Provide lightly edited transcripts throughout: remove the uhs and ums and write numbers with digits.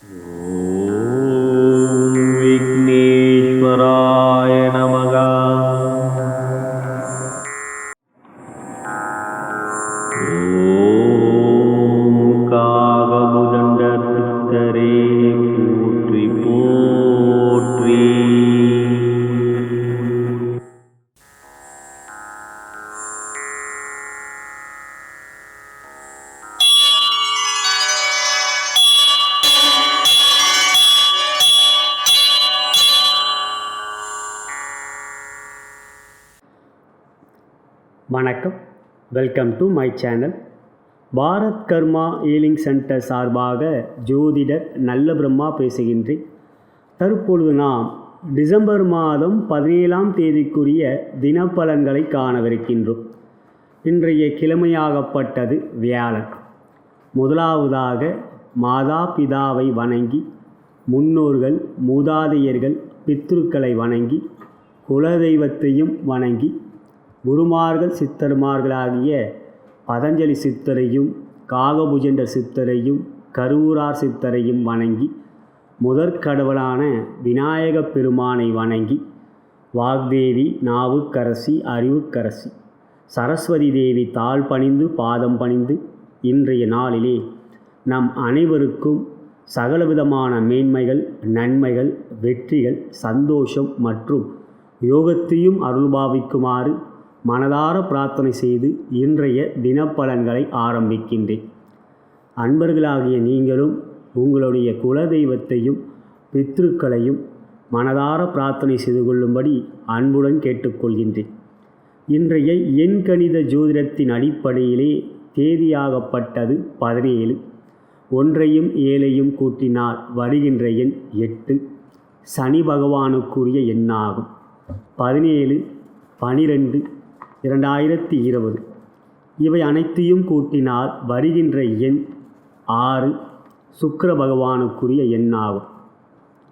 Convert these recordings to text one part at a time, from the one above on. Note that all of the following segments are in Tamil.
ஓம் விக்னேஸ்வராய நமக. ஓம் காகபுதண்ட சித்தரே போற்றி போற்றி. வணக்கம், welcome to my channel. Bharat karma healing centre சார்பாக ஜோதிடர் நல்ல பிரம்மா பேசுகின்றேன். தற்பொழுது நாம் டிசம்பர் மாதம் 17ஆம் தேதிக்குரிய தினப்பலன்களை காணவிருக்கின்றோம். இன்றைய கிழமையாகப்பட்டது வியாழன். முதலாவதாக மாதா பிதாவை வணங்கி, முன்னோர்கள் மூதாதையர்கள் பித்ருக்களை வணங்கி, குலதெய்வத்தையும் வணங்கி, குருமார்கள் சித்தர்மார்களாகிய பதஞ்சலி சித்தரையும் காகபுஜண்ட சித்தரையும் கரூரார் சித்தரையும் வணங்கி, முதற்கடவுளான விநாயக பெருமானை வணங்கி, வாக்தேவி நாவுக்கரசி அறிவுக்கரசி சரஸ்வதி தேவி தாழ் பணிந்து பாதம் பணிந்து இன்றைய நாளிலே நம் அனைவருக்கும் சகலவிதமான மேன்மைகள், நன்மைகள், வெற்றிகள், சந்தோஷம் மற்றும் யோகத்தையும் அருள்பாவிக்குமாறு மனதார பிரார்த்தனை செய்து இன்றைய தினப்பலன்களை ஆரம்பிக்கின்றேன். அன்பர்களாகிய நீங்களும் உங்களுடைய குலதெய்வத்தையும் பித்ருக்களையும் மனதார பிரார்த்தனை செய்து கொள்ளும்படி அன்புடன் கேட்டுக்கொள்கின்றேன். இன்றைய எண்கணித ஜோதிடத்தின் அடிப்படையிலே தேதியாகப்பட்டது 17. 1ஐயும் 7ஐயும் கூட்டினால் வருகின்ற எண் 8. சனி பகவானுக்குரிய எண்ணாகும். 17, 12, 2020 இவை அனைத்தையும் கூட்டினால் வருகின்ற எண் 6. சுக்கிர பகவானுக்குரிய எண்ணாகும்.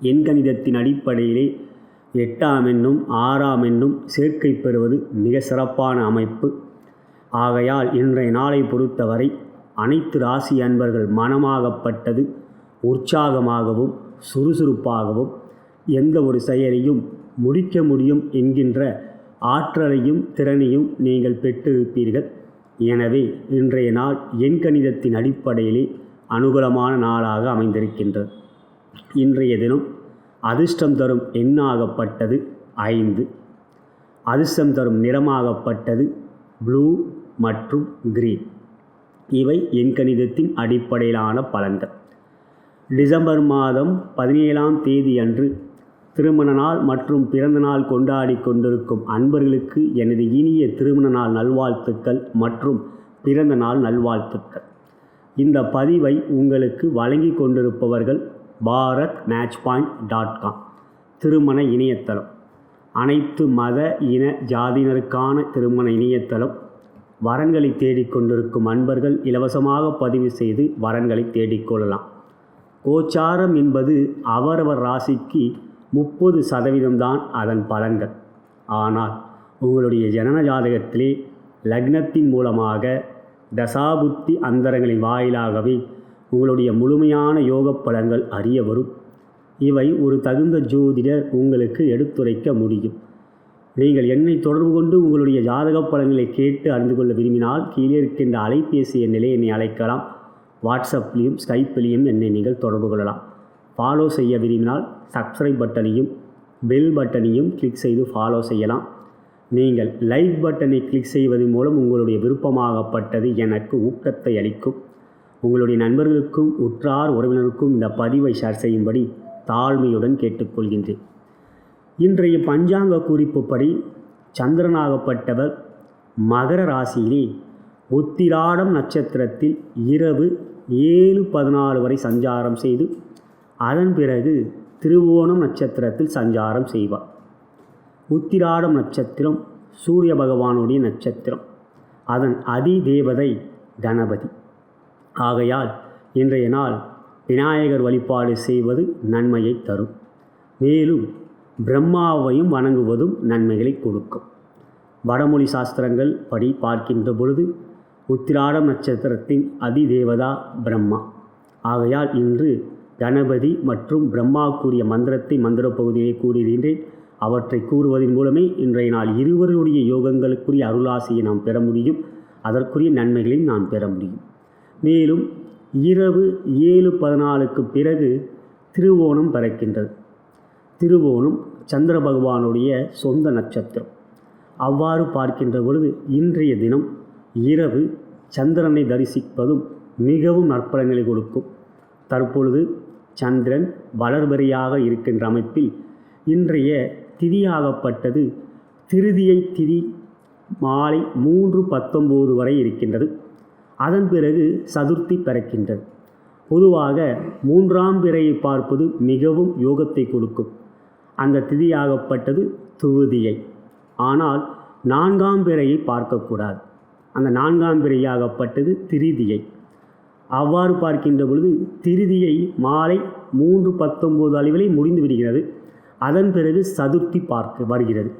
எண்கணிதத்தின் அடிப்படையிலே 8ஆம் எண்ணும் 6ஆம் எண்ணும் சேர்க்கை பெறுவது மிக சிறப்பான அமைப்பு. ஆகையால் இன்றைய நாளை பொறுத்தவரை அனைத்து ராசி அன்பர்கள் மனமாகப்பட்டது உற்சாகமாகவும் சுறுசுறுப்பாகவும் எந்த ஒரு செயலையும் முடிக்க முடியும் என்கின்ற ஆற்றலையும் திறனையும் நீங்கள் பெற்றிருப்பீர்கள். எனவே இன்றைய நாள் எண்கணிதத்தின் அடிப்படையிலே அனுகூலமான நாளாக அமைந்திருக்கின்றது. இன்றைய தினம் அதிர்ஷ்டம் தரும் எண்ணாகப்பட்டது 5. அதிர்ஷ்டம் தரும் நிறமாகப்பட்டது ப்ளூ மற்றும் கிரீன். இவை எண்கணிதத்தின் அடிப்படையிலான பலன்கள். டிசம்பர் மாதம் 17ஆம் தேதி அன்று திருமண நாள் மற்றும் பிறந்த நாள் கொண்டாடி கொண்டிருக்கும் அன்பர்களுக்கு எனது இனிய திருமண நாள் நல்வாழ்த்துக்கள் மற்றும் பிறந்த நாள் நல்வாழ்த்துக்கள். இந்த பதிவை உங்களுக்கு வழங்கி கொண்டிருப்பவர்கள் bharatmatchpoint.com திருமண இணையதளம். அனைத்து மத இன ஜாதியினருக்கான திருமண இணையதளம். வரன்களை தேடிக்கொண்டிருக்கும் அன்பர்கள் இலவசமாக பதிவு செய்து வரன்களை தேடிக்கொள்ளலாம். கோச்சாரம் என்பது அவரவர் ராசிக்கு 30% தான் அதன் பலன்கள். ஆனால் உங்களுடைய ஜனன ஜாதகத்திலே லக்னத்தின் மூலமாக தசாபுத்தி அந்தரங்களின் வாயிலாகவே உங்களுடைய முழுமையான யோக பலன்கள் அறிய வரும். இவை ஒரு தகுந்த ஜோதிடர் உங்களுக்கு எடுத்துரைக்க முடியும். நீங்கள் என்னை தொடர்பு கொண்டு உங்களுடைய ஜாதக பலன்களை கேட்டு அறிந்து கொள்ள விரும்பினால் கீழே இருக்கின்ற அலைபேசி எண்ணிலே என்னை அழைக்கலாம். வாட்ஸ்அப்லேயும் ஸ்கைப்லேயும் என்னை நீங்கள் தொடர்பு கொள்ளலாம். ஃபாலோ செய்ய விரும்பினால் சப்ஸ்கிரைப் பட்டனையும் பெல் பட்டனையும் கிளிக் செய்து ஃபாலோ செய்யலாம். நீங்கள் லைக் பட்டனை கிளிக் செய்வதன் மூலம் உங்களுடைய விருப்பமாகப்பட்டது எனக்கு ஊக்கத்தை அளிக்கும். உங்களுடைய நண்பர்களுக்கும் உற்றார் உறவினருக்கும் இந்த பதிவை ஷேர் செய்யும்படி தாழ்மையுடன் கேட்டுக்கொள்கின்றேன். இன்றைய பஞ்சாங்க குறிப்புப்படி சந்திரனாகப்பட்டவர் மகர ராசியிலே உத்திராடம் நட்சத்திரத்தில் இரவு 7:14 வரை சஞ்சாரம் செய்து அதன் பிறகு திருவோணம் நட்சத்திரத்தில் சஞ்சாரம் செய்வார். உத்திராடம் நட்சத்திரம் சூரிய பகவானுடைய நட்சத்திரம். அதன் அதிதேவதை கணபதி. ஆகையால் இன்றைய நாள் விநாயகர் வழிபாடு செய்வது நன்மையை தரும். மேலும் பிரம்மாவையும் வணங்குவதும் நன்மைகளை கொடுக்கும். வடமொழி சாஸ்திரங்கள் படி பார்க்கின்ற பொழுது உத்திராடம் நட்சத்திரத்தின் அதிதேவதா பிரம்மா. ஆகையால் இன்று கணபதி மற்றும் பிரம்மா கூறிய மந்திரத்தை மந்திர பகுதியை கூறுகின்றேன். அவற்றை கூறுவதன் மூலமே இன்றைய நாள் இருவருடைய யோகங்களுக்குரிய அருளாசியை நாம் பெற முடியும். அதற்குரிய நன்மைகளையும் நாம் பெற முடியும். மேலும் இரவு 7:14 பிறகு திருவோணம் பிறக்கின்றது. திருவோணம் சந்திர பகவானுடைய சொந்த நட்சத்திரம். அவ்வாறு பார்க்கின்ற பொழுது இன்றைய தினம் இரவு சந்திரனை தரிசிப்பதும் மிகவும் நற்பலன்களை கொடுக்கும். தற்பொழுது சந்திரன் வளர்பிறையாக இருக்கின்ற அமைப்பில் இன்றைய திதியாகப்பட்டது திருதியை திதி மாலை 3:19 வரை இருக்கின்றது. அதன் பிறகு சதுர்த்தி பிறக்கின்றது. பொதுவாக 3ஆம் பிறையை பார்ப்பது மிகவும் யோகத்தை கொடுக்கும். அந்த திதியாகப்பட்டது துவிதியை. ஆனால் 4ஆம் பிறையை பார்க்கக்கூடாது. அந்த 4ஆம் பிறையாகப்பட்டது திருதியை. அவ்வாறு பார்க்கின்ற பொழுது திருதியை மாலை 3:19 அளவிலே முடிந்து விடுகிறது. அதன் பிறகு சதுர்த்தி பார்க்க வருகிறது.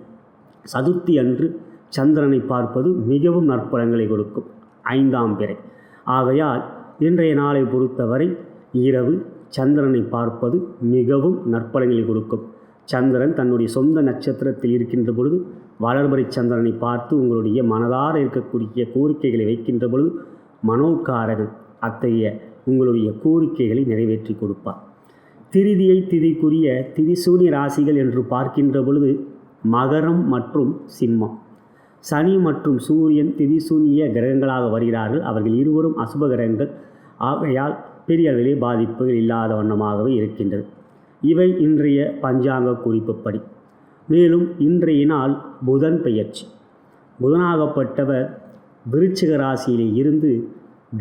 சதுர்த்தி அன்று சந்திரனை பார்ப்பது மிகவும் நற்பலன்களை கொடுக்கும். 5ஆம் பிறை. ஆகையால் இன்றைய நாளை பொறுத்தவரை இரவு சந்திரனை பார்ப்பது மிகவும் நற்பலன்களை கொடுக்கும். சந்திரன் தன்னுடைய சொந்த நட்சத்திரத்தில் இருக்கின்ற பொழுது வளர்பிறை சந்திரனை பார்த்து உங்களுடைய மனதார இருக்கக்கூடிய கோரிக்கைகளை வைக்கின்ற பொழுது மனோகாரகன் அத்தகைய உங்களுடைய கோரிக்கைகளை நிறைவேற்றி கொடுப்பார். திருதியை திதிக்குரிய திதிசூனிய ராசிகள் என்று பார்க்கின்ற பொழுது மகரம் மற்றும் சிம்மம். சனி மற்றும் சூரியன் திதிசூனிய கிரகங்களாக வருகிறார்கள். அவர்கள் இருவரும் அசுப கிரகங்கள். ஆகையால் பெரிய அளவிலே பாதிப்புகள் இல்லாத வண்ணமாகவே இருக்கின்றது. இவை இன்றைய பஞ்சாங்க குறிப்புப்படி. மேலும் இன்றைய நாள் புதன் பெயர்ச்சி. புதனாகப்பட்டவர் விருச்சிக ராசியிலே இருந்து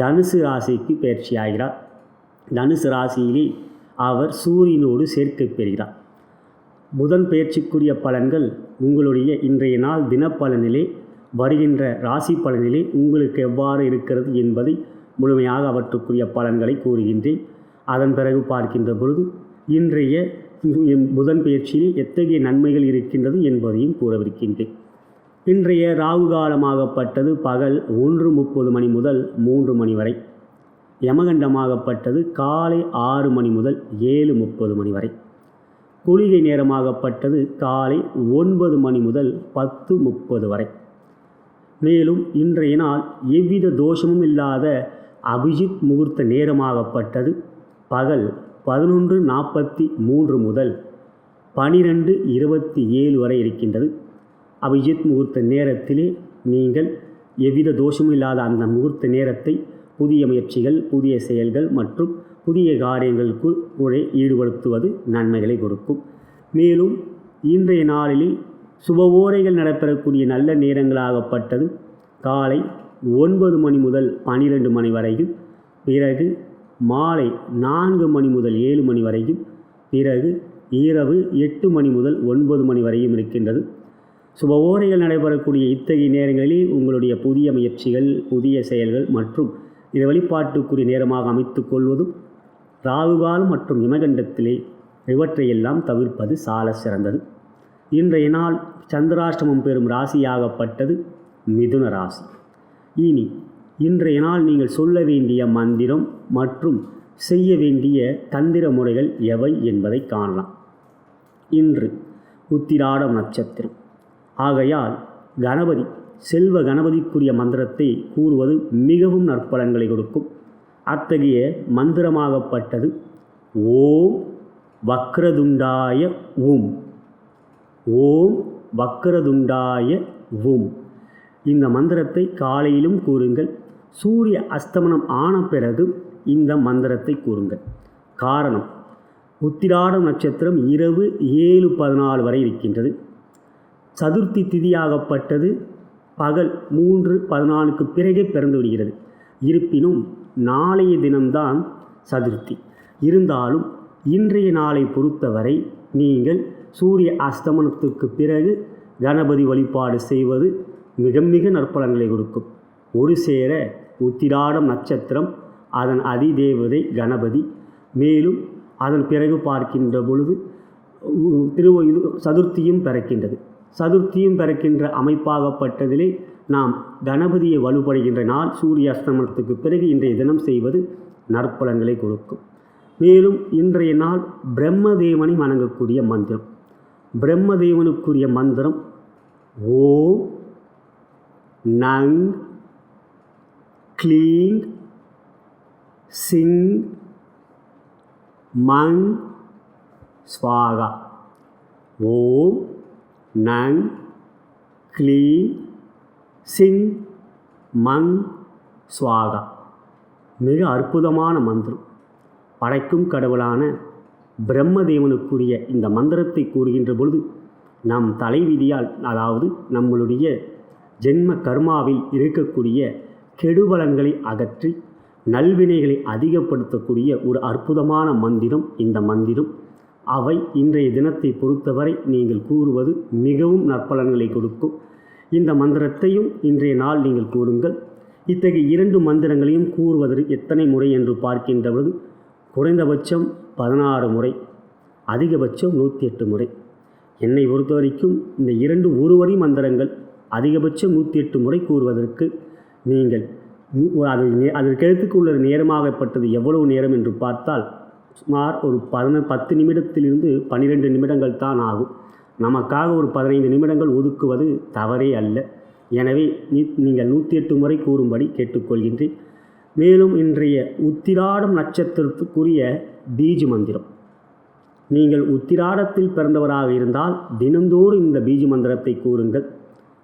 தனுசு ராசிக்கு பயிற்சியாகிறார். தனுசு ராசியிலே அவர் சூரியனோடு சேர்க்கை பெறுகிறார். புதன் பெயர்ச்சிக்குரிய பலன்கள் உங்களுடைய இன்றைய நாள் தினப்பலனிலே வருகின்ற ராசி பலனிலே உங்களுக்கு எவ்வாறு இருக்கிறது என்பதை முழுமையாக அவற்றுக்குரிய பலன்களை கூறுகின்றேன். அதன் பிறகு பார்க்கின்ற பொழுது இன்றைய புதன் பெயர்ச்சியில் எத்தகைய நன்மைகள் இருக்கின்றது என்பதையும் கூறவிருக்கின்றேன். இன்றைய ராகு காலமாகப்பட்டது பகல் 1:30 மணி முதல் 3 மணி வரை. யமகண்டமாகப்பட்டது காலை 6 மணி முதல் 7:30 மணி வரை. குளிகை நேரமாகப்பட்டது காலை 9 மணி முதல் 10:30 வரை. மேலும் இன்றைய நாள் எவ்வித தோஷமும் இல்லாத அபிஜித் முகூர்த்த நேரமாகப்பட்டது பகல் 11:43 முதல் 12:27 வரை இருக்கின்றது. அபிஜித் முகூர்த்த நேரத்திலே நீங்கள் எவ்வித தோஷமும் இல்லாத அந்த முகூர்த்த நேரத்தை புதிய முயற்சிகள், புதிய செயல்கள் மற்றும் புதிய காரியங்களுக்கு ஈடுபடுத்துவது நன்மைகளை கொடுக்கும். மேலும் இன்றைய நாளிலே சுபவோரைகள் நடைபெறக்கூடிய நல்ல நேரங்களாகப்பட்டது காலை 9 மணி முதல் 12 மணி வரையும், பிறகு மாலை 4 மணி முதல் 7 மணி வரையும், பிறகு இரவு 8 மணி முதல் 9 மணி வரையும் இருக்கின்றது. சுபவோரைகள் நடைபெறக்கூடிய இத்தகைய நேரங்களில் உங்களுடைய புதிய முயற்சிகள், புதிய செயல்கள் மற்றும் இதை வழிபாட்டுக்குரிய நேரமாக அமைத்து கொள்வதும் ராகுகாலம் மற்றும் யமகண்டத்திலே இவற்றையெல்லாம் தவிர்ப்பது சால சிறந்தது. இன்றைய நாள் சந்திராஷ்டமம் பெறும் ராசியாகப்பட்டது மிதுன ராசி. இனி இன்றைய நாள் நீங்கள் சொல்ல வேண்டிய மந்திரம் மற்றும் செய்ய வேண்டிய தந்திர முறைகள் எவை என்பதை காணலாம். இன்று உத்திராடம் நட்சத்திரம். ஆகையால் கணபதி செல்வ கணபதிக்குரிய மந்திரத்தை கூறுவது மிகவும் நற்பலன்களை கொடுக்கும். அத்தகைய மந்திரமாகப்பட்டது ஓம் வக்ரதுண்டாய உம். ஓம் வக்ரதுண்டாய உம். இந்த மந்திரத்தை காலையிலும் கூறுங்கள். சூரிய அஸ்தமனம் ஆன பிறகு இந்த மந்திரத்தை கூறுங்கள். காரணம், உத்திராடம் நட்சத்திரம் இரவு 7:14 வரை இருக்கின்றது. சதுர்த்தி திதியாகப்பட்டது பகல் 3:14 பிறகே பிறந்து விடுகிறது. இருப்பினும் நாளைய தினம்தான் சதுர்த்தி. இருந்தாலும் இன்றைய நாளை பொறுத்தவரை நீங்கள் சூரிய அஸ்தமனத்துக்கு பிறகு கணபதி வழிபாடு செய்வது மிக மிக நற்பலன்களை கொடுக்கும். ஒரு சேர உத்திராடம் நட்சத்திரம், அதன் அதிதேவதை கணபதி. மேலும் அதன் பிறகு பார்க்கின்ற பொழுது சதுர்த்தியும் பிறக்கின்றது. சதுர்த்தியும் பிறக்கின்ற அமைப்பாகப்பட்டதிலே நாம் கணபதியை வலுப்படுகின்ற நாள் சூரிய அஸ்தமனத்துக்கு பிறகு இன்றைய தினம் செய்வது நற்பலன்களை கொடுக்கும். மேலும் இன்றைய நாள் பிரம்மதேவனை வணங்கக்கூடிய மந்திரம். பிரம்மதேவனுக்குரிய மந்திரம் ஓம் நங் க்ளீங் சிங் மங் ஸ்வாகா. ஓம் நங் க்ளீங் சிங் மங் ஸ்வாகா. மிக அற்புதமான மந்திரம். படைக்கும் கடவுளான பிரம்மதேவனுக்குரிய இந்த மந்திரத்தை கூறுகின்ற பொழுது நம் தலைவிதியால், அதாவது நம்மளுடைய ஜென்ம கர்மாவில் இருக்கக்கூடிய கெடுபலன்களை அகற்றி நல்வினைகளை அதிகப்படுத்தக்கூடிய ஒரு அற்புதமான மந்திரம் இந்த மந்திரம். அவை இன்றைய தினத்தை பொறுத்தவரை நீங்கள் கூறுவது மிகவும் நற்பலன்களை கொடுக்கும். இந்த மந்திரத்தையும் இன்றைய நாள் நீங்கள் கூறுங்கள். இத்தகைய 2 மந்திரங்களையும் கூறுவதற்கு எத்தனை முறை என்று பார்க்கின்ற பொழுது குறைந்தபட்சம் 16 முறை, அதிகபட்சம் 108 முறை. என்னை பொறுத்த வரைக்கும் இந்த 2 ஒருவரி மந்திரங்கள் அதிகபட்சம் 108 முறை கூறுவதற்கு நீங்கள் அதற்கு எடுத்துக்கொள்ள நேரமாகப்பட்டது எவ்வளவு நேரம் என்று பார்த்தால் சுமார் ஒரு 10 நிமிடத்திலிருந்து 12 நிமிடங்கள் தான் ஆகும். நமக்காக ஒரு 15 நிமிடங்கள் ஒதுக்குவது தவறே அல்ல. எனவே நீங்கள் 108 முறை கூறும்படி கேட்டுக்கொள்கின்றேன். மேலும் இன்றைய உத்திராடம் நட்சத்திரத்துக்குரிய பீஜ மந்திரம். நீங்கள் உத்திராடத்தில் பிறந்தவராக இருந்தால் தினந்தோறும் இந்த பீஜ மந்திரத்தை கூறுங்கள்.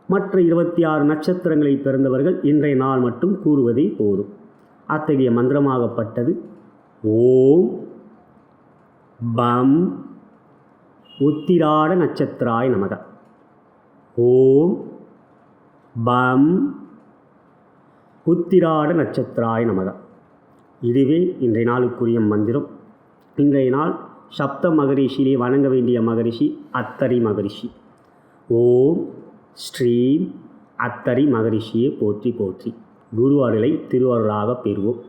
மற்ற 26 நட்சத்திரங்களில் பிறந்தவர்கள் இன்றைய நாள் மட்டும் கூறுவதே போதும். அத்தகைய மந்திரமாகப்பட்டது ஓம் பம் உத்திராட நட்சத்திராய நமக. ஓம் பம் உத்திராட நட்சத்திராய நமக. இதுவே இன்றைய நாளுக்குரிய மந்திரம். இன்றைய நாள் சப்த மகரிஷியிலே வணங்க வேண்டிய மகரிஷி அத்தரி மகரிஷி. ஓம் ஸ்ரீம் அத்தரி மகரிஷியை போற்றி போற்றி. குரு அருளை திருவருளாக பெறுவோம்.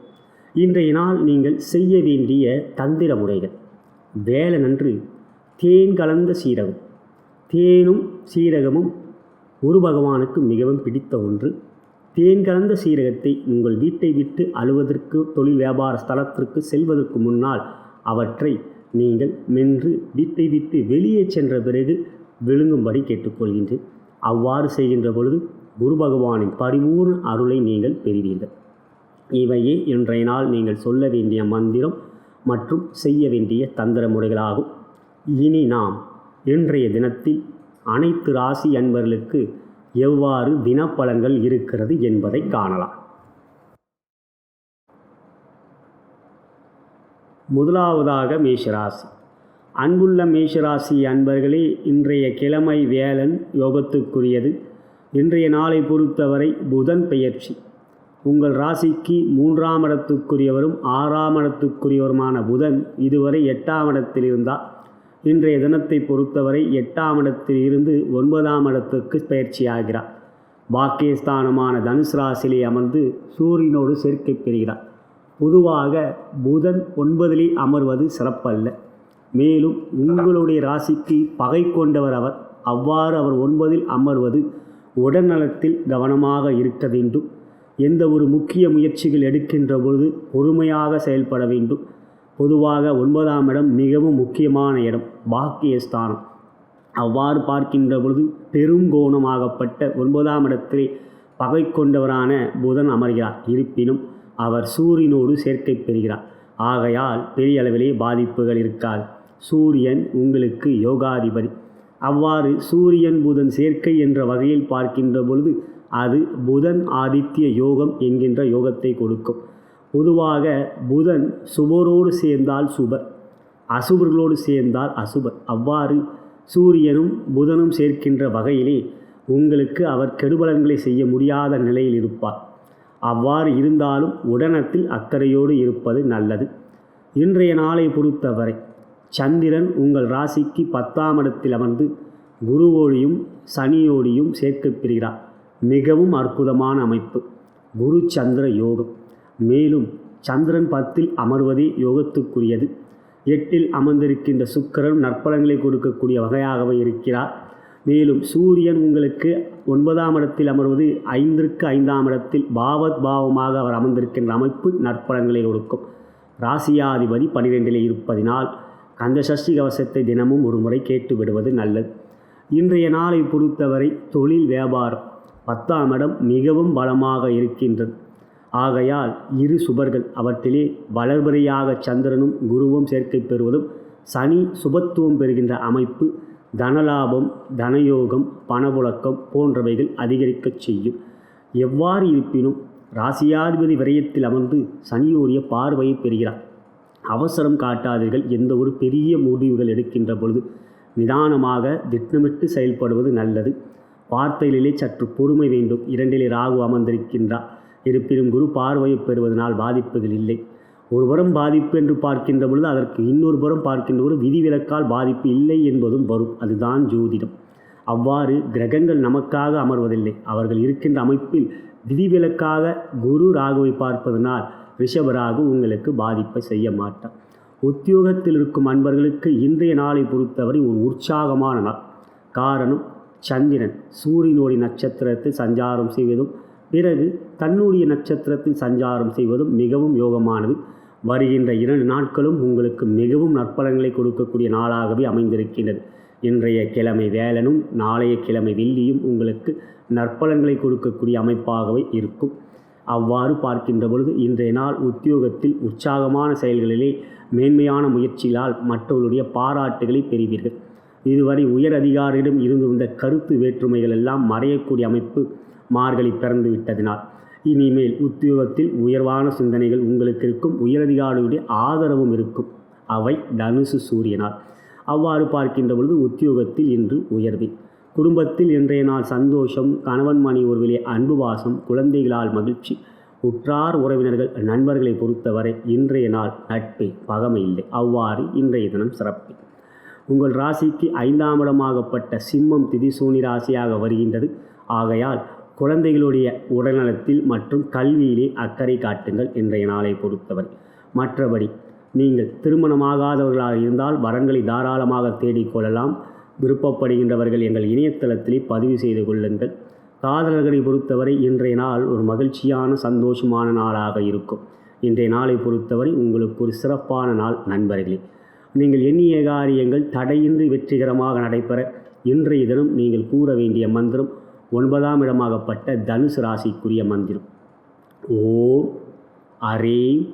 இன்றைய நாள் நீங்கள் செய்ய வேண்டிய தந்திர முறைகள். வேலனன்று தேன் கலந்த சீரகம். தேனும் சீரகமும் குரு பகவானுக்கு மிகவும் பிடித்த ஒன்று. தேன் கலந்த சீரகத்தை உங்கள் வீட்டை விட்டு அலுவதற்கு, தொழில் வியாபார ஸ்தலத்திற்கு செல்வதற்கு முன்னால் அவற்றை நீங்கள் மென்று வீட்டை விட்டு வெளியே சென்ற பிறகு விழுங்கும்படி கேட்டுக்கொள்கின்றேன். அவ்வாறு செய்கின்ற பொழுது குரு பகவானின் பரிபூர்ண அருளை நீங்கள் பெறுவீர்கள். இவையே இன்றைய நாள் நீங்கள் சொல்ல வேண்டிய மந்திரம் மற்றும் செய்ய வேண்டிய தந்திர முறைகளாகும். இனி நாம் இன்றைய தினத்தில் அனைத்து ராசி அன்பர்களுக்கு எவ்வாறு தினப்பலன்கள் இருக்கிறது என்பதை காணலாம். முதலாவதாக மேஷராசி. அன்புள்ள மேஷராசி அன்பர்களே, இன்றைய கிழமை வேலன் யோகத்துக்குரியது. இன்றைய நாளை பொறுத்தவரை புதன் பெயர்ச்சி. உங்கள் ராசிக்கு 3ஆம் இடத்துக்குரியவரும் 6ஆம் இடத்துக்குரியவருமான புதன் இதுவரை 8ஆம் இடத்தில் இருந்தால் இன்றைய தினத்தை பொறுத்தவரை 8ஆம் இடத்தில் இருந்து 9ஆம் இடத்துக்கு பயிற்சியாகிறார். பாக்கியஸ்தானமான தனுசு ராசியிலே அமர்ந்து சூரியனோடு சேர்க்கை பெறுகிறார். பொதுவாக புதன் 9இலே அமர்வது சிறப்பல்ல. மேலும் உங்களுடைய ராசிக்கு பகை கொண்டவர் அவர். அவ்வாறு அவர் 9இல் அமர்வது உடல்நலத்தில் கவனமாக இருக்க வேண்டும். எந்த ஒரு முக்கிய முயற்சிகள் எடுக்கின்ற பொழுது பொறுமையாக செயல்பட வேண்டும். பொதுவாக 9ஆம் இடம் மிகவும் முக்கியமான இடம், பாக்கியஸ்தானம். அவ்வாறு பார்க்கின்ற பொழுது பெருங்கோணமாகப்பட்ட 9ஆம் இடத்திலே பகை கொண்டவரான புதன் அமர்கிறார். இருப்பினும் அவர் சூரியனோடு சேர்க்கை பெறுகிறார். ஆகையால் பெரிய அளவிலே பாதிப்புகள் இருக்காது. சூரியன் உங்களுக்கு யோகாதிபதி. அவ்வாறு சூரியன் புதன் சேர்க்கை என்ற வகையில் பார்க்கின்ற பொழுது அது புதன் ஆதித்ய யோகம் என்கின்ற யோகத்தை கொடுக்கும். பொதுவாக புதன் சுபரோடு சேர்ந்தால் சுபர், அசுபர்களோடு சேர்ந்தால் அசுபர். அவ்வாறு சூரியனும் புதனும் சேர்க்கின்ற வகையிலே உங்களுக்கு அவர் கெடுபலன்களை செய்ய முடியாத நிலையில் இருப்பார். அவ்வாறு இருந்தாலும் உடனத்தில் அக்கறையோடு இருப்பது நல்லது. இன்றைய நாளை பொறுத்தவரை சந்திரன் உங்கள் ராசிக்கு 10ஆம் இடத்தில் அமர்ந்து குருவோடையும் சனியோடையும் சேர்க்கை பெறுகிறார். மிகவும் அற்புதமான அமைப்பு, குரு சந்திர யோகம். மேலும் சந்திரன் 10இல் அமர்வதே யோகத்துக்குரியது. 8இல் அமர்ந்திருக்கின்ற சுக்கிரன் நற்பலன்களை கொடுக்கக்கூடிய வகையாகவே இருக்கிறார். மேலும் சூரியன் உங்களுக்கு 9ஆம் இடத்தில் அமர்வது 5ற்கு 5ஆம் இடத்தில் பாவத் பாவமாக அவர் அமர்ந்திருக்கின்ற அமைப்பு நற்பலன்களை கொடுக்கும். ராசியாதிபதி 12 இருப்பதினால் கந்த சஷ்டி கவசத்தை தினமும் ஒரு முறை கேட்டு விடுவது நல்லது. இன்றைய நாளை பொறுத்தவரை தொழில் வியாபாரம் 10ஆம் இடம் மிகவும் பலமாக இருக்கின்றது. ஆகையால் இரு சுபர்கள் அவற்றிலே வளர்பிறையாக சந்திரனும் குருவும் சேர்க்கை பெறுவதும் சனி சுபத்துவம் பெறுகின்ற அமைப்பு தனலாபம், தனயோகம், பணப்புழக்கம் போன்றவைகள் அதிகரிக்கச் செய்யும். எவ்வாறு இருப்பினும் ராசியாதிபதி விரயத்தில் அமர்ந்து சனியோரிய பார்வையை பெறுகிறார். அவசரம் காட்டாதீர்கள். எந்த ஒரு பெரிய முடிவுகள் எடுக்கின்ற பொழுது நிதானமாக திட்டமிட்டு செயல்படுவது நல்லது. வார்த்தைகளிலே சற்று பொறுமை வேண்டும். 2 ராகு அமர்ந்திருக்கின்றார். இருப்பினும் குரு பார்வையை பெறுவதனால் பாதிப்புகள் இல்லை. ஒருபுறம் பாதிப்பு என்று பார்க்கின்ற பொழுது அதற்கு இன்னொரு புறம் பார்க்கின்ற பொழுது விதிவிலக்கால் பாதிப்பு இல்லை என்பதும் வரும். அதுதான் ஜோதிடம். அவ்வாறு கிரகங்கள் நமக்காக அமர்வதில்லை. அவர்கள் இருக்கின்ற அமைப்பில் விதிவிலக்காக குரு ராகுவை பார்ப்பதனால் ரிஷபராகு உங்களுக்கு பாதிப்பை செய்ய மாட்டார். உத்தியோகத்தில் இருக்கும் அன்பர்களுக்கு இன்றைய நாளை பொறுத்தவரை ஒரு உற்சாகமான நாள். காரணம், சந்திரன் சூரியனுடைய நட்சத்திரத்தில் சஞ்சாரம் செய்வதும் பிறகு தன்னுடைய நட்சத்திரத்தில் சஞ்சாரம் செய்வதும் மிகவும் யோகமானது. வருகின்ற 2 நாட்களும் உங்களுக்கு மிகவும் நற்பலன்களை கொடுக்கக்கூடிய நாளாகவே அமைந்திருக்கின்றது. இன்றைய கிழமை வேலனும் நாளைய கிழமை வெள்ளியும் உங்களுக்கு நற்பலன்களை கொடுக்கக்கூடிய அமைப்பாகவே இருக்கும். அவ்வாறு பார்க்கின்ற பொழுது இன்றைய நாள் உத்தியோகத்தில் உற்சாகமான செயல்களிலே மேன்மையான முயற்சிகளால் மற்றவர்களுடைய பாராட்டுகளை பெறுவீர்கள். இதுவரை உயர் அதிகாரியிடம் இருந்து வந்த கருத்து வேற்றுமைகள் எல்லாம் மறையக்கூடிய அமைப்பு மார்கழி பிறந்து விட்டதினால் இனிமேல் உத்தியோகத்தில் உயர்வான சிந்தனைகள் உங்களுக்கு இருக்கும். உயரதிகாரியுடைய ஆதரவும் இருக்கும். அவை தனுசு சூரியனால். அவ்வாறு பார்க்கின்ற பொழுது உத்தியோகத்தில் இன்று உயர்வே. குடும்பத்தில் இன்றைய நாள் சந்தோஷம், கணவன் மணி ஒருவிலே அன்பு பாசம், குழந்தைகளால் மகிழ்ச்சி, உற்றார் உறவினர்கள் நண்பர்களை பொறுத்தவரை இன்றைய நாள் நட்பே, பகமை இல்லை. அவ்வாறு இன்றைய தினம் சிறப்பு. உங்கள் ராசிக்கு 5ஆம் இடமாகப்பட்ட சிம்மம் திதிசூனி ராசியாக வருகின்றது. ஆகையால் குழந்தைகளுடைய உடல்நலத்தில் மற்றும் கல்வியிலே அக்கறை காட்டுங்கள் இன்றைய நாளை பொறுத்தவரை. மற்றபடி நீங்கள் திருமணமாகாதவர்களாக இருந்தால் வரன்களை தாராளமாக தேடிக்கொள்ளலாம். விருப்பப்படுகின்றவர்கள் எங்கள் இணையதளத்திலே பதிவு செய்து கொள்ளுங்கள். காதலர்களை பொறுத்தவரை இன்றைய நாள் ஒரு மகிழ்ச்சியான சந்தோஷமான நாளாக இருக்கும். இன்றைய நாளை பொறுத்தவரை உங்களுக்கு ஒரு சிறப்பான நாள் நண்பர்களே. நீங்கள் எண்ணிய காரியங்கள் தடையின்றி வெற்றிகரமாக நடைபெற இன்றைய தினம் நீங்கள் கூற வேண்டிய மந்திரம் 9ஆம் இடமாகப்பட்ட தனுசு ராசிக்குரிய மந்திரம். ஓம் அரீம்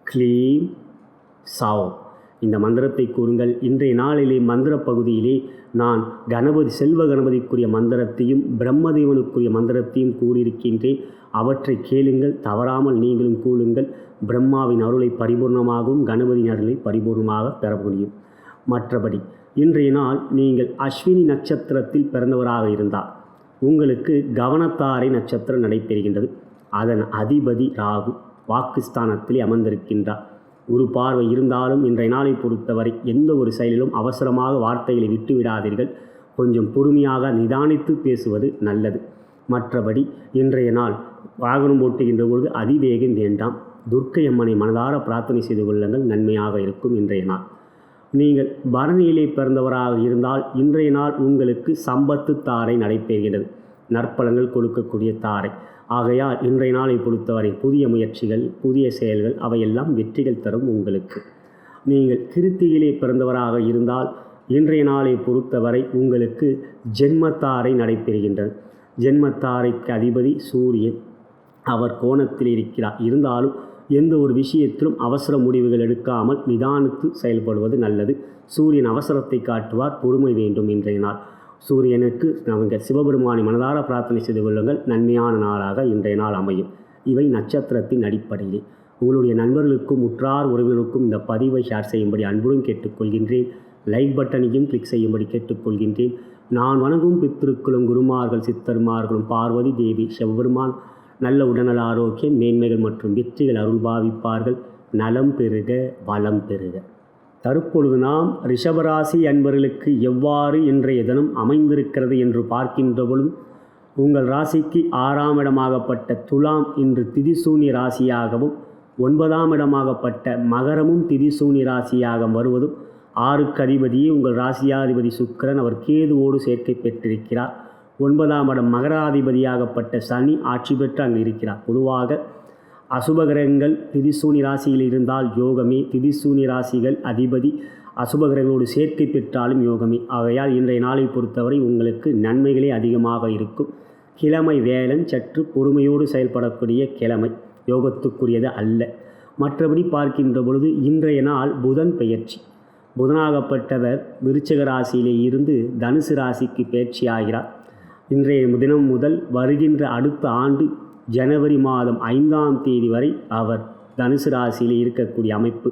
க்ளீம் சாவ். இந்த மந்திரத்தை கூறுங்கள். இன்றைய நாளிலே மந்திர பகுதியிலே நான் செல்வ கணபதிக்குரிய மந்திரத்தையும் பிரம்மதேவனுக்குரிய மந்திரத்தையும் கூறியிருக்கின்றேன். அவற்றை கேளுங்கள். தவறாமல் நீங்களும் கூறுங்கள். பிரம்மாவின் அருளை பரிபூர்ணமாகவும் கணபதியின் அருளை பரிபூர்ணமாக பெற முடியும். மற்றபடி இன்றைய நாள் நீங்கள் அஸ்வினி நட்சத்திரத்தில் பிறந்தவராக இருந்தால் உங்களுக்கு கவனத்தாரை நட்சத்திரம் நடைபெறுகின்றது. அதன் அதிபதி ராகு வாக்குஸ்தானத்திலே அமர்ந்திருக்கின்றார். ஒரு பார்வை இருந்தாலும் இன்றைய நாளை பொறுத்தவரை எந்த ஒரு செயலிலும் அவசரமாக வார்த்தைகளை விட்டுவிடாதீர்கள். கொஞ்சம் பொறுமையாக நிதானித்து பேசுவது நல்லது. மற்றபடி இன்றைய நாள் வாகனம் ஓட்டுகின்ற பொழுது அதிவேகம் வேண்டாம். துர்க்கை அம்மனை மனதார பிரார்த்தனை செய்து கொள்ளுங்கள். நன்மையாக இருக்கும் இன்றைய நாள். நீங்கள் பரணியிலே பிறந்தவராக இருந்தால் இன்றைய நாள் உங்களுக்கு சம்பத்து தாரை நடைபெறுகிறது. நற்பலன்கள் கொடுக்கக்கூடிய தாரை. ஆகையால் இன்றைய நாளை பொறுத்தவரை புதிய முயற்சிகள், புதிய செயல்கள் அவையெல்லாம் வெற்றிகள் தரும் உங்களுக்கு. நீங்கள் கிருத்தியிலே பிறந்தவராக இருந்தால் இன்றைய நாளை பொறுத்தவரை உங்களுக்கு ஜென்மத்தாரை நடைபெறுகின்றது. ஜென்மத்தாரைக்கு அதிபதி சூரியன். அவர் கோணத்தில் இருக்கிறார். இருந்தாலும் எந்த ஒரு விஷயத்திலும் அவசர முடிவுகள் எடுக்காமல் நிதானித்து செயல்படுவது நல்லது. சூரியன் அவசரத்தை காட்டுவார். பொறுமை வேண்டும் இன்றைய நாள். சூரியனுக்கு நாங்கள் சிவபெருமானை மனதார பிரார்த்தனை செய்து கொள்ளுங்கள். நன்மையான நாளாக இன்றைய நாள் அமையும். இவை நட்சத்திரத்தின் அடிப்படையிலே. உங்களுடைய நண்பர்களுக்கும் உற்றார் உறவினருக்கும் இந்த பதிவை ஷேர் செய்யும்படி அன்புடன் கேட்டுக்கொள்கின்றேன். லைக் பட்டனையும் கிளிக் செய்யும்படி கேட்டுக்கொள்கின்றேன். நான் வணங்கும் பித்திருக்களும் குருமார்கள் சித்தர்மார்களும் பார்வதி தேவி சிவபெருமான் நல்ல உடல்நல ஆரோக்கியம் மேன்மைகள் மற்றும் வெற்றிகள் அருள் பாவிப்பார்கள். நலம் பெறுக, வளம் பெறுக. தற்பொழுது நாம் ரிஷபராசி அன்பர்களுக்கு எவ்வாறு இன்றைய தினம் அமைந்திருக்கிறது என்று பார்க்கின்ற பொழுது உங்கள் ராசிக்கு 6ஆம் இடமாகப்பட்ட துலாம் இன்று திதிசூனி ராசியாகவும் 9ஆம் இடமாகப்பட்ட மகரமும் திதிசூனி ராசியாக வருவதும் 6க்கு அதிபதியே உங்கள் ராசியாதிபதி சுக்கிரன். அவர் கேதுவோடு சேர்க்கை பெற்றிருக்கிறார். 9ஆம் இடம் மகராதிபதியாகப்பட்ட சனி ஆட்சி பெற்று அங்கு இருக்கிறார். பொதுவாக அசுபகிரகங்கள் திதிசூனி ராசியில் இருந்தால் யோகமே, திதிசூனி ராசிகள் அதிபதி அசுபகிரகங்களோடு சேர்க்கை பெற்றாலும் யோகமே. ஆகையால் இன்றைய நாளை பொறுத்தவரை உங்களுக்கு நன்மைகளே அதிகமாக இருக்கும். கிழமை வேலன் சற்று பொறுமையோடு செயல்படக்கூடிய கிழமை, யோகத்துக்குரியது அல்ல. மற்றபடி பார்க்கின்ற பொழுது இன்றைய நாள் புதன் பெயர்ச்சி. புதனாகப்பட்டவர் விருச்சிக ராசியிலே இருந்து தனுசு ராசிக்கு பயிற்சி ஆகிறார். இன்றைய தினம் முதல் வருகின்ற அடுத்த ஆண்டு ஜனவரி மாதம் 5ஆம் தேதி வரை அவர் தனுசு ராசியிலே இருக்கக்கூடிய அமைப்பு.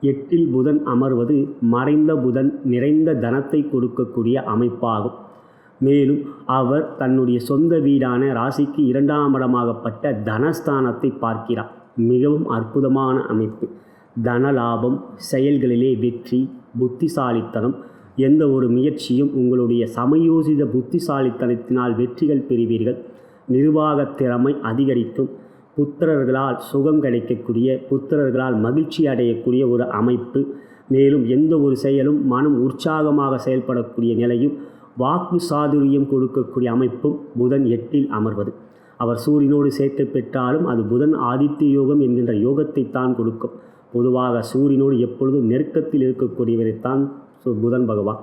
8இல் புதன் அமர்வது மறைந்த புதன் நிறைந்த தனத்தை கொடுக்கக்கூடிய அமைப்பாகும். மேலும் அவர் தன்னுடைய சொந்த வீடான ராசிக்கு 2ஆம் இடமாகப்பட்ட தனஸ்தானத்தை பார்க்கிறார். மிகவும் அற்புதமான அமைப்பு. தனலாபம், செயல்களிலே வெற்றி, புத்திசாலித்தனம், எந்த ஒரு முயற்சியும் உங்களுடைய சமயோசித புத்திசாலித்தனத்தினால் வெற்றிகள் பெறுவீர்கள். நிர்வாகத் திறமை அதிகரிக்கும். புத்திரர்களால் சுகம் கிடைக்கக்கூடிய, புத்திரர்களால் மகிழ்ச்சி அடையக்கூடிய ஒரு அமைப்பு. மேலும் எந்த ஒரு செயலும் மனம் உற்சாகமாக செயல்படக்கூடிய நிலையும், வாக்கு சாதுரியம் கொடுக்கக்கூடிய அமைப்பும் புதன் 8இல் அமர்வது. அவர் சூரியனோடு சேர்க்கை பெற்றாலும் அது புதன் ஆதித்ய யோகம் என்கின்ற யோகத்தை தான் கொடுக்கும். பொதுவாக சூரியனோடு எப்பொழுதும் நெருக்கத்தில் இருக்கக்கூடியவரைத்தான் புதன் பகவான்.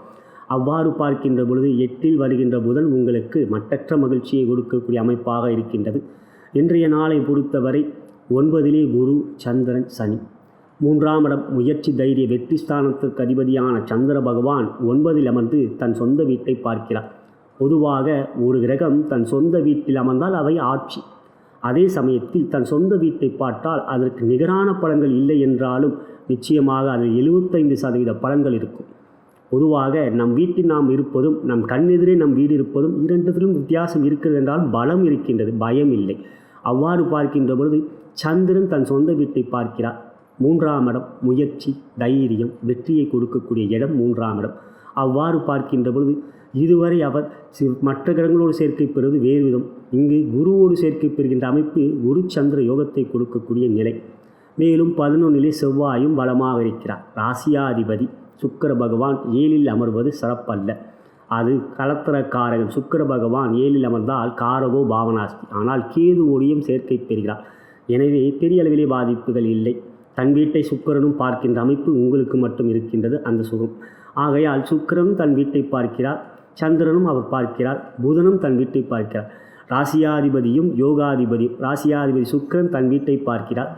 அவ்வாறு பார்க்கின்ற பொழுது 8இல் வருகின்ற புதன் உங்களுக்கு மட்டற்ற மகிழ்ச்சியை கொடுக்கக்கூடிய அமைப்பாக இருக்கின்றது. இன்றைய நாளை பொறுத்தவரை 9இலே குரு, சந்திரன், சனி. 3ஆம் இடம் முயற்சி, தைரிய, வெற்றி ஸ்தானத்திற்கு அதிபதியான சந்திர பகவான் 9இல் அமர்ந்து தன் சொந்த வீட்டை பார்க்கிறார். பொதுவாக ஒரு கிரகம் தன் சொந்த வீட்டில் அமர்ந்தால் அவை ஆட்சி. அதே சமயத்தில் தன் சொந்த வீட்டை பார்த்தால் அதற்கு நிகரான பலன்கள் இல்லை என்றாலும் நிச்சயமாக அதில் 75% பலன்கள் இருக்கும். பொதுவாக நம் வீட்டில் நாம் இருப்பதும் நம் கண்ணெதிரே நம் வீடு இருப்பதும் இரண்டிலும் வித்தியாசம் இருக்கிறது என்றால் பலம் இருக்கின்றது, பயம் இல்லை. அவ்வாறு பார்க்கின்ற பொழுது சந்திரன் தன் சொந்த வீட்டை பார்க்கிறார். 3ஆம் இடம் முயற்சி, தைரியம், வெற்றியை கொடுக்கக்கூடிய இடம் 3ஆம் இடம். அவ்வாறு பார்க்கின்ற பொழுது இதுவரை அவர் மற்ற கிரகங்களோடு சேர்க்கை பெறுவது வேறு விதம். இங்கு குருவோடு சேர்க்கை பெறுகின்ற அமைப்பு குரு சந்திர யோகத்தை கொடுக்கக்கூடிய நிலை. மேலும் 11இலே செவ்வாயும் பலமாக இருக்கிறார். ராசியாதிபதி சுக்கிர பகவான் 7இல் அமர்வது சிறப்பல்ல. அது கலத்திரக்காரகன். சுக்கிர பகவான் 7இல் அமர்ந்தால் காரகோ பாவனாஸ்தி. ஆனால் கேதுவோடையும் சேர்க்கை பெறுகிறார். எனவே பெரிய அளவிலே பாதிப்புகள் இல்லை. தன் வீட்டை சுக்கிரனும் பார்க்கின்ற அமைப்பு உங்களுக்கு மட்டும் இருக்கின்றது அந்த சுகம். ஆகையால் சுக்கிரனும் தன் வீட்டை பார்க்கிறார், சந்திரனும் அவர் பார்க்கிறார், புதனும் தன் வீட்டை பார்க்கிறார். ராசியாதிபதியும் யோகாதிபதியும், ராசியாதிபதி சுக்கிரன் தன் வீட்டை பார்க்கிறார்,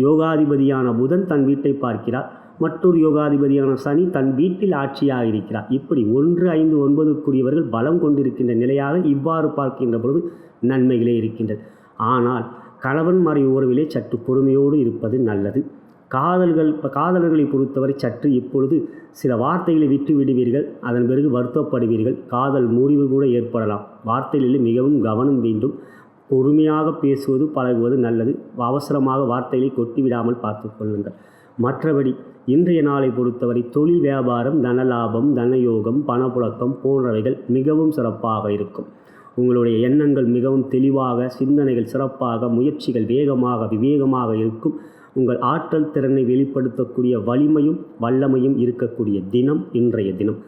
யோகாதிபதியான புதன் தன் வீட்டை பார்க்கிறார், மற்றொரு யோகாதிபதியான சனி தன் வீட்டில் ஆட்சியாக இருக்கிறார். இப்படி 1, 5, 9க்குரியவர்கள் பலம் கொண்டிருக்கின்ற நிலையாக இவ்வாறு பார்க்கின்ற பொழுது நன்மைகளே இருக்கின்றது. ஆனால் கணவன் மறை உறவிலே சற்று பொறுமையோடு இருப்பது நல்லது. காதலர்களை பொறுத்தவரை சற்று இப்பொழுது சில வார்த்தைகளை விட்டு விடுவீர்கள், அதன் பிறகு வருத்தப்படுவீர்கள். காதல் முறிவு கூட ஏற்படலாம். வார்த்தைகளில் மிகவும் கவனம் வேண்டும். பொறுமையாக பேசுவது பழகுவது நல்லது. அவசரமாக வார்த்தைகளை கொட்டிவிடாமல் பார்த்து கொள்ளுங்கள். மற்றபடி இன்றைய நாளை பொறுத்தவரை தொழில், வியாபாரம், தனலாபம், தனயோகம், பணப்புழக்கம் போன்றவைகள் மிகவும் சிறப்பாக இருக்கும். உங்களுடைய எண்ணங்கள் மிகவும் தெளிவாக, சிந்தனைகள் சிறப்பாக, முயற்சிகள் வேகமாக, விவேகமாக இருக்கும். உங்கள் ஆற்றல் திறனை வெளிப்படுத்தக்கூடிய வலிமையும் வல்லமையும் இருக்கக்கூடிய தினம் இன்றைய தினம்.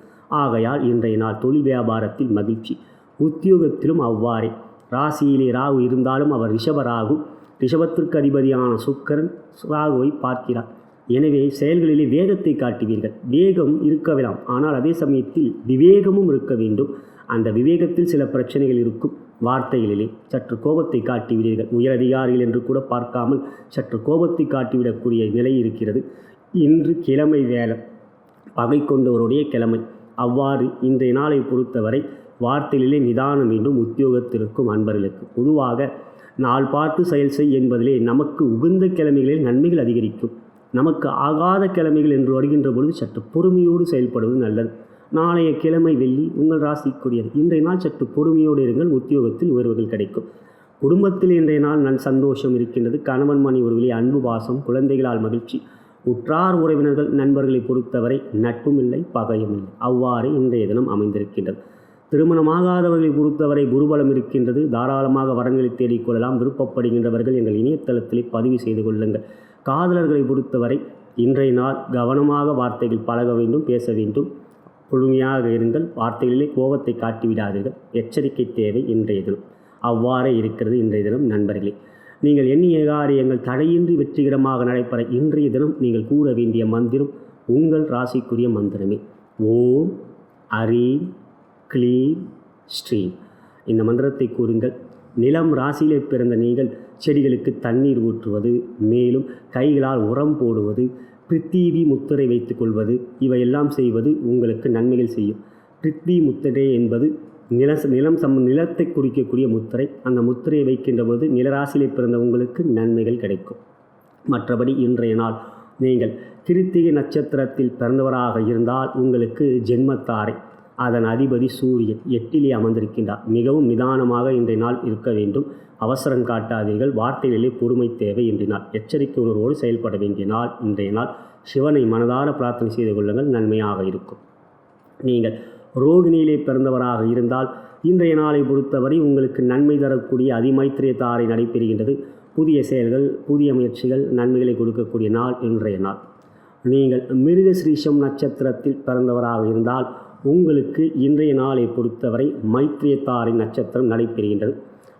ஆகையால் இன்றைய நாள் தொழில் வியாபாரத்தில் மகிழ்ச்சி. உத்தியோகத்திலும் அவ்வாறே. ராசியிலே ராகு இருந்தாலும் அவர் ரிஷப ராகு. ரிஷபத்திற்கு அதிபதியான சுக்கிரன் ராகுவை பார்க்கிறார். எனவே செயல்களிலே வேகத்தை காட்டுவீர்கள். வேகம் இருக்க வேண்டாம், ஆனால் அதே சமயத்தில் விவேகமும் இருக்க வேண்டும். அந்த விவேகத்தில் சில பிரச்சனைகள் இருக்கும். வார்த்தைகளிலே சற்று கோபத்தை காட்டிவிடுவீர்கள். உயரதிகாரிகள் என்று கூட பார்க்காமல் சற்று கோபத்தை காட்டிவிடக்கூடிய நிலை இருக்கிறது. இன்று கிழமை வேலை, பகை கொண்டவருடைய கிழமை. அவ்வாறு இன்றைய நாளை பொறுத்தவரை வார்த்தைகளிலே நிதானம் வேண்டும். உத்தியோகத்திற்கும் அன்பர்களுக்கு பொதுவாக நாள் பார்த்து செயல் செய் என்பதிலே நமக்கு உகந்த கிழமைகளில் நன்மைகள் அதிகரிக்கும். நமக்கு ஆகாத கிழமைகள் என்று வருகின்ற பொழுது சற்று பொறுமையோடு செயல்படுவது நல்லது. நாளைய கிழமை வெள்ளி உங்கள் ராசிக்குரியது. இன்றைய நாள் சற்று பொறுமையோடு இருங்கள். உத்தியோகத்தில் உயர்வுகள் கிடைக்கும். குடும்பத்தில் இன்றைய நாள் சந்தோஷம் இருக்கின்றது. கணவன் மணி உறவிலே அன்பு, பாசம், குழந்தைகளால் மகிழ்ச்சி. உற்றார் உறவினர்கள் நண்பர்களை பொறுத்தவரை நட்பும் இல்லை, பகையும் இல்லை. அவ்வாறு இன்றைய தினம் அமைந்திருக்கின்றது. திருமணமாகாதவர்களை பொறுத்தவரை குருபலம் இருக்கின்றது. தாராளமாக வரன்களை தேடிக்கொள்ளலாம். விருப்பப்படுகின்றவர்கள் எங்கள் இணையதளத்திலே பதிவு செய்து கொள்ளுங்கள். காதலர்களை பொறுத்தவரை இன்றைய நாள் கவனமாக வார்த்தைகள் பழக வேண்டும், பேச வேண்டும். பொறுமையாக இருங்கள். வார்த்தைகளிலே கோபத்தை காட்டிவிடாதீர்கள். எச்சரிக்கை தேவை இன்றைய தினம். அவ்வாறே இருக்கிறது இன்றைய தினம் நண்பர்களே. நீங்கள் எண்ணிய காரியங்கள் தடையின்றி வெற்றிகரமாக நடைபெற இன்றைய தினம் நீங்கள் கூற வேண்டிய மந்திரம் உங்கள் ராசிக்குரிய மந்திரமே. ஓம் ஹரீம் க்ளீம் ஸ்ரீம். இந்த மந்திரத்தை கூறுங்கள். நிலம் ராசியிலே பிறந்த நீங்கள் செடிகளுக்கு தண்ணீர் ஊற்றுவது, மேலும் கைகளால் உரம் போடுவது, பிருத்திவி முத்திரை வைத்துக் கொள்வது, இவையெல்லாம் செய்வது உங்களுக்கு நன்மைகள் செய்யும். பிருத்திவி முத்திரை என்பது நிலத்தை குறிக்கக்கூடிய முத்திரை. அந்த முத்திரையை வைக்கின்ற பொழுது நிலராசியிலே பிறந்த உங்களுக்கு நன்மைகள் கிடைக்கும். மற்றபடி இன்றைய நாள் நீங்கள் கிருத்திகை நட்சத்திரத்தில் பிறந்தவராக இருந்தால் உங்களுக்கு ஜென்மத்தாரை, அதன் அதிபதி சூரியன் 8லே அமர்ந்திருக்கின்றார். மிகவும் நிதானமாக இன்றைய நாள் இருக்க வேண்டும். அவசரம் காட்டாதீர்கள். வார்த்தைகளிலே பொறுமை தேவை. இன்றைய நாள் எச்சரிக்கை உணர்வோடு செயல்பட வேண்டிய நாள். இன்றைய நாள் சிவனை மனதார பிரார்த்தனை செய்து கொள்ளுங்கள், நன்மையாக இருக்கும். நீங்கள் ரோகிணியிலே பிறந்தவராக இருந்தால் இன்றைய நாளை பொறுத்தவரை உங்களுக்கு நன்மை தரக்கூடிய அதிமைத்திரிய தாரை நடைபெறுகின்றது. புதிய செயல்கள், புதிய முயற்சிகள் நன்மைகளை கொடுக்கக்கூடிய நாள் இன்றைய நாள். நீங்கள் மிருகஸ்ரீஷம் நட்சத்திரத்தில் பிறந்தவராக இருந்தால் உங்களுக்கு இன்றைய நாளை பொறுத்தவரை மைத்திரியத்தாரின் நட்சத்திரம் நடைபெறுகின்றது.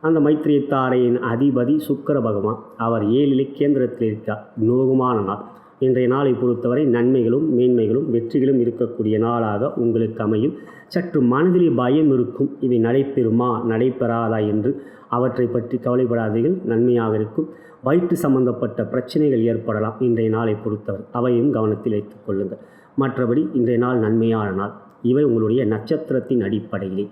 அந்த மைத்திரியத்தாரையின் அதிபதி சுக்கிர பகவான். அவர் 7லே கேந்திரத்தில் இருக்கிறார். நோகுமான நாள். இன்றைய நாளை பொறுத்தவரை நன்மைகளும் மேன்மைகளும் வெற்றிகளும் இருக்கக்கூடிய நாளாக உங்களுக்கு அமையும். சற்று மனதிலே பயம் இருக்கும். இவை நடைபெறுமா நடைபெறாதா என்று அவற்றை பற்றி கவலைப்படாதீர்கள், நன்மையாக இருக்கும். வயிற்று சம்பந்தப்பட்ட பிரச்சனைகள் ஏற்படலாம் இன்றைய நாளை பொறுத்தவரை, அவையும் கவனத்தில் வைத்துக் கொள்ளுங்கள். மற்றபடி இன்றைய நாள் நன்மையான நாள். இவை உங்களுடைய நட்சத்திரத்தின் அடிப்படையிலே.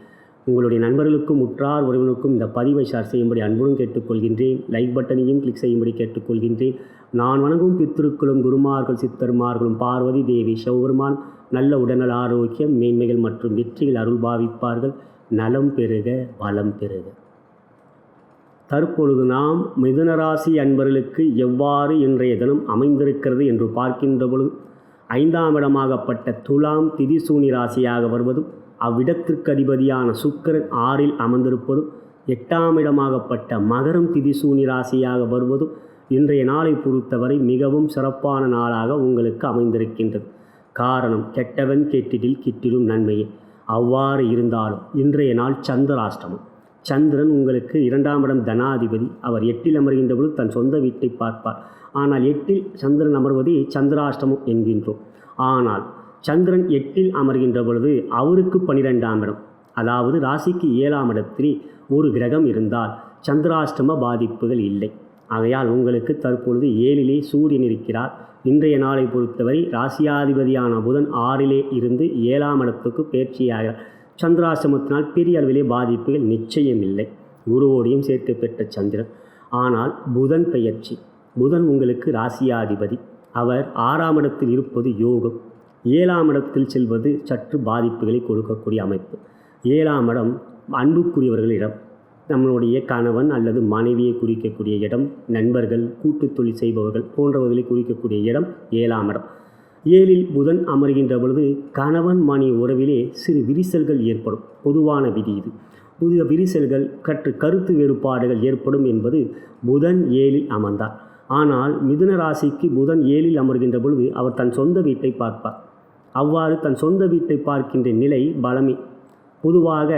உங்களுடைய நண்பர்களுக்கும் உற்றார் உறவினருக்கும் இந்த பதிவை ஷேர் செய்யும்படி அன்புடன் கேட்டுக்கொள்கின்றேன். லைக் பட்டனையும் கிளிக் செய்யும்படி கேட்டுக்கொள்கின்றேன். நான் வணங்கும் பித்திருக்களும் குருமார்கள் சித்தர்மார்களும் பார்வதி தேவி சிவபெருமான் நல்ல உடல்நல ஆரோக்கியம் மேன்மைகள் மற்றும் வெற்றிகள் அருள் பாவிப்பார்கள். நலம் பெறுக, வளம் பெறுக. தற்பொழுது நாம் மிதுனராசி அன்பர்களுக்கு எவ்வாறு இன்றைய தினம் அமைந்திருக்கிறது என்று பார்க்கின்ற பொழுது 5ஆம் இடமாகப்பட்ட துலாம் திதிசூனி ராசியாக வருவதும், அவ்விடத்திற்கு அதிபதியான சுக்கிரன் 6ல் அமர்ந்திருப்பதும், 8ஆம் இடமாகப்பட்ட மகரம் திதிசூனி ராசியாக வருவதும் இன்றைய நாளை பொறுத்தவரை மிகவும் சிறப்பான நாளாக உங்களுக்கு அமைந்திருக்கின்றது. காரணம், கெட்டவன் கெட்டிடில் கிட்டிடும் நன்மையே. அவ்வாறு இருந்தாலும் இன்றைய நாள் சந்திராஷ்டமம். சந்திரன் உங்களுக்கு 2ஆம் இடம் தனாதிபதி. அவர் 8ல் அமர்கின்ற பொழுது தன் சொந்த வீட்டை பார்ப்பார். ஆனால் 8ல் சந்திரன் அமர்வதே சந்திராஷ்டமம் என்கின்றோம். ஆனால் சந்திரன் 8ல் அமர்கின்ற பொழுது அவருக்கு 12ஆம் இடம், அதாவது ராசிக்கு 7ஆம் இடத்திலே ஒரு கிரகம் இருந்தால் சந்திராஷ்டம பாதிப்புகள் இல்லை. ஆகையால் உங்களுக்கு தற்பொழுது 7லே சூரியன் இருக்கிறார். இன்றைய நாளை பொறுத்தவரை ராசியாதிபதியான புதன் 6லே இருந்து 7ஆம் இடத்துக்கு பயிற்சியாகிறார். சந்திராசிரமத்தினால் பெரிய அளவிலே பாதிப்புகள் நிச்சயம் இல்லை. குருவோடையும் சேர்க்கை பெற்ற சந்திரன். ஆனால் புதன் பெயர்ச்சி. புதன் உங்களுக்கு ராசியாதிபதி. அவர் 6ஆம் இடத்தில் இருப்பது யோகம். 7ஆம் இடத்தில் செல்வது சற்று பாதிப்புகளை கொடுக்கக்கூடிய அமைப்பு. 7ஆம் இடம் அன்புக்குரியவர்களிடம், நம்மளுடைய கணவன் அல்லது மனைவியை குறிக்கக்கூடிய இடம், நண்பர்கள், கூட்டு தொழில் செய்பவர்கள் போன்றவர்களை குறிக்கக்கூடிய இடம் 7ஆம் இடம். 7ல் புதன் அமர்கின்ற பொழுது கணவன் மணி உறவிலே சிறு விரிசல்கள் ஏற்படும். பொதுவான விதி இது. புதிய விரிசல்கள், கருத்து வேறுபாடுகள் ஏற்படும் என்பது புதன் 7ல் அமர்ந்தார். ஆனால் மிதுன ராசிக்கு புதன் 7ல் அமர்கின்ற பொழுது அவர் தன் சொந்த வீட்டை பார்ப்பார். அவ்வாறு தன் சொந்த வீட்டை பார்க்கின்ற நிலை பலமே. பொதுவாக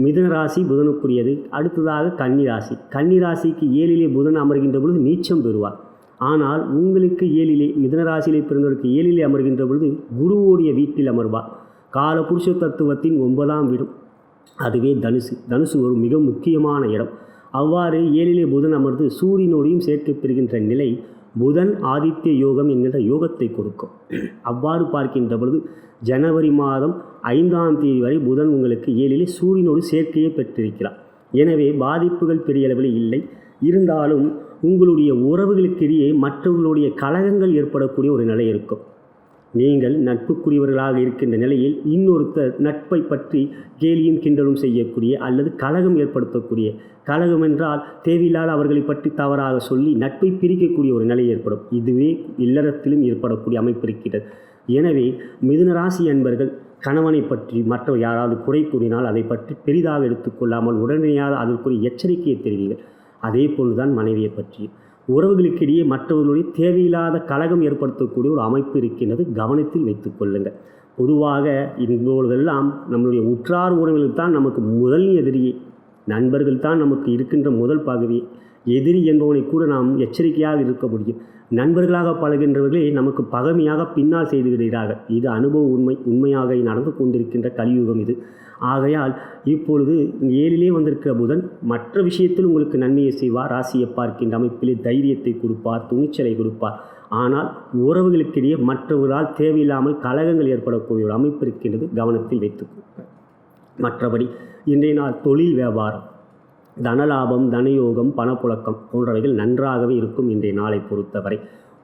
மிதுன ராசி புதனுக்குரியது. அடுத்ததாக கன்னிராசி. கன்னிராசிக்கு 7லே புதன் அமர்கின்ற பொழுது நீச்சம் பெறுவார். ஆனால் உங்களுக்கு 7லே மிதுன ராசியிலே பிறந்தவருக்கு 7லே அமர்கின்ற பொழுது குருவோடைய வீட்டில் அமர்வார். கால புருஷ தத்துவத்தின் 9ஆம் வீடும், அதுவே தனுசு. தனுசு ஒரு மிக முக்கியமான இடம். அவ்வாறு 7லே புதன் அமர்ந்து சூரியனோடையும் சேர்க்கை பெறுகின்ற நிலை புதன் ஆதித்ய யோகம் என்கின்ற யோகத்தை கொடுக்கும். அவ்வாறு பார்க்கின்ற பொழுது ஜனவரி மாதம் 5ஆம் தேதி வரை புதன் உங்களுக்கு 7லே சூரியனோடு சேர்க்கையை பெற்றிருக்கிறார். எனவே பாதிப்புகள் பெரிய அளவில் இல்லை. இருந்தாலும் உங்களுடைய உறவுகளுக்கிடையே மற்றவர்களுடைய கலகங்கள் ஏற்படக்கூடிய ஒரு நிலை இருக்கும். நீங்கள் நட்புக்குரியவர்களாக இருக்கின்ற நிலையில் இன்னொருத்தர் நட்பை பற்றி கேலியும் கிண்டலும் செய்யக்கூடிய அல்லது கலகம் ஏற்படுத்தக்கூடிய, கலகம் என்றால் தேவையில்லாத அவர்களை பற்றி தவறாக சொல்லி நட்பை பிரிக்கக்கூடிய ஒரு நிலை ஏற்படும். இதுவே இல்லறத்திலும் ஏற்படக்கூடிய அமைப்பு இருக்கிறது. எனவே மிதுன ராசி அன்பர்கள் கணவனை பற்றி மற்றவர் யாராவது குறை கூறினால் அதை பற்றி பெரிதாக எடுத்துக்கொள்ளாமல் உடனடியாக அதற்குரிய எச்சரிக்கையை தெரிவிங்கள். அதே போல்தான் மனைவியை பற்றி உறவுகளுக்கிடையே மற்றவர்களுடைய தேவையில்லாத கலகம் ஏற்படுத்தக்கூடிய ஒரு அமைப்பு இருக்கின்றது. கவனத்தில் வைத்துக் கொள்ளுங்கள். பொதுவாக இப்பொழுதெல்லாம் நம்முடைய உற்றார் உறவுகள் தான் நமக்கு முதல் எதிரியே. நண்பர்கள் தான் நமக்கு இருக்கின்ற முதல் பகுதியே. எதிரி என்பவனை கூட நாம் எச்சரிக்கையாக இருக்க முடியும். நண்பர்களாக பழகின்றவர்களே நமக்கு பகைமையாக பின்னால் செய்து விடுகிறார்கள். இது அனுபவ உண்மையாக நடந்து கொண்டிருக்கின்ற கலியுகம் இது. ஆகையால் இப்பொழுது 7லே வந்திருக்கிற புதன் மற்ற விஷயத்தில் உங்களுக்கு நன்மையை செய்வார். ராசியை பார்க்கின்ற அமைப்பிலே தைரியத்தை கொடுப்பார், துணிச்சலை கொடுப்பார். ஆனால் உறவுகளுக்கிடையே மற்றவர்களால் தேவையில்லாமல் கலகங்கள் ஏற்படக்கூடிய ஒரு அமைப்பு இருக்கின்றது, கவனத்தில் வைத்துக்கொள்ளுங்கள். மற்றபடி இன்றைய நாள் தொழில் வியாபாரம், தனலாபம், தனயோகம், பணப்புழக்கம் போன்றவைகள் நன்றாகவே இருக்கும். இன்றைய நாளை பொறுத்தவரை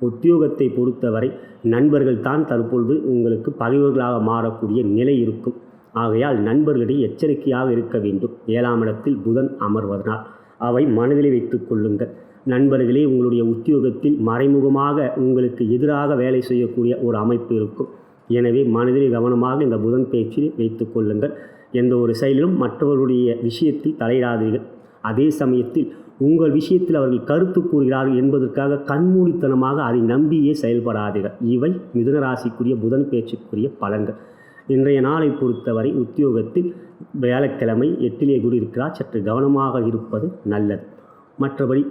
உத்தியோகத்தை பொறுத்தவரை நண்பர்கள் தான் தற்பொழுது உங்களுக்கு பகைவர்களாக மாறக்கூடிய நிலை இருக்கும். ஆகையால் நண்பர்களிடையே எச்சரிக்கையாக இருக்க வேண்டும். 7ஆம் இடத்தில் புதன் அமர்வதனால் அவை மனதில் வைத்து கொள்ளுங்கள். நண்பர்களே உங்களுடைய உத்தியோகத்தில் மறைமுகமாக உங்களுக்கு எதிராக வேலை செய்யக்கூடிய ஒரு அமைப்பு இருக்கும். எனவே மனதில் கவனமாக இந்த புதன் பேச்சில் வைத்து கொள்ளுங்கள். எந்த ஒரு செயலிலும் மற்றவர்களுடைய விஷயத்தில் தலையிடாதீர்கள். அதே சமயத்தில் உங்கள் விஷயத்தில் அவர்கள் கருத்து கூறுகிறார்கள் என்பதற்காக கண்மூடித்தனமாக அதை நம்பியே செயல்படாதீர்கள். இவை மிதுன ராசிக்குரிய புதன் பேச்சுக்குரிய பலன்கள். இன்றைய நாளை பொறுத்தவரை உத்தியோகத்தில் வியாழக்கிழமை 8லே குரு இருக்கிறார். சற்று கவனமாக இருப்பது நல்லது. மற்றபடி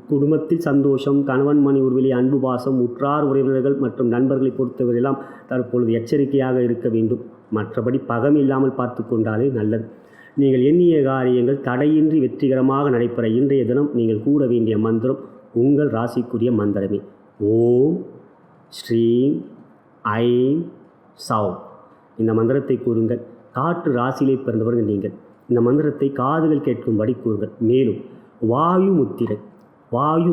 குடும்பத்தில் சந்தோஷம், கணவன் மணி உறவிலே அன்பு பாசம், உற்றார் உறவினர்கள் மற்றும் நண்பர்களை பொறுத்தவரையெல்லாம் தற்பொழுது எச்சரிக்கையாக இருக்க வேண்டும். மற்றபடி பகம் இல்லாமல் பார்த்து கொண்டாலே நல்லது. நீங்கள் எண்ணிய காரியங்கள் தடையின்றி வெற்றிகரமாக நடைபெற இன்றைய தினம் நீங்கள் கூற வேண்டிய மந்திரம் உங்கள் ராசிக்குரிய மந்திரமே. ஓம் ஸ்ரீம் ஐம் சௌ. இந்த மந்திரத்தை கூறுங்கள். காற்று ராசியிலே பிறந்தவர்கள் நீங்கள் இந்த மந்திரத்தை காதுகள் கேட்கும்படி கூறுங்கள். மேலும் வாயு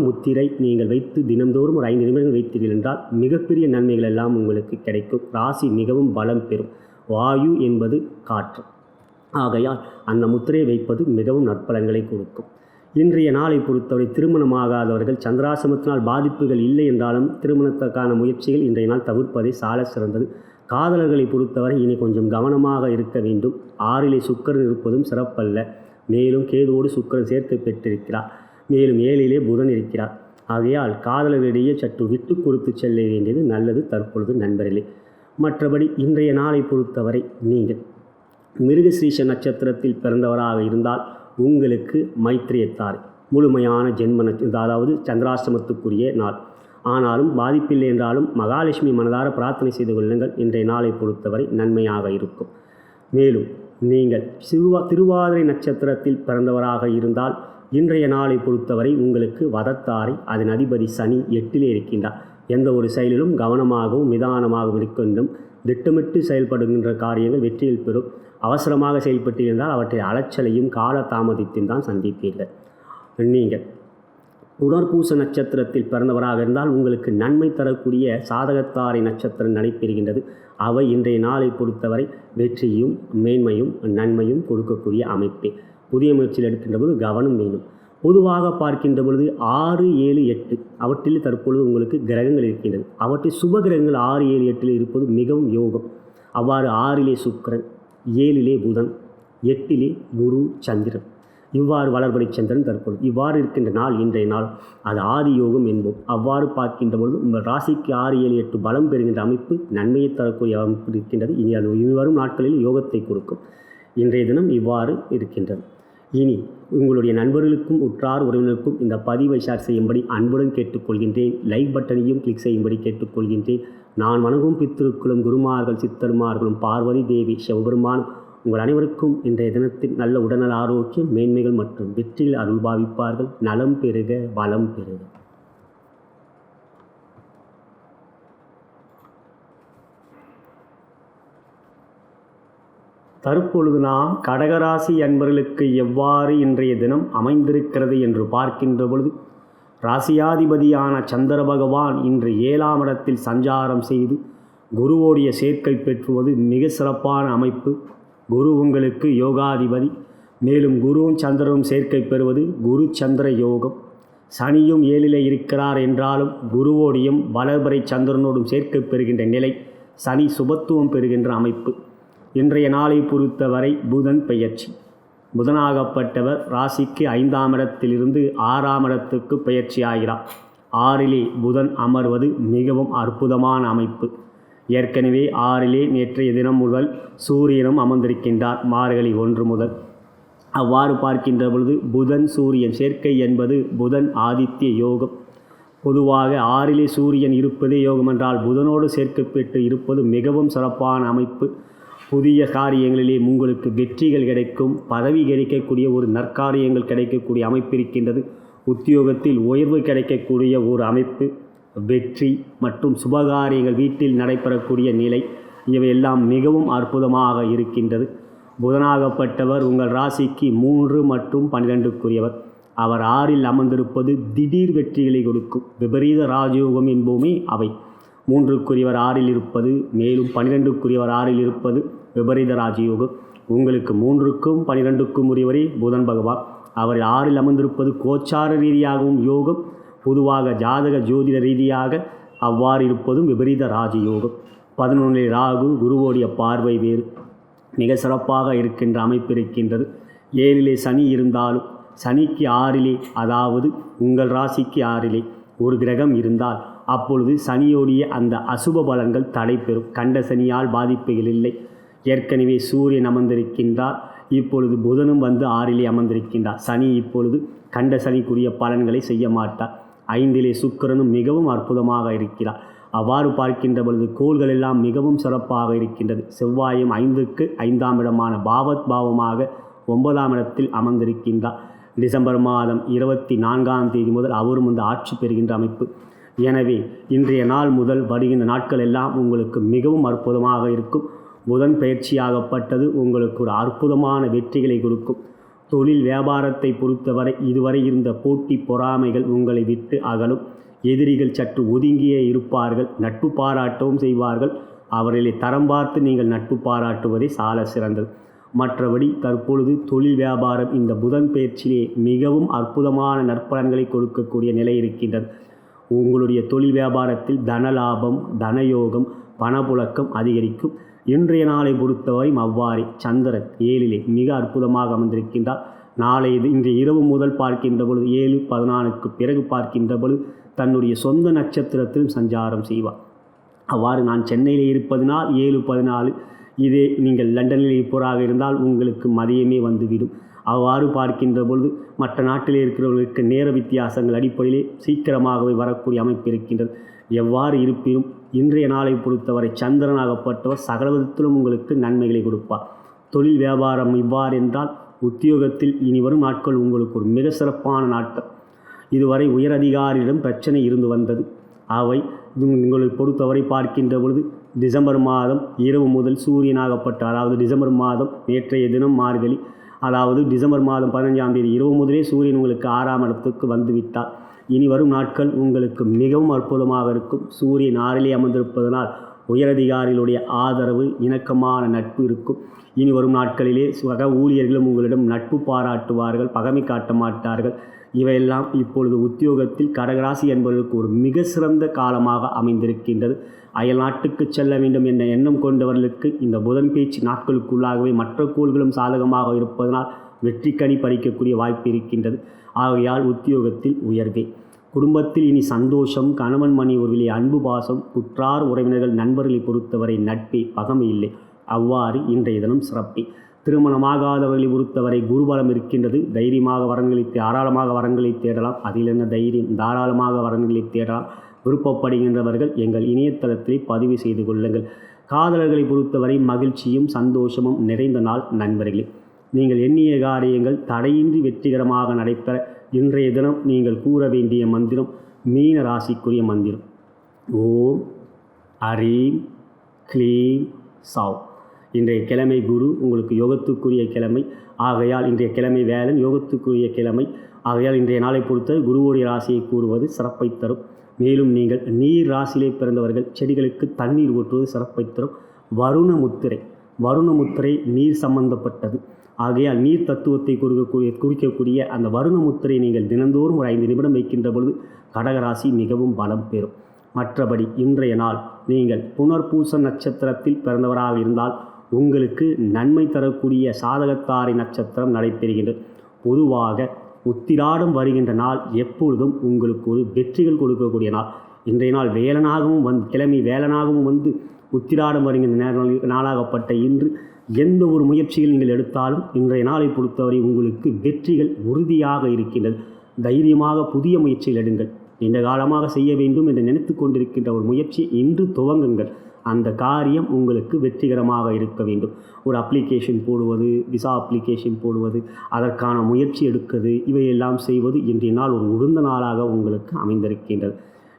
முத்திரை நீங்கள் வைத்து தினந்தோறும் ஒரு 5 நிமிடங்கள் வைத்தீர்கள் என்றால் மிகப்பெரிய நன்மைகள் எல்லாம் உங்களுக்கு கிடைக்கும். ராசி மிகவும் பலம் பெறும். வாயு என்பது காற்று. ஆகையால் அந்த முத்திரையை வைப்பது மிகவும் நற்பலன்களை கொடுக்கும். இன்றைய நாளை பொறுத்தவரை திருமணமாகாதவர்கள் சந்திராசிரமத்தினால் பாதிப்புகள் இல்லை என்றாலும் திருமணத்துக்கான முயற்சிகள் இன்றைய நாள் தவிர்ப்பதை சால சிறந்தது. காதலர்களை பொறுத்தவரை இனி கொஞ்சம் கவனமாக இருக்க வேண்டும். 6லே சுக்கிரன் இருப்பதும் சிறப்பல்ல. மேலும் கேதுவோடு சுக்கிரன் சேர்க்கை பெற்றிருக்கிறார். மேலும் 7லே புதன் இருக்கிறார். ஆகையால் காதலர்களிடையே சற்று விட்டு கொடுத்து செல்ல வேண்டியது நல்லது தற்பொழுது நண்பர்களே. மற்றபடி இன்றைய நாளை பொறுத்தவரை நீங்கள் மிருகசீரிஷ நட்சத்திரத்தில் பிறந்தவராக இருந்தால் உங்களுக்கு மைத்திரியத்தார் முழுமையான ஜென்ம அதாவது சந்திராஷ்டமத்துக்குரிய நாள். ஆனாலும் பாதிப்பில்லை என்றாலும் மகாலட்சுமி மனதார பிரார்த்தனை செய்து கொள்ளுங்கள். இன்றைய நாளை பொறுத்தவரை நன்மையாக இருக்கும். மேலும் நீங்கள் திருவாதிரை நட்சத்திரத்தில் பிறந்தவராக இருந்தால் இன்றைய நாளை பொறுத்தவரை உங்களுக்கு வதத்தாரை அதன் அதிபதி சனி 8லே இருக்கின்றார். எந்த ஒரு செயலிலும் கவனமாகவும் நிதானமாகவும் இருக்கின்றும் திட்டமிட்டு செயல்படுகின்ற காரியங்கள் வெற்றியில் பெறும். அவசரமாக செயல்பட்டிருந்தால் அவற்றை அலைச்சலையும் கால தாமதத்தையும் தான் சந்திப்பீர்கள். நீங்கள் புனர்பூச நட்சத்திரத்தில் பிறந்தவராக இருந்தால் உங்களுக்கு நன்மை தரக்கூடிய சாதகத்தாரை நட்சத்திரம் நடைபெறுகின்றது. அவை இன்றைய நாளை பொறுத்தவரை வெற்றியும் மேன்மையும் நன்மையும் கொடுக்கக்கூடிய அமைப்பே. புதிய முயற்சியில் எடுக்கின்ற போது கவனம் வேணும். பொதுவாக பார்க்கின்ற பொழுது 6, 7, 8 அவற்றில் தற்பொழுது உங்களுக்கு கிரகங்கள் இருக்கின்றது. அவற்றில் சுப கிரகங்கள் 6, 7, 8 இருப்பது மிகவும் யோகம். அவ்வாறு 6லே சுக்கிரன், 7லே புதன், 8லே குரு சந்திரன், இவ்வாறு வளர்படை சந்திரன் தற்பொழுது இவ்வாறு இருக்கின்ற நாள் இன்றைய நாள் அது ஆதி யோகம் என்போம். அவ்வாறு பார்க்கின்ற பொழுது உங்கள் ராசிக்கு 6, 7, 8 பலம் பெறுகின்ற அமைப்பு நன்மையை தரக்கூடிய அமைப்பு இருக்கின்றது. இனி அது இனிவரும் நாட்களில் யோகத்தை கொடுக்கும். இன்றைய தினம் இவ்வாறு இருக்கின்றது. இனி உங்களுடைய நண்பர்களுக்கும் உற்றார் உறவினருக்கும் இந்த பதிவை ஷேர் செய்யும்படி அன்புடன் கேட்டுக்கொள்கின்றேன். லைக் பட்டனையும் கிளிக் செய்யும்படி கேட்டுக்கொள்கின்றேன். நான் வணங்கும் பித்திருக்களும் குருமார்கள் சித்தர்மார்களும் பார்வதி தேவி சிவபெருமானும் உங்கள் அனைவருக்கும் இன்றைய தினத்தில் நல்ல உடல்நல ஆரோக்கியம் மேன்மைகள் மற்றும் வெற்றியில் அருள் பாவிப்பார்கள். நலம் பெறுக, வளம் பெறுக. தற்பொழுது நாம் கடகராசி அன்பர்களுக்கு எவ்வாறு இன்றைய தினம் அமைந்திருக்கிறது என்று பார்க்கின்ற பொழுது ராசியாதிபதியான சந்திர பகவான் இன்று 7ஆம் இடத்தில் சஞ்சாரம் செய்து குருவோடைய சேர்க்கை பெற்றுவது மிக சிறப்பான அமைப்பு. குரு உங்களுக்கு யோகாதிபதி. மேலும் குருவும் சந்திரனும் சேர்க்கை பெறுவது குரு சந்திர யோகம். சனியும் 7லே இருக்கிறார் என்றாலும் குருவோடையும் வளர்பறை சந்திரனோடும் சேர்க்கை பெறுகின்ற நிலை, சனி சுபத்துவம் பெறுகின்ற அமைப்பு. இன்றைய நாளை பொறுத்தவரை புதன் பெயர்ச்சி. புதனாகப்பட்டவர் ராசிக்கு 5ஆம் இடத்திலிருந்து 6ஆம் இடத்துக்கு பெயர்ச்சி ஆகிறார். 6லே புதன் அமர்வது மிகவும் அற்புதமான அமைப்பு. ஏற்கனவே 6லே நேற்றைய தினம் முதல் சூரியனும் அமர்ந்திருக்கின்றார். மார்கழி 1 முதல் அவ்வாறு பார்க்கின்ற பொழுது புதன் சூரியன் சேர்க்கை என்பது புதன் ஆதித்ய யோகம். பொதுவாக 6லே சூரியன் இருப்பதே யோகம் என்றால் புதனோடு சேர்க்கப்பட்டு இருப்பது மிகவும் சிறப்பான அமைப்பு. புதிய காரியங்களிலே உங்களுக்கு வெற்றிகள் கிடைக்கும், பதவி கிடைக்கக்கூடிய ஒரு நற்காரியங்கள் கிடைக்கக்கூடிய அமைப்பு இருக்கின்றது. உத்தியோகத்தில் உயர்வு கிடைக்கக்கூடிய ஒரு அமைப்பு, வெற்றி மற்றும் சுபகாரியங்கள் வீட்டில் நடைபெறக்கூடிய நிலை, இவையெல்லாம் மிகவும் அற்புதமாக இருக்கின்றது. புதனாகப்பட்டவர் உங்கள் ராசிக்கு 3 மற்றும் 12க்குரியவர். அவர் 6ல் அமர்ந்திருப்பது திடீர் வெற்றிகளை கொடுக்கும். விபரீத ராஜயோகம் என்போமே அவை. 3க்குரியவர் 6ல் இருப்பது, மேலும் 12க்குரியவர் 6ல் இருப்பது விபரீத ராஜயோகம். உங்களுக்கு 3க்கும் 12க்கும் உரியவரே புதன் பகவான். அவர் 6ல் அமர்ந்திருப்பது கோச்சார ரீதியாகவும் யோகம், பொதுவாக ஜாதக ஜோதிட ரீதியாக அவ்வாறு இருப்பதும் விபரீத ராஜயோகம். 11ல் ராகு, குருவோடைய பார்வை வேறு, மிக சிறப்பாக இருக்கின்ற அமைப்பு இருக்கின்றது. 7லே சனி இருந்தாலும் சனிக்கு 6லே, அதாவது உங்கள் ராசிக்கு 6லே ஒரு கிரகம் இருந்தால் அப்பொழுது சனியோடைய அந்த அசுப பலன்கள் தடைபெறும். கண்ட சனியால் பாதிப்புகள் இல்லை. ஏற்கனவே சூரியன் அமர்ந்திருக்கின்றார், இப்பொழுது புதனும் வந்து 6லே அமர்ந்திருக்கின்றார். சனி இப்பொழுது கண்ட சனிக்குரிய பலன்களை செய்ய மாட்டார். 5லே சுக்கிரனும் மிகவும் அற்புதமாக இருக்கிறார். அவ்வாறு பார்க்கின்ற பொழுது கோள்கள் எல்லாம் மிகவும் சிறப்பாக இருக்கின்றது. செவ்வாயும் 5க்கு 5ஆம் இடமான பாவத் பாவமாக 9ஆம் இடத்தில் அமர்ந்திருக்கின்றார். டிசம்பர் மாதம் 24ஆம் தேதி முதல் அவரும் வந்து ஆட்சி பெறுகின்ற அமைப்பு. எனவே இன்றைய நாள் முதல் வருகின்ற நாட்கள் எல்லாம் உங்களுக்கு மிகவும் அற்புதமாக இருக்கும். புதன் பயிற்சியாகப்பட்டது உங்களுக்கு ஒரு அற்புதமான வெற்றிகளை கொடுக்கும். தொழில் வியாபாரத்தை பொறுத்தவரை இதுவரை இருந்த போட்டி பொறாமைகள் உங்களை விட்டு அகலும். எதிரிகள் சற்று ஒதுங்கியே இருப்பார்கள், நட்பு பாராட்டவும் செய்வார்கள். அவர்களை தரம் பார்த்து நீங்கள் நட்பு பாராட்டுவதே சால சிறந்தது. மற்றபடி தற்பொழுது தொழில் வியாபாரம் இந்த புதன் பயிற்சியிலே மிகவும் அற்புதமான நற்பலன்களை கொடுக்கக்கூடிய நிலை இருக்கின்றது. உங்களுடைய தொழில் வியாபாரத்தில் தனலாபம், தனயோகம், பணப்புழக்கம் அதிகரிக்கும். இன்றைய நாளை பொறுத்தவரையும் அவ்வாறே சந்திரன் 7லே மிக அற்புதமாக அமர்ந்திருக்கின்றார். இன்றைய இரவு முதல் பார்க்கின்ற பொழுது 7:14க்கு பிறகு பார்க்கின்ற பொழுது தன்னுடைய சொந்த நட்சத்திரத்திலும் சஞ்சாரம் செய்வார். அவ்வாறு நான் சென்னையில் இருப்பதனால் 7:14, இதே நீங்கள் லண்டனில் இருப்பவராக இருந்தால் உங்களுக்கு மதியமே வந்துவிடும். அவ்வாறு பார்க்கின்ற பொழுது மற்ற நாட்டில் இருக்கிறவர்களுக்கு நேர வித்தியாசங்கள் அடிப்படையிலே சீக்கிரமாகவே வரக்கூடிய அமைப்பு இருக்கின்றது. எவ்வாறு இருப்பினும் இன்றைய நாளை பொறுத்தவரை சந்திரனாகப்பட்டவர் சகல விதத்திலும் உங்களுக்கு நன்மைகளை கொடுப்பார். தொழில் வியாபாரம் இவ்வாறு என்றால் உத்தியோகத்தில் இனி வரும் நாட்கள் உங்களுக்கு ஒரு மிக சிறப்பான நாட்கள். இதுவரை உயரதிகாரியிடம் பிரச்சனை இருந்து வந்தது. அவை உங்களை பொறுத்தவரை பார்க்கின்ற பொழுது டிசம்பர் மாதம் இரவு முதல் சூரியனாகப்பட்ட, அதாவது டிசம்பர் மாதம் நேற்றைய தினம் மார்கழி, அதாவது டிசம்பர் மாதம் 15ஆம் தேதி இரவு முதலே சூரியன் உங்களுக்கு 6ஆம் இடத்துக்கு வந்துவிட்டார். இனி வரும் நாட்கள் உங்களுக்கு மிகவும் அற்புதமாக இருக்கும். சூரியன் 6லே அமர்ந்திருப்பதனால் உயரதிகாரிகளுடைய ஆதரவு, இணக்கமான நட்பு இருக்கும். இனி வரும் நாட்களிலே சக ஊழியர்களும் உங்களிடம் நட்பு பாராட்டுவார்கள், பகைமை காட்ட மாட்டார்கள். இவையெல்லாம் இப்பொழுது உத்தியோகத்தில் கடகராசி என்பவர்களுக்கு ஒரு மிக சிறந்த காலமாக அமைந்திருக்கின்றது. அயல் நாட்டுக்கு செல்ல வேண்டும் என்ற எண்ணம் கொண்டவர்களுக்கு இந்த புதன் பேச்சு நாட்களுக்குள்ளாகவே மற்ற கோள்களும் சாதகமாக இருப்பதனால் வெற்றி கனி பறிக்கக்கூடிய வாய்ப்பு இருக்கின்றது. ஆகையால் உத்தியோகத்தில் உயர்வே, குடும்பத்தில் இனி சந்தோஷம், கணவன் மணி உறவிலே அன்பு பாசம், உற்றார் உறவினர்கள் நண்பர்களை பொறுத்தவரை நட்பே, பகமை இல்லை. அவ்வாறு இன்றைய தினம் சிறப்பே. திருமணமாகாதவர்களை பொறுத்தவரை குருபலம் இருக்கின்றது. தைரியமாக வரன்களை தாராளமாக வரன்களை தேடலாம். அதில் என்ன தைரியம், தாராளமாக வரன்களை தேடலாம். விருப்பப்படுகின்றவர்கள் எங்கள் இணையதளத்திலே பதிவு செய்து கொள்ளுங்கள். காதலர்களை பொறுத்தவரை மகிழ்ச்சியும் சந்தோஷமும் நிறைந்த நாள் நண்பர்களே. நீங்கள் எண்ணிய காரியங்கள் தடையின்றி வெற்றிகரமாக நடைபெற இன்றைய தினம் நீங்கள் கூற வேண்டிய மந்திரம் மீன ராசிக்குரிய மந்திரம். ஓம் ஹரீம் க்ளீம் சௌ. இன்றைய கிழமை குரு உங்களுக்கு யோகத்துக்குரிய கிழமை. ஆகையால் இன்றைய கிழமை வேலன் யோகத்துக்குரிய கிழமை. ஆகையால் இன்றைய நாளை பொறுத்த குருவோடைய ராசியை கூறுவது சிறப்பை தரும். மேலும் நீங்கள் நீர் ராசியிலே பிறந்தவர்கள் செடிகளுக்கு தண்ணீர் ஊற்றுவது சிறப்பை தரும். வருண முத்திரை நீர் சம்பந்தப்பட்டது. ஆகையால் நீர் தத்துவத்தை குறிக்கக்கூடிய அந்த வருண முத்திரை நீங்கள் தினந்தோறும் ஒரு 5 நிமிடம் வைக்கின்ற பொழுது கடகராசி மிகவும் பலம் பெறும். மற்றபடி இன்றைய நாள் நீங்கள் புனர்பூச நட்சத்திரத்தில் பிறந்தவராக இருந்தால் உங்களுக்கு நன்மை தரக்கூடிய சாதகத்தாரை நட்சத்திரம் நடைபெறுகின்றது. பொதுவாக உத்திராடம் வருகின்ற நாள் எப்பொழுதும் உங்களுக்கு ஒரு வெற்றிகள் கொடுக்கக்கூடிய நாள். இன்றைய நாள் வேலனாகவும் கிழமை வேலனாகவும் வந்து உத்திராடம் வருகின்ற நாளாகப்பட்ட இன்று எந்த ஒரு முயற்சிகள் நீங்கள் எடுத்தாலும் இன்றைய நாளை பொறுத்தவரை உங்களுக்கு வெற்றிகள் உறுதியாக இருக்கின்றது. தைரியமாக புதிய முயற்சிகள் எடுங்கள். நீண்ட காலமாக செய்ய வேண்டும் என்று நினைத்து கொண்டிருக்கின்ற ஒரு முயற்சியை இன்று துவங்குங்கள். அந்த காரியம் உங்களுக்கு வெற்றிகரமாக இருக்க வேண்டும். ஒரு அப்ளிகேஷன் போடுவது, விசா அப்ளிகேஷன் போடுவது, அதற்கான முயற்சி எடுக்கிறது, இவையெல்லாம் செய்வது இன்றைய நாள் ஒரு உகந்த நாளாக உங்களுக்கு அமைந்திருக்கின்றது.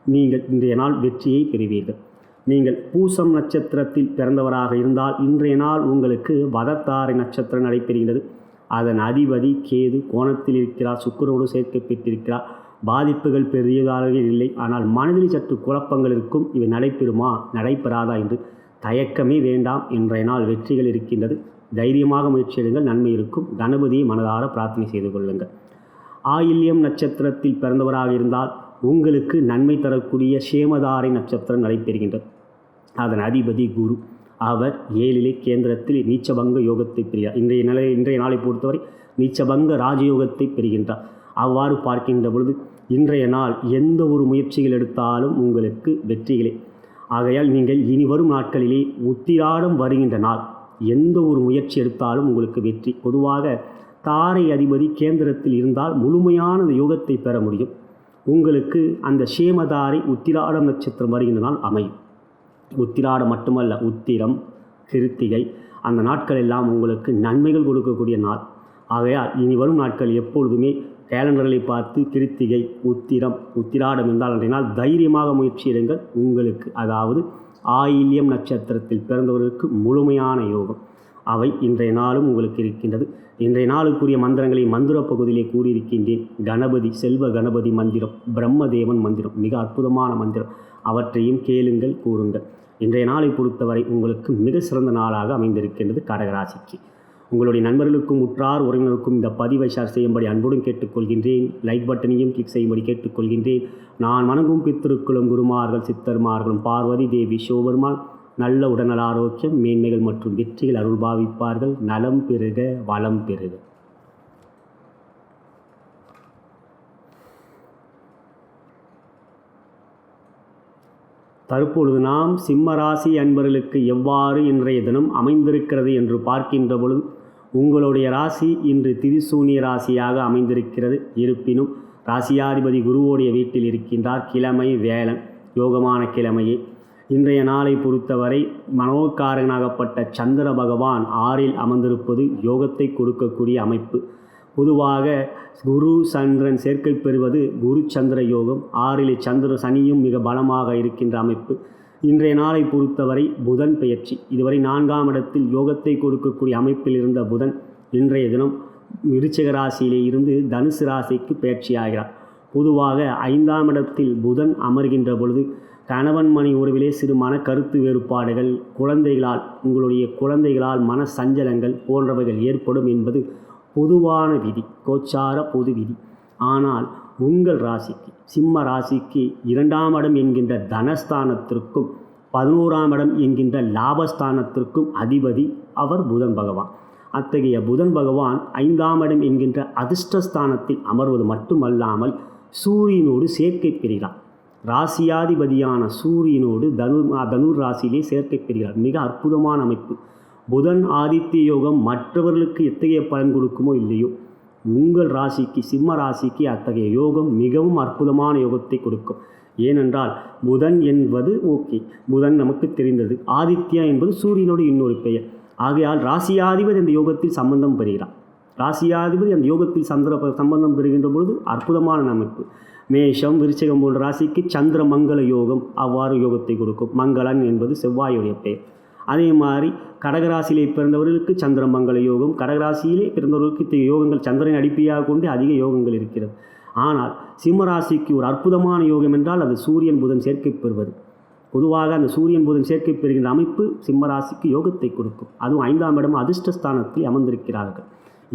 நீங்கள் இன்றைய நாள் வெற்றியை பெறுவீர்கள். நீங்கள் பூசம் நட்சத்திரத்தில் பிறந்தவராக இருந்தால் இன்றைய நாள் உங்களுக்கு வதத்தாரை நட்சத்திரம் நடைபெறுகின்றது. அதன் அதிபதி கேது கோணத்தில் இருக்கிறார், சுக்கிரனோடு சேர்க்கை பெற்றிருக்கிறார். பாதிப்புகள் பெரியதாக இல்லை, ஆனால் மனதில் சற்று குழப்பங்கள் இருக்கும். இவை நடைபெறுமா நடைபெறாதா என்று தயக்கமே வேண்டாம். இன்றைய நாள் வெற்றிகள் இருக்கின்றது. தைரியமாக முயற்சி எடுங்கள், நன்மை இருக்கும். கணபதியை மனதார பிரார்த்தனை செய்து கொள்ளுங்கள். ஆயில்யம் நட்சத்திரத்தில் பிறந்தவராக இருந்தால் உங்களுக்கு நன்மை தரக்கூடிய சேமதாரை நட்சத்திரம் நடைபெறுகின்றது. அதன் அதிபதி குரு, அவர் 7 கேந்திரத்தில் நீச்சபங்க யோகத்தை பெறுகிறார். இன்றைய நாளை பொறுத்தவரை நீச்சபங்க ராஜயோகத்தை பெறுகின்றார். அவ்வாறு பார்க்கின்ற பொழுது இன்றைய நாள் எந்த ஒரு முயற்சிகள் எடுத்தாலும் உங்களுக்கு வெற்றிகளே. ஆகையால் நீங்கள் இனி வரும் நாட்களிலே உத்திராடம் வருகின்ற நாள் எந்த ஒரு முயற்சி எடுத்தாலும் உங்களுக்கு வெற்றி. பொதுவாக தாரை அதிபதி கேந்திரத்தில் இருந்தால் முழுமையான அந்த யோகத்தை பெற முடியும். உங்களுக்கு அந்த சேமதாரை உத்திராடம் நட்சத்திரம் வருகின்ற நாள் அமையும். உத்திராடம் மட்டுமல்ல, உத்திரம், கிருத்திகை, அந்த நாட்கள் எல்லாம் உங்களுக்கு நன்மைகள் கொடுக்கக்கூடிய நாள். ஆகையால் இனி வரும் நாட்கள் எப்பொழுதுமே கேலண்டர்களை பார்த்து கிருத்திகை, உத்திராடம் என்றால் அன்றைய நாள் தைரியமாக முயற்சி எடுங்கள். உங்களுக்கு அதாவது ஆயில்யம் நட்சத்திரத்தில் பிறந்தவர்களுக்கு முழுமையான யோகம் அவை இன்றைய நாளும் உங்களுக்கு இருக்கின்றது. இன்றைய நாளுக்குரிய மந்திரங்களை மந்திர பகுதியிலே கூறியிருக்கின்றேன். கணபதி, செல்வ கணபதி மந்திரம், பிரம்மதேவன் மந்திரம், மிக அற்புதமான மந்திரம். அவற்றையும் கேளுங்கள், கூறுங்கள். இன்றைய நாளை பொறுத்தவரை உங்களுக்கு மிக சிறந்த நாளாக அமைந்திருக்கின்றது கடகராசிக்கு. உங்களுடைய நண்பர்களுக்கும் உற்றார் உறவினருக்கும் இந்த பதிவை ஷேர் செய்யும்படி அன்புடன் கேட்டுக்கொள்கின்றேன். லைக் பட்டனையும் கிளிக் செய்யும்படி கேட்டுக்கொள்கின்றேன். நான் வணங்கும் பித்திருக்களும் குருமார்கள், சித்தர்மார்களும், பார்வதி தேவி, சிவபெருமான் நல்ல உடல்நல ஆரோக்கியம், மேன்மைகள் மற்றும் வெற்றிகள் அருள் பாவிப்பார்கள். நலம் பெறுக, வளம் பெறுக. தற்பொழுது நாம் சிம்மராசி அன்பர்களுக்கு எவ்வாறு இன்றைய தினம் அமைந்திருக்கிறது என்று பார்க்கின்ற பொழுது உங்களுடைய ராசி இன்று திரிசூனிய ராசியாக அமைந்திருக்கிறது. இருப்பினும் ராசியாதிபதி குருவோடைய வீட்டில் இருக்கின்றார். கிழமை வேளன், யோகமான கிழமையே. இன்றைய நாளை பொறுத்தவரை மனோகாரகனாகப்பட்ட சந்திர பகவான் 6 அமர்ந்திருப்பது யோகத்தை கொடுக்கக்கூடிய அமைப்பு. பொதுவாக குரு சந்திரன் சேர்க்கை பெறுவது குரு சந்திர யோகம். 6 சனியும் மிக பலமாக இருக்கின்ற அமைப்பு. இன்றைய நாளை பொறுத்தவரை புதன் பெயர்ச்சி. இதுவரை 4ஆம் இடத்தில் யோகத்தை கொடுக்கக்கூடிய அமைப்பில் இருந்த புதன் இன்றைய தினம் விருச்சிக ராசியிலே இருந்து தனுசு ராசிக்கு பெயர்ச்சியாகிறார். பொதுவாக 5ஆம் இடத்தில் புதன் அமர்கின்ற பொழுது கணவன் மணி உறவிலே சிறு மன கருத்து வேறுபாடுகள், உங்களுடைய குழந்தைகளால் மன சஞ்சலங்கள் போன்றவைகள் ஏற்படும் என்பது பொதுவான விதி, கோச்சார பொது விதி. ஆனால் உங்கள் ராசிக்கு, சிம்ம ராசிக்கு 2ஆம் இடம் என்கின்ற தனஸ்தானத்திற்கும் 11ஆம் இடம் என்கின்ற லாபஸ்தானத்திற்கும் அதிபதி அவர் புதன் பகவான். அத்தகைய புதன் பகவான் 5ஆம் இடம் என்கின்ற அதிர்ஷ்டஸ்தானத்தில் அமர்வது மட்டுமல்லாமல் சூரியனோடு சேர்க்கை பெறுகிறார். ராசியாதிபதியான சூரியனோடு தனுர் ராசியிலே சேர்க்கை பெறுகிறார். மிக அற்புதமான அமைப்பு. புதன் ஆதித்ய யோகம் மற்றவர்களுக்கு எத்தகைய பலன் கொடுக்குமோ இல்லையோ, உங்கள் ராசிக்கு, சிம்ம ராசிக்கு அத்தகைய யோகம் மிகவும் அற்புதமான யோகத்தை கொடுக்கும். ஏனென்றால் புதன் என்பது புதன் நமக்கு தெரிந்தது. ஆதித்யா என்பது சூரியனோடு இன்னொரு பெயர். ஆகையால் ராசியாதிபதி அந்த யோகத்தில் சம்பந்தம் பெறுகிறார். ராசியாதிபதி அந்த யோகத்தில் சம்பந்தம் பெறுகின்ற பொழுது அற்புதமான அமைப்பு. மேஷம், விருச்சிகம் போன்ற ராசிக்கு சந்திர மங்கள யோகம் அவ்வாறு யோகத்தை கொடுக்கும். மங்களன் என்பது செவ்வாயுடைய பெயர். அதே மாதிரி கடகராசியிலே பிறந்தவர்களுக்கு சந்திரமங்கல யோகம். கடகராசியிலே பிறந்தவர்களுக்கு இத்தகைய யோகங்கள் சந்திரனை அடிப்படையாக கொண்டு அதிக யோகங்கள் இருக்கிறது. ஆனால் சிம்மராசிக்கு ஒரு அற்புதமான யோகம் என்றால் அது சூரியன் புதன் சேர்க்கை பெறுவது. பொதுவாக அந்த சூரியன் புதன் சேர்க்கை பெறுகின்ற அமைப்பு சிம்மராசிக்கு யோகத்தை கொடுக்கும். அதுவும் 5ஆம் இடம் அதிர்ஷ்டஸ்தானத்தில் அமர்ந்திருக்கிறார்கள்.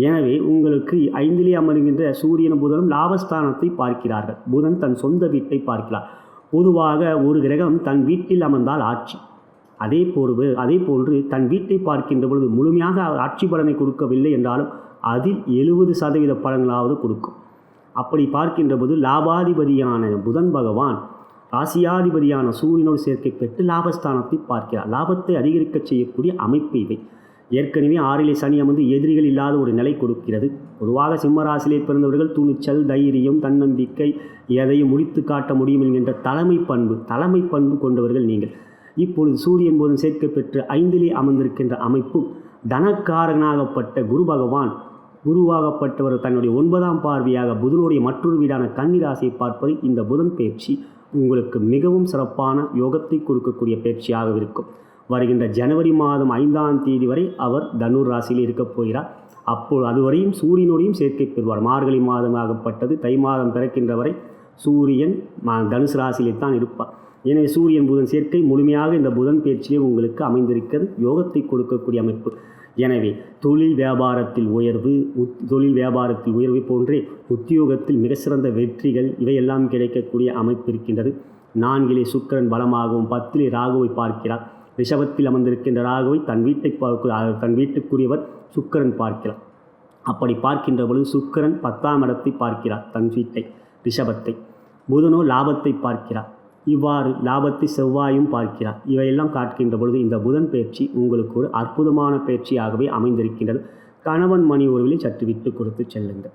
எனவே உங்களுக்கு 5 அமர்கின்ற சூரியன் புதனும் லாபஸ்தானத்தை பார்க்கிறார்கள். புதன் தன் சொந்த வீட்டை பார்க்கிறார். பொதுவாக ஒரு கிரகம் தன் வீட்டில் அமர்ந்தால் ஆட்சி. அதே போன்று தன் வீட்டை பார்க்கின்ற பொழுது முழுமையாக ஆட்சி பலனை கொடுக்கவில்லை என்றாலும் அதில் 70% பலன்களாவது கொடுக்கும். அப்படி பார்க்கின்ற போது லாபாதிபதியான புதன் பகவான் ராசியாதிபதியான சூரியனோடு சேர்க்கை பெற்று லாபஸ்தானத்தை பார்க்கிறார். லாபத்தை அதிகரிக்க செய்யக்கூடிய அமைப்பு இவை. ஏற்கனவே 6லே சனி அமர்ந்து எதிரிகள் இல்லாத ஒரு நிலை கொடுக்கிறது. பொதுவாக சிம்ம ராசியிலே பிறந்தவர்கள் துணிச்சல், தைரியம், தன்னம்பிக்கை, எதையும் முடித்து காட்ட முடியும் என்கின்ற தலைமை பண்பு கொண்டவர்கள் நீங்கள். இப்பொழுது சூரியன் போதும் சேர்க்கை பெற்று 5லே அமர்ந்திருக்கின்ற அமைப்பு தனக்காரனாகப்பட்ட குரு பகவான், குருவாகப்பட்டவர் தன்னுடைய 9ஆம் பார்வையாக புதனுடைய மற்றொரு வீடான கன்னி ராசியை பார்ப்பது இந்த புதன் பயிற்சி உங்களுக்கு மிகவும் சிறப்பான யோகத்தை கொடுக்கக்கூடிய பயிற்சியாக இருக்கும். வருகின்ற ஜனவரி மாதம் 5ஆம் தேதி வரை அவர் தனுர் ராசியில் இருக்கப் போகிறார். அப்போது அதுவரையும் சூரியனோடையும் சேர்க்கை பெறுவார். மார்கழி மாதமாகப்பட்டது தை மாதம் பிறக்கின்ற வரை சூரியன் தனுசு ராசியிலே தான் இருப்பார். எனவே சூரியன் புதன் சேர்க்கை முழுமையாக இந்த புதன் பயிற்சியே உங்களுக்கு அமைந்திருக்கிறது, யோகத்தை கொடுக்கக்கூடிய அமைப்பு. எனவே தொழில் வியாபாரத்தில் உயர்வு போன்றே உத்தியோகத்தில் மிக சிறந்த வெற்றிகள் இவையெல்லாம் கிடைக்கக்கூடிய அமைப்பு இருக்கின்றது. 4லே சுக்கிரன் பலமாகவும் 10லே ராகுவை பார்க்கிறார். ரிஷபத்தில் அமர்ந்திருக்கின்ற ராகுவை தன் வீட்டுக்குரியவர் சுக்கிரன் பார்க்கிறார். அப்படி பார்க்கின்ற பொழுது சுக்கிரன் 10ஆம் இடத்தை பார்க்கிறார், தன் வீட்டை ரிஷபத்தை. புதனோ லாபத்தை பார்க்கிறார். இவ்வாறு லாபத்தை செவ்வாயும் பார்க்கிறார். இவையெல்லாம் காட்டுகின்ற பொழுது இந்த புதன் பயிற்சி உங்களுக்கு ஒரு அற்புதமான பயிற்சியாகவே அமைந்திருக்கின்றது. கணவன் மணி உறவிலே சற்று விட்டு கொடுத்து செல்லுங்கள்.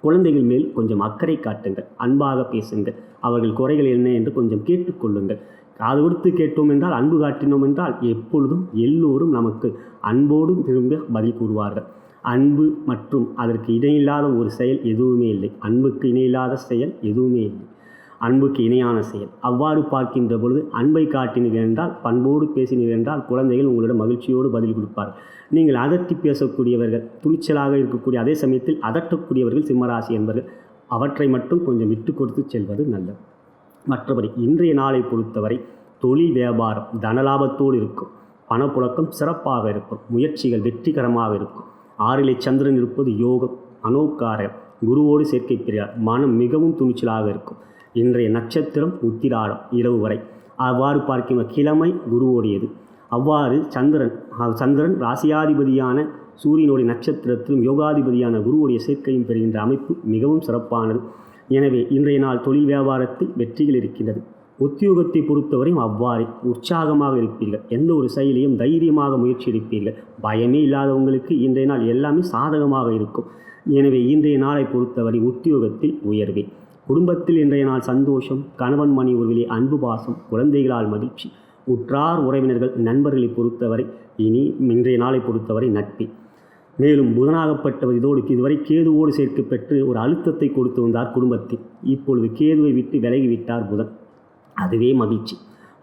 குழந்தைகள் மேல் கொஞ்சம் அக்கறை காட்டுங்கள், அன்பாக பேசுங்கள், அவர்கள் குறைகள் என்ன என்று கொஞ்சம் கேட்டுக்கொள்ளுங்கள். காது கொடுத்து கேட்டோம் என்றால், அன்பு காட்டினோம் என்றால் எப்பொழுதும் எல்லோரும் நமக்கு அன்போடும் திரும்ப பதில் கூறுவார்கள். அன்பு மற்றும் அதற்கு இணையில்லாத ஒரு செயல் எதுவுமே இல்லை. அன்புக்கு இணையில்லாத செயல் எதுவுமே இல்லை, அன்புக்கு இணையான செயல். அவ்வாறு பார்க்கின்ற பொழுது அன்பை காட்டினீர்கள் என்றால், பண்போடு பேசினீர்கள் என்றால் குழந்தைகள் உங்களிடம் மகிழ்ச்சியோடு பதில் கொடுப்பார்கள். நீங்கள் அதட்டி பேசக்கூடியவர்கள், துணிச்சலாக இருக்கக்கூடிய அதே சமயத்தில் அதட்டக்கூடியவர்கள் சிம்மராசி என்பவர்கள், அவற்றை மட்டும் கொஞ்சம் விட்டு கொடுத்து செல்வது நல்லது. மற்றபடி இன்றைய நாளை பொறுத்தவரை தொழில் வியாபாரம் தனலாபத்தோடு இருக்கும், பணப்புழக்கம் சிறப்பாக இருக்கும், முயற்சிகள் வெற்றிகரமாக இருக்கும். 6லே சந்திரன் இருப்பது யோகம், மனோக்காரகம், குருவோடு சேர்க்கை பெறுகிறார். மனம் மிகவும் துணிச்சலாக இருக்கும். இன்றைய நட்சத்திரம் உத்திராடம் இரவு வரை. அவ்வாறு பார்க்கின்ற கிழமை குருவோடையது. அவ்வாறு சந்திரன் ராசியாதிபதியான சூரியனுடைய நட்சத்திரத்திலும் யோகாதிபதியான குருவுடைய சேர்க்கையும் பெறுகின்ற அமைப்பு மிகவும் சிறப்பானது. எனவே இன்றைய நாள் தொழில் வியாபாரத்தில் வெற்றிகள் இருக்கின்றது. உத்தியோகத்தை பொறுத்தவரையும் அவ்வாறு உற்சாகமாக இருப்பீர்கள். எந்த ஒரு செயலையும் தைரியமாக முயற்சி எடுப்பீர்கள். பயமே இல்லாதவங்களுக்கு இன்றைய நாள் எல்லாமே சாதகமாக இருக்கும். எனவே இன்றைய நாளை பொறுத்தவரை உத்தியோகத்தில் உயர்வே, குடும்பத்தில் இன்றைய நாள் சந்தோஷம், கணவன் மணி உறவிலே அன்பு பாசம், குழந்தைகளால் மகிழ்ச்சி, உற்றார் உறவினர்கள் நண்பர்களை பொறுத்தவரை இன்றைய நாளை பொறுத்தவரை நட்பே. மேலும் புதனாகப்பட்டவர் இதுவரை கேதுவோடு சேர்க்கை பெற்று ஒரு அழுத்தத்தை கொடுத்து வந்தார் குடும்பத்தில். இப்பொழுது கேதுவை விட்டு விலகிவிட்டார் புதன், அதுவே மகிழ்ச்சி.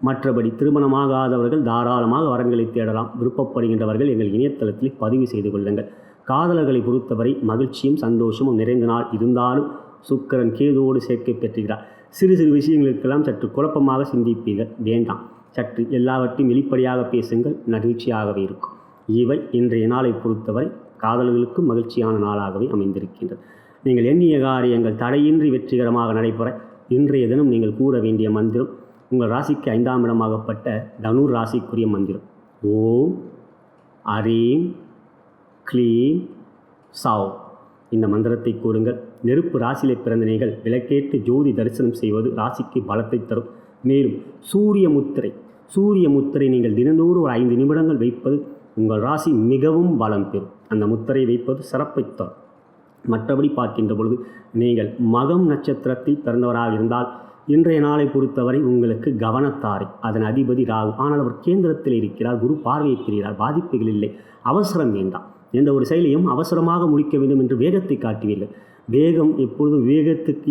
மற்றபடி திருமணமாகாதவர்கள் தாராளமாக வரன்களை தேடலாம். விருப்பப்படுகின்றவர்கள் எங்கள் இணையதளத்தில் பதிவு செய்து கொள்ளுங்கள். காதலர்களை பொறுத்தவரை மகிழ்ச்சியும் சந்தோஷமும் நிறைந்த நாள். இருந்தாலும் சுக்கிரன் கேதுவோடு சேர்க்கை பெற்றுகிறார். சிறு சிறு விஷயங்களுக்கெல்லாம் சற்று குழப்பமாக சிந்திப்பீர்கள். வேண்டாம், சற்று எல்லாவற்றையும் வெளிப்படையாக பேசுங்கள், மகிழ்ச்சியாகவே இருக்கும். இவை இன்றைய நாளை பொறுத்தவரை காதலர்களுக்கு மகிழ்ச்சியான நாளாகவே அமைந்திருக்கின்றது. நீங்கள் எண்ணிய காரியங்கள் தடையின்றி வெற்றிகரமாக நடைபெற இன்றைய தினம் நீங்கள் கூற வேண்டிய மந்திரம் உங்கள் ராசிக்கு 5ஆம் இடமாகப்பட்ட தனுர் ராசிக்குரிய மந்திரம். ஓம் அரீம் க்ளீம் சாவ். இந்த மந்திரத்தை கூறுங்கள். நெருப்பு ராசியிலே பிறந்த நீங்கள் விளக்கேற்று ஜோதி தரிசனம் செய்வது ராசிக்கு பலத்தை தரும். மேலும் சூரிய முத்திரை நீங்கள் தினந்தோறும் ஒரு 5 நிமிடங்கள் வைப்பது உங்கள் ராசி மிகவும் பலம் பெறும். அந்த முத்திரை வைப்பது சிறப்பை தரும். மற்றபடி பார்க்கின்ற பொழுது நீங்கள் மகம் நட்சத்திரத்தில் பிறந்தவராக இருந்தால் இன்றைய நாளை பொறுத்தவரை உங்களுக்கு கவனத்தாரை, அதன் அதிபதி ராகு. ஆனால் அவர் கேந்திரத்தில் இருக்கிறார், குரு பார்வையை பெறுகிறார். பாதிப்புகள் இல்லை, அவசரம் வேண்டாம். எந்த ஒரு செயலையும் அவசரமாக முடிக்க வேண்டும் என்று வேகத்தை காட்டுவீர்கள். வேகம் எப்பொழுதும் விவேகத்துக்கு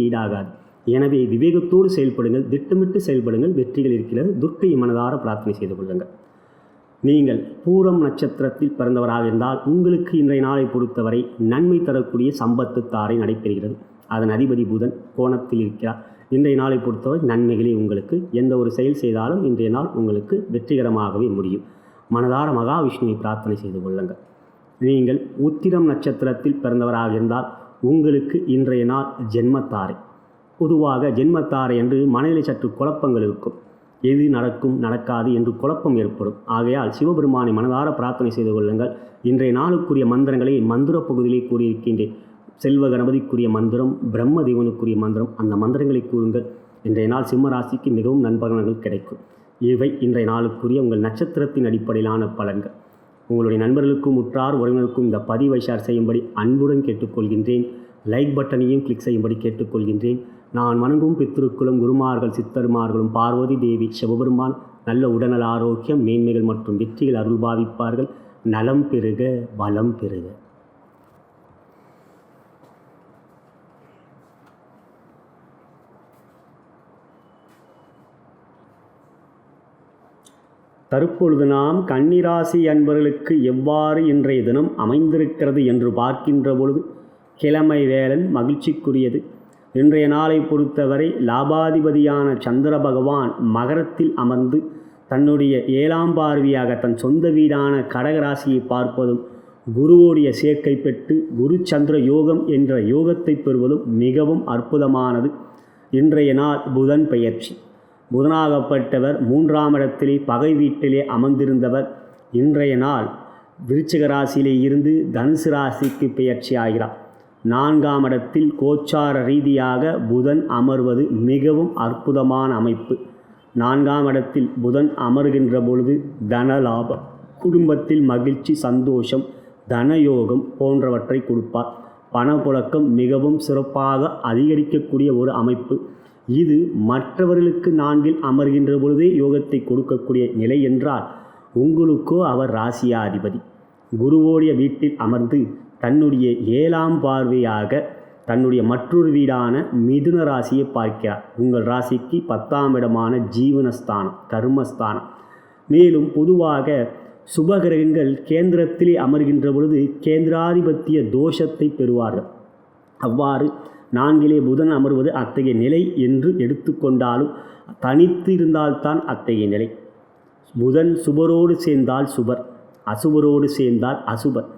ஈடாகாது. எனவே விவேகத்தோடு செயல்படுங்கள், திட்டமிட்டு செயல்படுங்கள், வெற்றிகள் இருக்கிறது. துர்க்கையை மனதார பிரார்த்தனை செய்து கொள்ளுங்கள். நீங்கள் பூரம் நட்சத்திரத்தில் பிறந்தவராக இருந்தால் உங்களுக்கு இன்றைய நாளை பொறுத்தவரை நன்மை தரக்கூடிய சம்பத்து தாரை நடைபெறுகிறது. அதன் அதிபதி புதன் கோணத்தில் இருக்கிறார். இன்றைய நாளை பொறுத்தவரை நன்மைகளே உங்களுக்கு. எந்த ஒரு செயல் செய்தாலும் இன்றைய நாள் உங்களுக்கு வெற்றிகரமாகவே முடியும். மனதார மகாவிஷ்ணுவை பிரார்த்தனை செய்து கொள்ளுங்கள். நீங்கள் உத்திரம் நட்சத்திரத்தில் பிறந்தவராக இருந்தால் உங்களுக்கு இன்றைய நாள் ஜென்மத்தாரை. பொதுவாக ஜென்மத்தாரை என்று மனதில் சற்று குழப்பங்கள் இருக்கும். எது நடக்கும் நடக்காது என்று குழப்பம் ஏற்படும். ஆகையால் சிவபெருமானை மனதார பிரார்த்தனை செய்து கொள்ளுங்கள். இன்றைய நாளுக்குரிய மந்திரங்களை மந்திர பகுதியிலே கூறியிருக்கின்றேன். செல்வ கணபதிக்குரிய மந்திரம், பிரம்மதேவனுக்குரிய மந்திரம், அந்த மந்திரங்களை கூறுங்கள். இன்றைய நாள் சிம்ம ராசிக்கு மிகவும் நண்பர்கள் கிடைக்கும். இவை இன்றைய நாளுக்குரிய உங்கள் நட்சத்திரத்தின் அடிப்படையிலான பலன்கள். உங்களுடைய நண்பர்களுக்கும் உற்றார் உறவினருக்கும் இந்த பதிவை ஷேர் செய்யும்படி அன்புடன் கேட்டுக்கொள்கின்றேன். லைக் பட்டனையும் கிளிக் செய்யும்படி கேட்டுக்கொள்கின்றேன். நான் வணங்கும் பித்திருக்குளும் குருமார்கள் சித்தர்மார்களும் பார்வதி தேவி சிவபெருமான் நல்ல உடல்நல ஆரோக்கியம் மேன்மைகள் மற்றும் வெற்றிகள் அருள் பாவிப்பார்கள். நலம் பெறுக, வளம் பெறுக. தற்பொழுது நாம் கன்னிராசி அன்பர்களுக்கு எவ்வாறு இன்றைய தினம் அமைந்திருக்கிறது என்று பார்க்கின்ற பொழுது கிழமை வேளன் மகிழ்ச்சிக்குரியது. இன்றைய நாளை பொறுத்தவரை லாபாதிபதியான சந்திர பகவான் மகரத்தில் அமர்ந்து தன்னுடைய 7ஆம் பார்வையாக தன் சொந்த வீடான கடகராசியை பார்ப்பதும், குருவோடைய சேர்க்கை பெற்று குரு சந்திர யோகம் என்ற யோகத்தை பெறுவதும் மிகவும் அற்புதமானது. இன்றைய நாள் புதன் பெயர்ச்சி. புதனாகப்பட்டவர் 3ஆம் இடத்திலே பகை வீட்டிலே அமர்ந்திருந்தவர் இன்றைய நாள் விருச்சிக ராசியிலே இருந்து தனுசு ராசிக்கு பெயர்ச்சி ஆகிறார். 4ஆம் இடத்தில் கோச்சார ரீதியாக புதன் அமர்வது மிகவும் அற்புதமான அமைப்பு. 4ஆம் இடத்தில் புதன் அமர்கின்ற பொழுது தன லாபம், குடும்பத்தில் மகிழ்ச்சி, சந்தோஷம், தனயோகம் போன்றவற்றை கொடுப்பார். பணப்புழக்கம் மிகவும் சிறப்பாக அதிகரிக்கக்கூடிய ஒரு அமைப்பு. இது மற்றவர்களுக்கு 4இல் அமர்கின்ற பொழுதே யோகத்தை கொடுக்கக்கூடிய நிலை என்றால், உங்களுக்கோ அவர் ராசியாதிபதி குருவோடைய வீட்டில் அமர்ந்து தன்னுடைய 7ஆம் பார்வையாக தன்னுடைய மற்றொரு வீடான மிதுன ராசியை பார்க்கிறார். உங்கள் ராசிக்கு 10ஆம் இடமான ஜீவனஸ்தானம், கர்மஸ்தானம். மேலும் பொதுவாக சுபகிரகங்கள் கேந்திரத்திலே அமர்கின்ற பொழுது கேந்திராதிபத்திய தோஷத்தை பெறுவார்கள். அவ்வாறு 4இலே புதன் அமர்வது அத்தகைய நிலை என்று எடுத்துக்கொண்டாலும் தனித்து இருந்தால்தான் அத்தகைய நிலை. புதன் சுபரோடு சேர்ந்தால் சுபர், அசுபரோடு சேர்ந்தால் அசுபர்.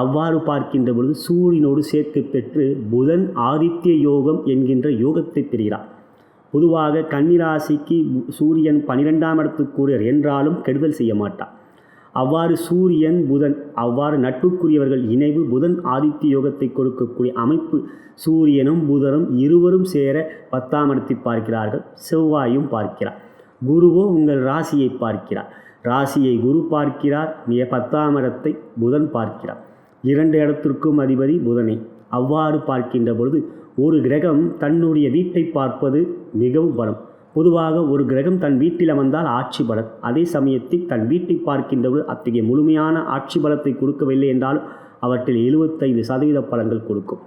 அவ்வாறு பார்க்கின்ற பொழுது சூரியனோடு சேர்க்கை பெற்று புதன் ஆதித்ய யோகம் என்கின்ற யோகத்தை பெறுகிறார். பொதுவாக கன்னிராசிக்கு சூரியன் 12ஆம் இடத்துக்குரியவர் என்றாலும் கெடுதல் செய்ய மாட்டார். அவ்வாறு சூரியன் புதன் அவ்வாறு நட்புக்குரியவர்கள் இணைவு புதன் ஆதித்ய யோகத்தை கொடுக்கக்கூடிய அமைப்பு. சூரியனும் புதனும் இருவரும் சேர 10ஆம் இடத்தை பார்க்கிறார்கள். செவ்வாயும் பார்க்கிறார். குருவோ உங்கள் ராசியை பார்க்கிறார். ராசியை குரு பார்க்கிறார். 10ஆம் இடத்தை புதன் பார்க்கிறார். 2 இடத்திற்கும் அதிபதி புதனை. அவ்வாறு பார்க்கின்ற பொழுது ஒரு கிரகம் தன்னுடைய வீட்டை பார்ப்பது மிகவும் பலம். பொதுவாக ஒரு கிரகம் தன் வீட்டில் அமர்ந்தால் ஆட்சி பலம். அதே சமயத்தில் தன் வீட்டை பார்க்கின்ற பொழுது அத்தகைய முழுமையான ஆட்சி பலத்தை கொடுக்கவில்லை என்றாலும் அவற்றில் 75% பலன்கள் கொடுக்கும்.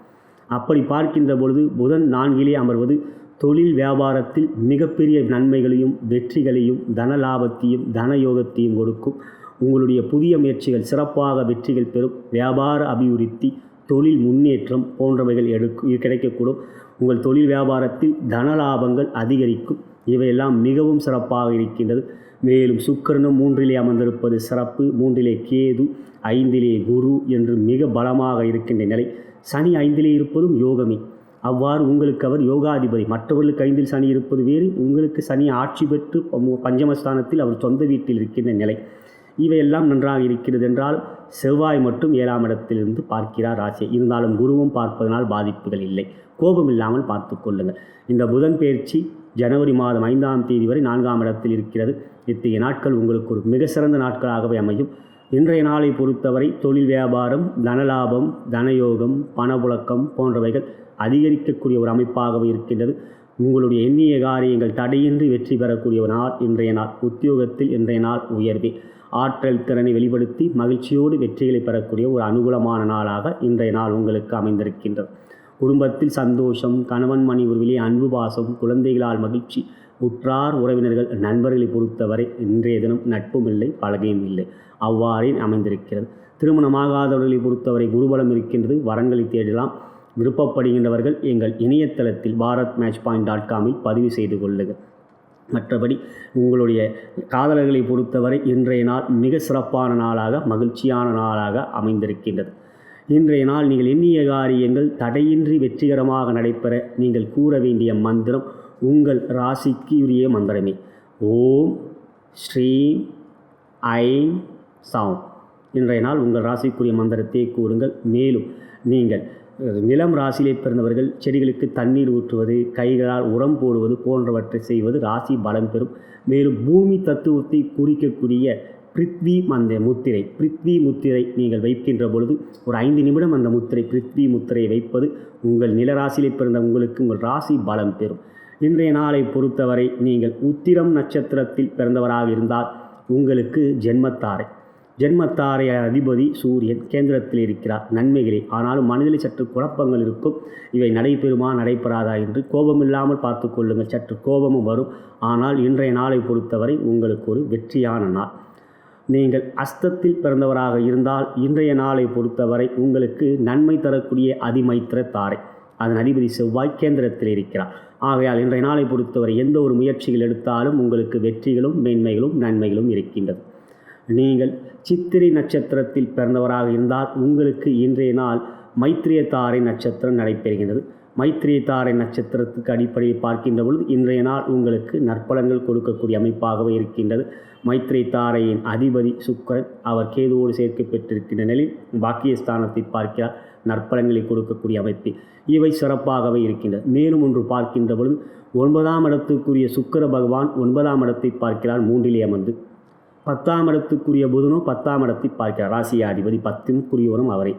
அப்படி பார்க்கின்ற பொழுது புதன் 4இலே அமர்வது தொழில் வியாபாரத்தில் மிகப்பெரிய நன்மைகளையும் வெற்றிகளையும் தனலாபத்தையும் தனயோகத்தையும் கொடுக்கும். உங்களுடைய புதிய முயற்சிகள் சிறப்பாக வெற்றிகள் பெறும். வியாபார அபிவிருத்தி, தொழில் முன்னேற்றம் போன்றவைகள் கிடைக்கக்கூடும். உங்கள் தொழில் வியாபாரத்தில் தனலாபங்கள் அதிகரிக்கும். இவையெல்லாம் மிகவும் சிறப்பாக இருக்கின்றது. மேலும் சுக்கிரனும் 3இலே அமர்ந்திருப்பது சிறப்பு. 3இலே கேது, 5இலே குரு என்று மிக பலமாக இருக்கின்ற நிலை. சனி 5இலே இருப்பதும் யோகமே. அவ்வாறு உங்களுக்கு அவர் யோகாதிபதி. மற்றவர்களுக்கு 5இல் சனி இருப்பது வேறு, உங்களுக்கு சனி ஆட்சி பெற்று பஞ்சமஸ்தானத்தில் அவர் சொந்த வீட்டில் இருக்கின்ற நிலை. இவையெல்லாம் நன்றாக இருக்கிறது என்றால் செவ்வாய் மட்டும் 7ஆம் இடத்திலிருந்து பார்க்கிறார் ராசியை. இருந்தாலும் குருவும் பார்ப்பதனால் பாதிப்புகள் இல்லை. கோபம் இல்லாமல் பார்த்து கொள்ளுங்கள். இந்த புதன் பயிற்சி ஜனவரி மாதம் 5ஆம் தேதி வரை 4ஆம் இடத்தில் இருக்கிறது. இத்தகைய நாட்கள் உங்களுக்கு ஒரு மிக சிறந்த நாட்களாகவே அமையும். இன்றைய நாளை பொறுத்தவரை தொழில் வியாபாரம், தனலாபம், தனயோகம், பணப்புழக்கம் போன்றவைகள் அதிகரிக்கக்கூடிய ஒரு அமைப்பாகவே இருக்கின்றது. உங்களுடைய எண்ணிய காரியங்கள் தடையின்றி வெற்றி பெறக்கூடிய ஒரு நாள் இன்றைய நாள். உத்தியோகத்தில் இன்றைய நாள் உயர்வே. ஆற்றல் திறனை வெளிப்படுத்தி மகிழ்ச்சியோடு வெற்றிகளை பெறக்கூடிய ஒரு அனுகூலமான நாளாக இன்றைய நாள் உங்களுக்கு அமைந்திருக்கின்றது. குடும்பத்தில் சந்தோஷம், கணவன் மனைவி உறவிலே அன்பு பாசம், குழந்தைகளால் மகிழ்ச்சி, உற்றார் உறவினர்கள் நண்பர்களை பொறுத்தவரை இன்றைய தினம் நட்பும் இல்லை, பழகையும் இல்லை. அவ்வாறே அமைந்திருக்கிறது. திருமணமாகாதவர்களை பொறுத்தவரை குருபலம் இருக்கின்றது. வரன்களை தேடலாம். விருப்பப்படுகின்றவர்கள் எங்கள் இணையதளத்தில் bharatmatchpoint.com பதிவு செய்து கொள்ளுங்கள். மற்றபடி உங்களுடைய காதலர்களை பொறுத்தவரை இன்றைய நாள் மிக சிறப்பான நாளாக, மகிழ்ச்சியான நாளாக அமைந்திருக்கின்றது. இன்றைய நாள் நீங்கள் எண்ணிய காரியங்கள் தடையின்றி வெற்றிகரமாக நடைபெற நீங்கள் கூற வேண்டிய மந்திரம் உங்கள் ராசிக்கு உரிய மந்திரமே. ஓம் ஸ்ரீம் ஐம் சௌம். இன்றைய நாள் உங்கள் ராசிக்குரிய மந்திரத்தை கூறுங்கள். மேலும் நீங்கள் நிலம் ராசியிலே பிறந்தவர்கள் செடிகளுக்கு தண்ணீர் ஊற்றுவது, கைகளால் உரம் போடுவது போன்றவற்றை செய்வது ராசி பலம் பெறும். மேலும் பூமி தத்துவத்தை குறிக்கக்கூடிய பிருத்வி அந்த முத்திரை, பிருத்வி முத்திரை நீங்கள் வைக்கின்ற பொழுது ஒரு 5 நிமிடம் அந்த முத்திரை பிருத்வி முத்திரையை வைப்பது உங்கள் நிலராசியிலே பிறந்த உங்களுக்கு உங்கள் ராசி பலம் பெறும். இன்றைய நாளை பொறுத்தவரை நீங்கள் உத்திரம் நட்சத்திரத்தில் பிறந்தவராக இருந்தால் உங்களுக்கு ஜென்மத்தாரை அதிபதி சூரியன் கேந்திரத்தில் இருக்கிறார். நன்மைகளே, ஆனாலும் மனதில் சற்று குழப்பங்கள் இருக்கும். இவை நடைபெறுமா நடைபெறாதா என்று கோபமில்லாமல் பார்த்து கொள்ளுங்கள். சற்று கோபமும் வரும். ஆனால் இன்றைய நாளை பொறுத்தவரை உங்களுக்கு ஒரு வெற்றியான நாள். நீங்கள் அஸ்தத்தில் பிறந்தவராக இருந்தால் இன்றைய நாளை பொறுத்தவரை உங்களுக்கு நன்மை தரக்கூடிய அதிமைத்திர தாரை, அதன் அதிபதி செவ்வாய் கேந்திரத்தில் இருக்கிறார். ஆகையால் இன்றைய நாளை பொறுத்தவரை எந்த ஒரு முயற்சிகள் எடுத்தாலும் உங்களுக்கு வெற்றிகளும் மேன்மைகளும் நன்மைகளும் இருக்கின்றது. நீங்கள் சித்திரை நட்சத்திரத்தில் பிறந்தவராக இருந்தால் உங்களுக்கு இன்றைய நாள் மைத்திரிய தாரை நட்சத்திரம் நடைபெறுகின்றது. மைத்திரிய தாரை நட்சத்திரத்துக்கு அடிப்படையில் பார்க்கின்ற பொழுது இன்றைய நாள் உங்களுக்கு நற்பலன்கள் கொடுக்கக்கூடிய அமைப்பாகவே இருக்கின்றது. மைத்திரிய தாரையின் அதிபதி சுக்கிரன், அவர் கேதுவோடு சேர்க்கை பெற்றிருக்கின்ற நிலையில் பாக்கியஸ்தானத்தை பார்க்கிறார். நற்பலன்களை கொடுக்கக்கூடிய அமைப்பு இவை சிறப்பாகவே இருக்கின்றது. மேலும் ஒன்று பார்க்கின்ற பொழுது 9ஆம் இடத்துக்குரிய சுக்கிர பகவான் 9ஆம் இடத்தை பார்க்கிறார். 3இலே அமர்ந்து 10ஆம் இடத்துக்குரிய புதனோ 10ஆம் இடத்தை பார்க்கிறார். ராசியாதிபதி 10க்குரியவரும் அவரை.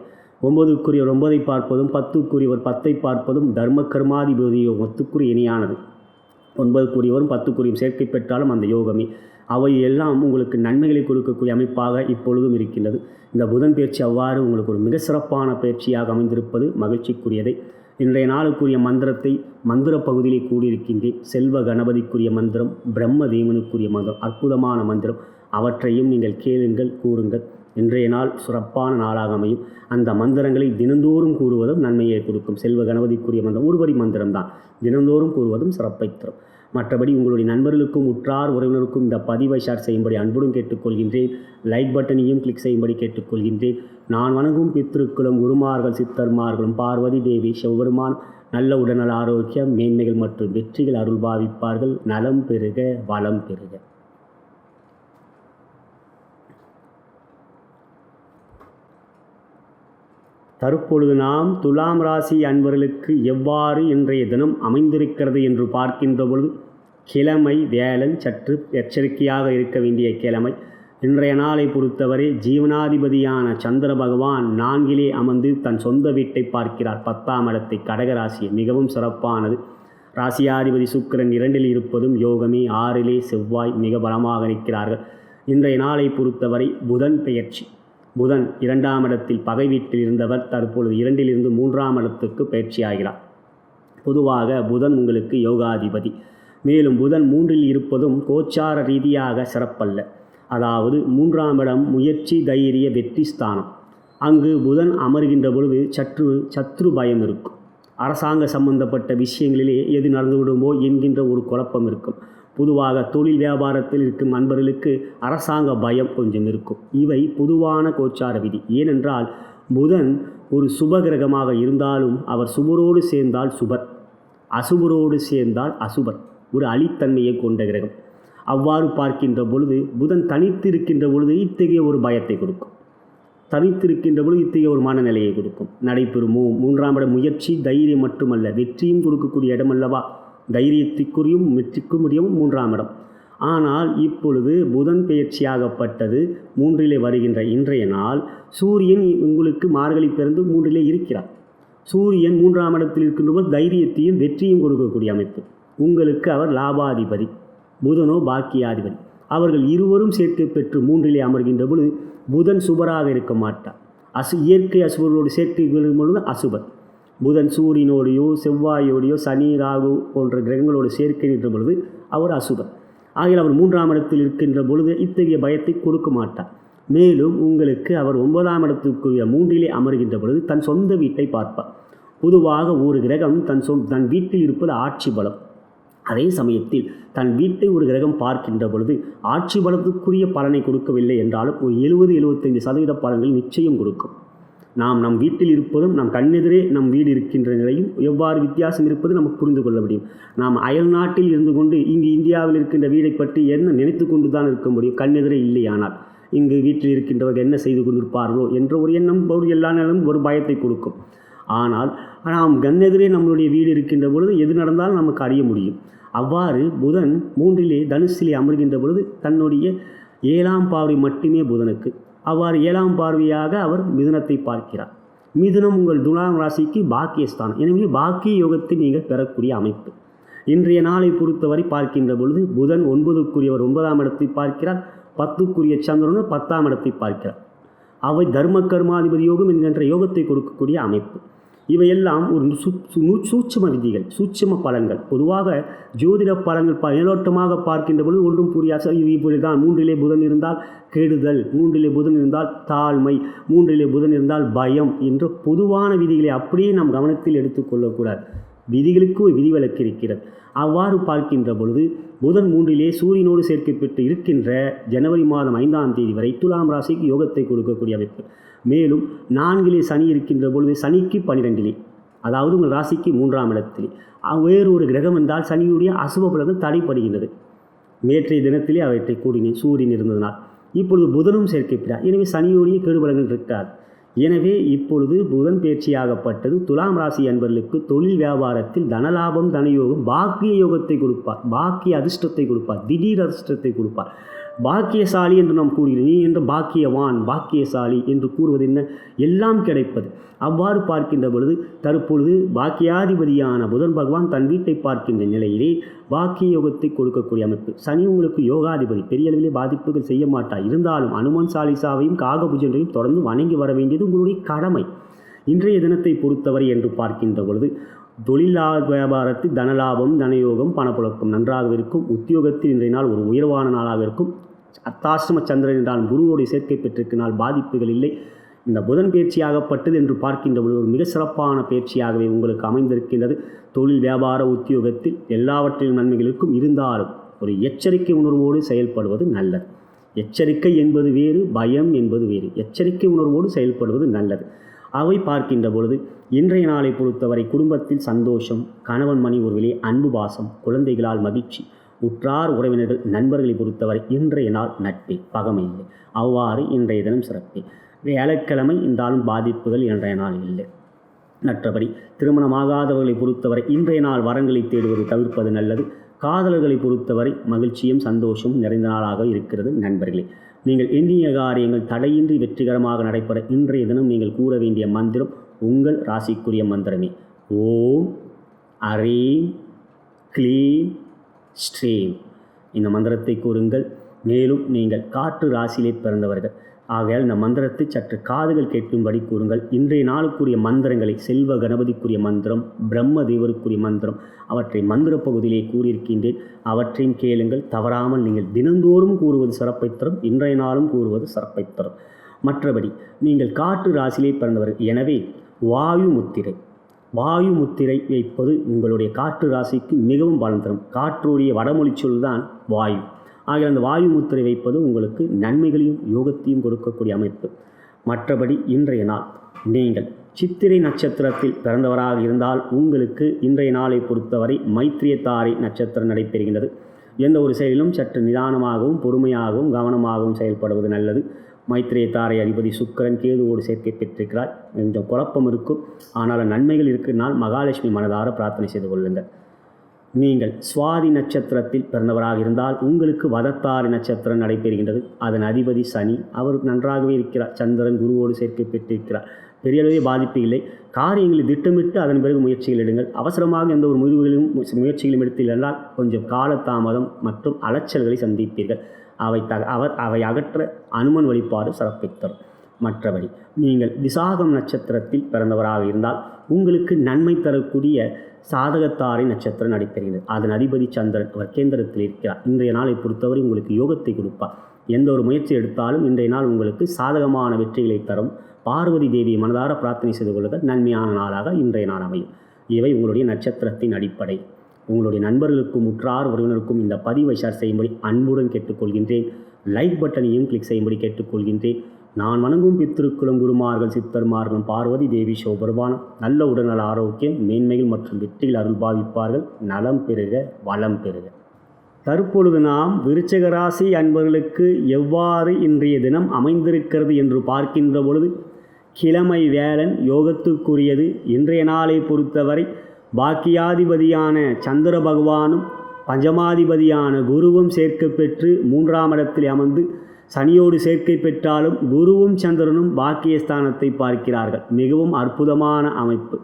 9க்குரியவர் 9ஐ பார்ப்பதும் 10க்குரியவர் 10ஐ பார்ப்பதும் தர்ம கர்மாதிபதி யோகத்துக்குரிய இணையானது. 9க்குரியவரும் 10க்குரியும் சேர்க்கை பெற்றாலும் அந்த யோகமே. அவை எல்லாம் உங்களுக்கு நன்மைகளை கொடுக்கக்கூடிய அமைப்பாக இப்பொழுதும் இருக்கின்றது. இந்த புதன் பயிற்சி அவ்வாறு உங்களுக்கு ஒரு மிக சிறப்பான பயிற்சியாக அமைந்திருப்பது மகிழ்ச்சிக்குரியதை. இன்றைய நாளுக்குரிய மந்திரத்தை மந்திர பகுதியிலே கூடியிருக்கின்றேன். செல்வ கணபதிக்குரிய மந்திரம், பிரம்ம தேவனுக்குரிய மந்திரம், அற்புதமான மந்திரம். அவற்றையும் நீங்கள் கேளுங்கள், கூறுங்கள். இன்றைய நாள் சிறப்பான நாளாக அமையும். அந்த மந்திரங்களை தினந்தோறும் கூறுவதும் நன்மையை கொடுக்கும். செல்வ கணபதிக்குரிய மந்திரம் ஒரு வரி மந்திரம்தான். தினந்தோறும் கூறுவதும் சிறப்பை தரும். மற்றபடி உங்களுடைய நண்பர்களுக்கும் உற்றார் உறவினருக்கும் இந்த பதிவை ஷேர் செய்யும்படி அன்புடன் கேட்டுக்கொள்கின்றேன். லைக் பட்டனையும் கிளிக் செய்யும்படி கேட்டுக்கொள்கின்றேன். நான் வணங்கும் பித்ருக்களும் குருமார்கள் சித்தர்மார்களும் பார்வதி தேவி சிவபெருமான் நல்ல உடல்நல ஆரோக்கியம் மேன்மைகள் மற்றும் வெற்றிகள் அருள் பாவிப்பார்கள். நலம் பெறுக, வளம் பெறுக. தற்பொழுது நாம் துலாம் ராசி அன்பர்களுக்கு எவ்வாறு இன்றைய தினம் அமைந்திருக்கிறது என்று பார்க்கின்ற பொழுது கிழமை வியாழன், சற்று எச்சரிக்கையாக இருக்க வேண்டிய கிழமை. இன்றைய நாளை பொறுத்தவரை ஜீவனாதிபதியான சந்திர பகவான் 4இலே அமர்ந்து தன் சொந்த வீட்டை பார்க்கிறார். 10ஆம் இடத்தை, கடகராசியை, மிகவும் சிறப்பானது. ராசியாதிபதி சுக்கிரன் 2இல் இருப்பதும் யோகமே. 6இலே செவ்வாய் மிக பலமாக நிற்கிறார்கள். இன்றைய நாளை பொறுத்தவரை புதன் பெயர்ச்சி. புதன் 2ஆம் இடத்தில் பகை வீட்டில் இருந்தவர் தற்பொழுது 2இலிருந்து 3ஆம் இடத்துக்கு பயிற்சியாகிறார். பொதுவாக புதன் உங்களுக்கு யோகாதிபதி. மேலும் புதன் 3இல் இருப்பதும் கோச்சார ரீதியாக சிறப்பல்ல. அதாவது 3ஆம் இடம் முயற்சி, தைரிய, வெற்றி ஸ்தானம். அங்கு புதன் அமர்கின்ற பொழுது சத்ரு பயம் இருக்கும். அரசாங்க சம்பந்தப்பட்ட விஷயங்களிலே எது நடந்துவிடுமோ என்கின்ற ஒரு குழப்பம் இருக்கும். பொதுவாக தொழில் வியாபாரத்தில் இருக்கும் நண்பர்களுக்கு அரசாங்க பயம் கொஞ்சம் இருக்கும். இவை பொதுவான கோச்சார விதி. ஏனென்றால் புதன் ஒரு சுபகிரகமாக இருந்தாலும் அவர் சுபரோடு சேர்ந்தால் சுபர், அசுபரோடு சேர்ந்தால் அசுபர், ஒரு அழித்தன்மையை கொண்ட கிரகம். அவ்வாறு பார்க்கின்ற பொழுது புதன் தனித்திருக்கின்ற பொழுது இத்தகைய ஒரு பயத்தை கொடுக்கும். தனித்திருக்கின்ற பொழுது இத்தகைய ஒரு மனநிலையை கொடுக்கும். நடைபெறுமோ 3ஆம் இடம் முயற்சி, தைரியம் மட்டுமல்ல வெற்றியும் கொடுக்கக்கூடிய இடம் அல்லவா. தைரியத்திற்குரியும் வெற்றிக்கும் முடியும் 3ஆம் இடம். ஆனால் இப்பொழுது புதன் பெயர்ச்சியாகப்பட்டது 3இலே வருகின்ற இன்றைய நாள் சூரியன் உங்களுக்கு மார்கழி பிறந்து 3இலே இருக்கிறார். சூரியன் 3ஆம் இடத்தில் இருக்கின்றபோது தைரியத்தையும் வெற்றியும் கொடுக்கக்கூடிய அமைப்பு. உங்களுக்கு அவர் லாபாதிபதி, புதனோ பாக்கியாதிபதி. அவர்கள் இருவரும் சேர்க்கை பெற்று 3இலே அமர்கின்ற பொழுது புதன் சுபராக இருக்க மாட்டார். இயற்கை அசுபர்களோடு சேர்க்கை கொள்ளும் பொழுது அசுபர். புதன் சூரியனோடையோ செவ்வாயோடையோ சனி ராகு போன்ற கிரகங்களோடு சேர்க்கை நின்ற பொழுது அவர் அசுபர். ஆகிய அவர் 3ஆம் இடத்தில் இருக்கின்ற பொழுது இத்தகைய பயத்தை கொடுக்க மாட்டார். மேலும் உங்களுக்கு அவர் 9ஆம் இடத்துக்குரிய 3இலே அமர்கின்ற பொழுது தன் சொந்த வீட்டை பார்ப்பார். பொதுவாக ஒரு கிரகம் தன் வீட்டில் இருப்பது ஆட்சி பலம். அதே சமயத்தில் தன் வீட்டை ஒரு கிரகம் பார்க்கின்ற பொழுது ஆட்சி பலத்துக்குரிய பலனை கொடுக்கவில்லை என்றாலும் ஒரு 70-75% பலன்கள் நிச்சயம் கொடுக்கும். நம் வீட்டில் இருப்பதும் நம் கண்ணெதிரே நம் வீடு இருக்கின்ற நிலையும் எவ்வாறு வித்தியாசம் இருப்பது நமக்கு புரிந்து கொள்ள முடியும். நாம் அயல் நாட்டில் இருந்து கொண்டு இங்கு இந்தியாவில் இருக்கின்ற வீடை பற்றி என்ன நினைத்து கொண்டு தான் இருக்க முடியும். கண்ணெதிரே இல்லையானால் இங்கு வீட்டில் இருக்கின்றவர்கள் என்ன செய்து கொண்டிருப்பார்களோ என்ற ஒரு எண்ணம் எல்லா நேரமும் ஒரு பயத்தை கொடுக்கும். ஆனால் நாம் கண்ணெதிரே நம்மளுடைய வீடு இருக்கின்ற பொழுது எது நடந்தாலும் நமக்கு அறிய முடியும். அவ்வாறு புதன் 3லே தனுசிலே அமர்கின்ற பொழுது தன்னுடைய 7ஆம் பார்வை மட்டுமே புதனுக்கு. அவ்வாறு 7ஆம் பார்வையாக அவர் மிதுனத்தை பார்க்கிறார். மிதுனம் உங்கள் துலாம் ராசிக்கு பாக்கியஸ்தானம். எனவே பாக்கிய யோகத்தை நீங்கள் பெறக்கூடிய அமைப்பு. இன்றைய நாளை பொறுத்தவரை பார்க்கின்ற பொழுது புதன் 9க்குரியவர் 9ஆம் இடத்தை பார்க்கிறார். 10க்குரிய சந்திரன் 10ஆம் இடத்தை பார்க்கிறார். அவை தர்ம கர்மாதிபதி யோகம் என்கின்ற யோகத்தை கொடுக்கக்கூடிய அமைப்பு. இவையெல்லாம் ஒரு சூட்சும விதிகள், சூட்சும பலன்கள். பொதுவாக ஜோதிட பலன்கள் மேலோட்டமாக பார்க்கின்ற பொழுது ஒன்றும் புரியாது. இப்படிதான் 3லே புதன் இருந்தால் கெடுதல், 3லே புதன் இருந்தால் தாழ்மை, 3லே புதன் இருந்தால் பயம் என்ற பொதுவான விதிகளை அப்படியே நாம் கவனத்தில் எடுத்துக்கொள்ளக்கூடாது. விதிகளுக்கு ஒரு விதிவிலக்கு இருக்கிறது. அவ்வாறு பார்க்கின்ற பொழுது புதன் 3லே சூரியனோடு சேர்க்கப்பட்டு இருக்கின்ற ஜனவரி மாதம் 5ஆம் தேதி வரை துலாம் ராசிக்கு யோகத்தை கொடுக்கக்கூடிய அமைப்பு. மேலும் 4லே சனி இருக்கின்ற பொழுது சனிக்கு 12லே, அதாவது உங்கள் ராசிக்கு 3ஆம் இடத்திலே வேறு ஒரு கிரகம் என்றால் சனியுடைய அசுப பலன்கள் தடைப்படுகின்றது. நேற்றைய தினத்திலே அவற்றை கூறினேன் சூரியன் இருந்ததனால். இப்பொழுது புதனும் சேர்க்கிறார். எனவே சனியுடைய கெடுபலங்கள் இருக்காது. எனவே இப்பொழுது புதன் பயிற்சியாகப்பட்டது துலாம் ராசி அன்பர்களுக்கு தொழில் வியாபாரத்தில் தனலாபம் தனயோகம் பாக்கிய யோகத்தை கொடுப்பார், பாக்கிய அதிர்ஷ்டத்தை கொடுப்பார், திடீர் அதிர்ஷ்டத்தை கொடுப்பார். பாக்கியசாலி என்று நாம் கூறுகிறோம். நீ என்ற பாக்கியவான், பாக்கியசாலி என்று கூறுவது என்ன? எல்லாம் கிடைப்பது. அவ்வாறு பார்க்கின்ற பொழுது தற்பொழுது பாக்கியாதிபதியான புதன் பகவான் தன் வீட்டை பார்க்கின்ற நிலையிலே பாக்கிய யோகத்தை கொடுக்கக்கூடிய அமைப்பு. சனி உங்களுக்கு யோகாதிபதி, பெரிய அளவிலே பாதிப்புகள் செய்ய மாட்டார். இருந்தாலும் அனுமன் சாலிசாவையும் காகபுஜனையும் தொடர்ந்து வணங்கி வர வேண்டியது உங்களுடைய கடமை. இன்றைய தினத்தை பொறுத்தவரை என்று பார்க்கின்ற பொழுது தொழில் வியாபாரத்தில் தனலாபம் தனயோகம் பணப்புழக்கம் நன்றாக இருக்கும். உத்தியோகத்தில் இன்றைய நாள் ஒரு உயர்வான நாளாக இருக்கும். அர்த்தாஷ்டம சந்திரன் என்றால் குருவோடைய சேர்க்கை பெற்றிருக்கினால் பாதிப்புகள் இல்லை. இந்த புதன் பயிற்சியாகப்பட்டது என்று பார்க்கின்ற பொழுது ஒரு மிக சிறப்பான பயிற்சியாகவே உங்களுக்கு அமைந்திருக்கின்றது. தொழில் வியாபார உத்தியோகத்தில் எல்லாவற்றிலும் நன்மைகளுக்கும் இருந்தாலும் ஒரு எச்சரிக்கை உணர்வோடு செயல்படுவது நல்லது. எச்சரிக்கை என்பது வேறு, பயம் என்பது வேறு. எச்சரிக்கை உணர்வோடு செயல்படுவது நல்லது. அவை பார்க்கின்ற பொழுது இன்றைய நாளை பொறுத்தவரை குடும்பத்தில் சந்தோஷம், கணவன் மணி உறவிலே அன்பு பாசம், குழந்தைகளால் மகிழ்ச்சி, உற்றார் உறவினர்கள் நண்பர்களை பொறுத்தவரை இன்றைய நாள் நட்பே, பகமை இல்லை. அவ்வாறு இன்றைய தினம் சிறப்பே. வியாழக்கிழமை இருந்தாலும் பாதிப்புகள் இன்றைய நாள் இல்லை. மற்றபடி திருமணமாகாதவர்களை பொறுத்தவரை இன்றைய நாள் வரங்களை தேடுவது தவிர்ப்பது நல்லது. காதலர்களை பொறுத்தவரை மகிழ்ச்சியும் சந்தோஷமும் நிறைந்த நாளாக இருக்கிறது. நண்பர்களே, நீங்கள் எண்ணிய காரியங்கள் தடையின்றி வெற்றிகரமாக நடைபெற இன்றைய தினம் நீங்கள் கூற வேண்டிய மந்திரம் உங்கள் ராசிக்குரிய மந்திரமே. ஓம் அரீம் க்ளீம் ஸ்ரீம். இந்த மந்திரத்தை கூறுங்கள். மேலும் நீங்கள் காற்று ராசியிலே பிறந்தவர்கள் ஆகையால் இந்த மந்திரத்தை சற்று காதுகள் கேட்கும்படி கூறுங்கள். இன்றைய நாளுக்குரிய மந்திரங்களை செல்வ கணபதிக்குரிய மந்திரம், பிரம்ம தேவருக்குரிய மந்திரம், அவற்றை மந்திர பகுதியிலே கூறியிருக்கின்றேன். அவற்றையும் கேளுங்கள். தவறாமல் நீங்கள் தினந்தோறும் கூறுவது சிறப்பை தரும், இன்றைய நாளும் கூறுவது சிறப்பை தரும். மற்றபடி நீங்கள் காற்று ராசியிலே பிறந்தவர்கள், எனவே வாயு முத்திரை, வாயு முத்திரை வைப்பது உங்களுடைய காற்று ராசிக்கு மிகவும் பலன் தரும். காற்றுடைய வடமொழி சொல் தான் வாயு. ஆகிய அந்த வாயு முத்திரை வைப்பது உங்களுக்கு நன்மைகளையும் யோகத்தையும் கொடுக்கக்கூடிய அமைப்பு. மற்றபடி இன்றைய நாள் நீங்கள் சித்திரை நட்சத்திரத்தில் பிறந்தவராக இருந்தால் உங்களுக்கு இன்றைய நாளை பொறுத்தவரை மைத்திரியத்தாரை நட்சத்திரம் நடைபெறுகின்றது. எந்த ஒரு செயலிலும் சற்று நிதானமாகவும் பொறுமையாகவும் கவனமாகவும் செயல்படுவது நல்லது. மைத்திரியத்தாரை அதிபதி சுக்கிரன் கேதுவோடு சேர்க்கை பெற்றிருக்கிறார். கொஞ்சம் குழப்பம் இருக்கும், ஆனால் நன்மைகள் இருக்கிறனால் மகாலட்சுமி மனதார பிரார்த்தனை செய்து கொள்ளுங்கள். நீங்கள் சுவாதி நட்சத்திரத்தில் பிறந்தவராக இருந்தால் உங்களுக்கு வதத்தாரி நட்சத்திரம் நடைபெறுகின்றது. அதன் அதிபதி சனி, அவர் நன்றாகவே இருக்கிறார். சந்திரன் குருவோடு சேர்க்கை பெற்றிருக்கிறார். பெரிய அளவே பாதிப்பு இல்லை. காரியங்களை திட்டமிட்டு அதன் பிறகு முயற்சிகள் எடுங்கள். அவசரமாக எந்த ஒரு முயற்சிகளும் எடுத்தீர்களால் கொஞ்சம் காலதாமதம் மற்றும் அலைச்சல்களை சந்திப்பீர்கள். அவை அகற்ற அனுமன் வழிபாடு சிறப்பை தரும். மற்றபடி நீங்கள் விசாகம் நட்சத்திரத்தில் பிறந்தவராக இருந்தால் உங்களுக்கு நன்மை தரக்கூடிய சாதகத்தாரை நட்சத்திரம் நடைபெறுகிறது. அதன் அதிபதி சந்திரன், அவர் கேந்திரத்தில் இருக்கிறார். இன்றைய நாளை பொறுத்தவரை உங்களுக்கு யோகத்தை கொடுப்பார். எந்த ஒரு முயற்சி எடுத்தாலும் இன்றைய நாள் உங்களுக்கு சாதகமான வெற்றிகளை தரும். பார்வதி தேவியை மனதார பிரார்த்தனை செய்து கொள்ளுங்கள். நன்மையான நாளாக இன்றைய நாள் அமையும். இவை உங்களுடைய நட்சத்திரத்தின் அடிப்படை. உங்களுடைய நண்பர்களுக்கும் உற்றார் உறவினருக்கும் இந்த பதிவை ஷேர் செய்யும்படி அன்புடன் கேட்டுக்கொள்கின்றேன். லைக் பட்டனையும் கிளிக் செய்யும்படி கேட்டுக்கொள்கின்றேன். நான் வணங்கும் பித்திருக்குளம் குருமார்கள் சித்தர்மார்களும் பார்வதி தேவி சிவபெருமானும் நல்ல உடல்நல ஆரோக்கியம் மேன்மைகள் மற்றும் வெற்றியில் அருள் பாவிப்பார்கள். நலம் பெறுக, வளம் பெறுக. தற்பொழுது நாம் விருச்சிக ராசி அன்பர்களுக்கு எவ்வாறு இன்றைய தினம் அமைந்திருக்கிறது என்று பார்க்கின்ற பொழுது கிழமை வேளன் யோகத்துக்குரியது. இன்றைய நாளை பொறுத்தவரை பாக்கியாதிபதியான சந்திர பகவானும் பஞ்சமாதிபதியான குருவும் சேர்க்கை பெற்று 3ஆம் இடத்தில் அமர்ந்து சனியோடு சேர்க்கை பெற்றாலும் குருவும் சந்திரனும் பாக்கியஸ்தானத்தை பார்க்கிறார்கள். மிகவும் அற்புதமான அமைப்பு.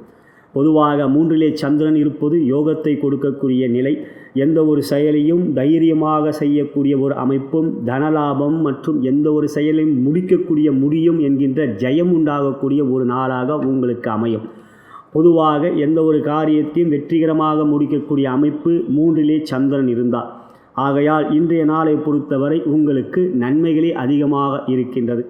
பொதுவாக 3லே சந்திரன் இருப்பது யோகத்தை கொடுக்கக்கூடிய நிலை. எந்த ஒரு செயலையும் தைரியமாக செய்யக்கூடிய ஒரு அமைப்பும், தனலாபம் மற்றும் எந்த ஒரு செயலையும் முடிக்கக்கூடிய முடியும் என்கின்ற ஜெயம் உண்டாகக்கூடிய ஒரு நாளாக உங்களுக்கு அமையும். பொதுவாக எந்த ஒரு காரியத்தையும் வெற்றிகரமாக முடிக்கக்கூடிய அமைப்பு 3லே சந்திரன் இருந்தார். ஆகையால் இன்றைய நாளை பொறுத்தவரை உங்களுக்கு நன்மைகளே அதிகமாக இருக்கின்றது.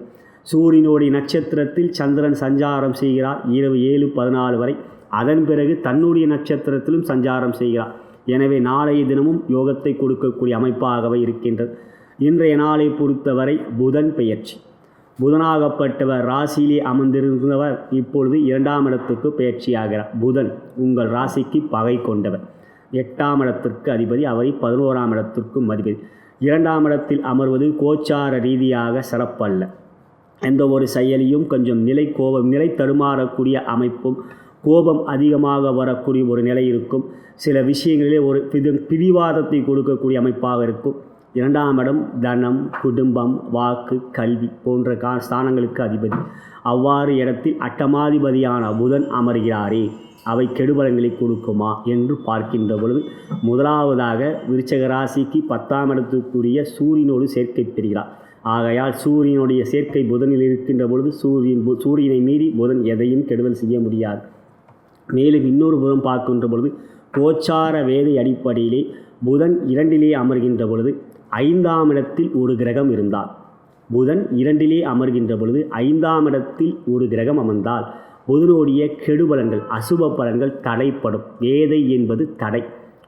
சூரியனுடைய நட்சத்திரத்தில் சந்திரன் சஞ்சாரம் செய்கிறார் இரவு 7:14 வரை. அதன் பிறகு தன்னுடைய நட்சத்திரத்திலும் சஞ்சாரம் செய்கிறார். எனவே நாளைய தினமும் யோகத்தை கொடுக்கக்கூடிய அமைப்பாகவே இருக்கின்றது. இன்றைய நாளை பொறுத்தவரை புதன் பெயர்ச்சி. புதனாகப்பட்டவர் ராசியிலே அமர்ந்திருந்தவர் இப்பொழுது 2ஆம் இடத்துக்கு பெயர்ச்சியாகிறார். புதன் உங்கள் ராசிக்கு பகை கொண்டவர். 8ஆம் இடத்திற்கு அதிபதி, அவரை 11ஆம் இடத்திற்கும் அதிபதி. 2ஆம் இடத்தில் அமர்வது கோச்சார ரீதியாக சிறப்பல்ல. எந்த ஒரு செயலியும் கொஞ்சம் நிலை தடுமாறக்கூடிய அமைப்பும், கோபம் அதிகமாக வரக்கூடிய ஒரு நிலை இருக்கும். சில விஷயங்களிலே ஒரு பிடிவாதத்தை கொடுக்கக்கூடிய அமைப்பாக இருக்கும். 2ஆம் இடம் தனம், குடும்பம், வாக்கு, கல்வி போன்ற ஸ்தானங்களுக்கு அதிபதி. அவ்வாறு இடத்தில் அட்டமாதிபதியான புதன் அமர்கிறாரே, அவை கெடுபலங்களை கொடுக்குமா என்று பார்க்கின்ற பொழுது, முதலாவதாக விருச்சக ராசிக்கு 10ஆம் இடத்துக்குரிய சூரியனோடு சேர்க்கை பெறுகிறார். ஆகையால் சூரியனுடைய சேர்க்கை புதனில் இருக்கின்ற பொழுது சூரியனை மீறி புதன் எதையும் கெடுதல் செய்ய முடியாது. மேலும் இன்னொரு புறம் பார்க்கின்ற பொழுது கோச்சார வேதை அடிப்படையிலே புதன் 2லே அமர்கின்ற பொழுது 5ஆம் இடத்தில் ஒரு கிரகம் இருந்தால், புதன் 2லே அமர்கின்ற பொழுது 5ஆம் இடத்தில் ஒரு கிரகம் அமர்ந்தால் புதனுடைய கெடுபலன்கள், அசுப பலன்கள் தடைப்படும். வேதை என்பது தடை,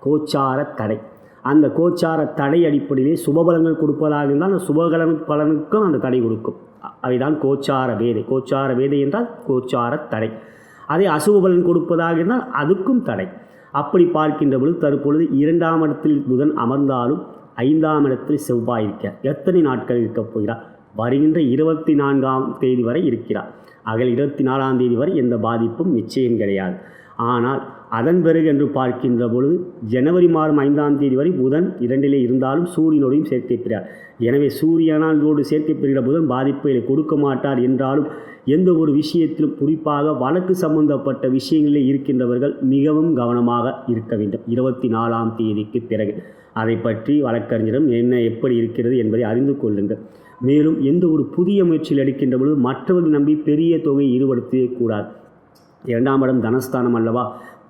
கோச்சார தடை. அந்த கோச்சார தடை அடிப்படையிலே சுபபலன்கள் கொடுப்பதாக இருந்தால் அந்த பலனுக்கும் அந்த தடை கொடுக்கும். அவைதான் கோச்சார வேதை. கோச்சார வேதை என்றால் கோச்சார தடை. அதை அசுப பலன் கொடுப்பதாக இருந்தால் அதுக்கும் தடை. அப்படி பார்க்கின்ற பொழுது தற்பொழுது 2ஆம் இடத்தில் புதன் அமர்ந்தாலும் 5ஆம் இடத்தில் செவ்வாய் இருக்கிறார். எத்தனை நாட்கள் இருக்கப் போகிறார்? வருகின்ற 24ஆம் தேதி வரை இருக்கிறார். ஆக 24ஆம் தேதி வரை எந்த பாதிப்பும் நிச்சயம் கிடையாது. ஆனால் அதன் பிறகு என்று பார்க்கின்ற பொழுது ஜனவரி மாதம் 5ஆம் தேதி வரை புதன் 2லே இருந்தாலும் சூரியனோடையும் சேர்க்கை பெறுகிறார். எனவே சூரியனோடு சேர்க்கை பெறுகிற புதன் பாதிப்பை கொடுக்க மாட்டார் என்றாலும் எந்த ஒரு விஷயத்திலும், குறிப்பாக வழக்கு சம்பந்தப்பட்ட விஷயங்களில் இருக்கின்றவர்கள் மிகவும் கவனமாக இருக்க வேண்டும். 24ஆம் தேதிக்கு பிறகு அதை பற்றி வழக்கறிஞரும் எப்படி இருக்கிறது என்பதை அறிந்து கொள்ளுங்கள். மேலும் எந்த ஒரு புதிய முயற்சியில் எடுக்கின்ற பொழுது மற்றவர்கள் நம்பி பெரிய தொகை ஈடுபடுத்தவே கூடாது. 2ஆம் இடம் தனஸ்தானம் அல்லவா?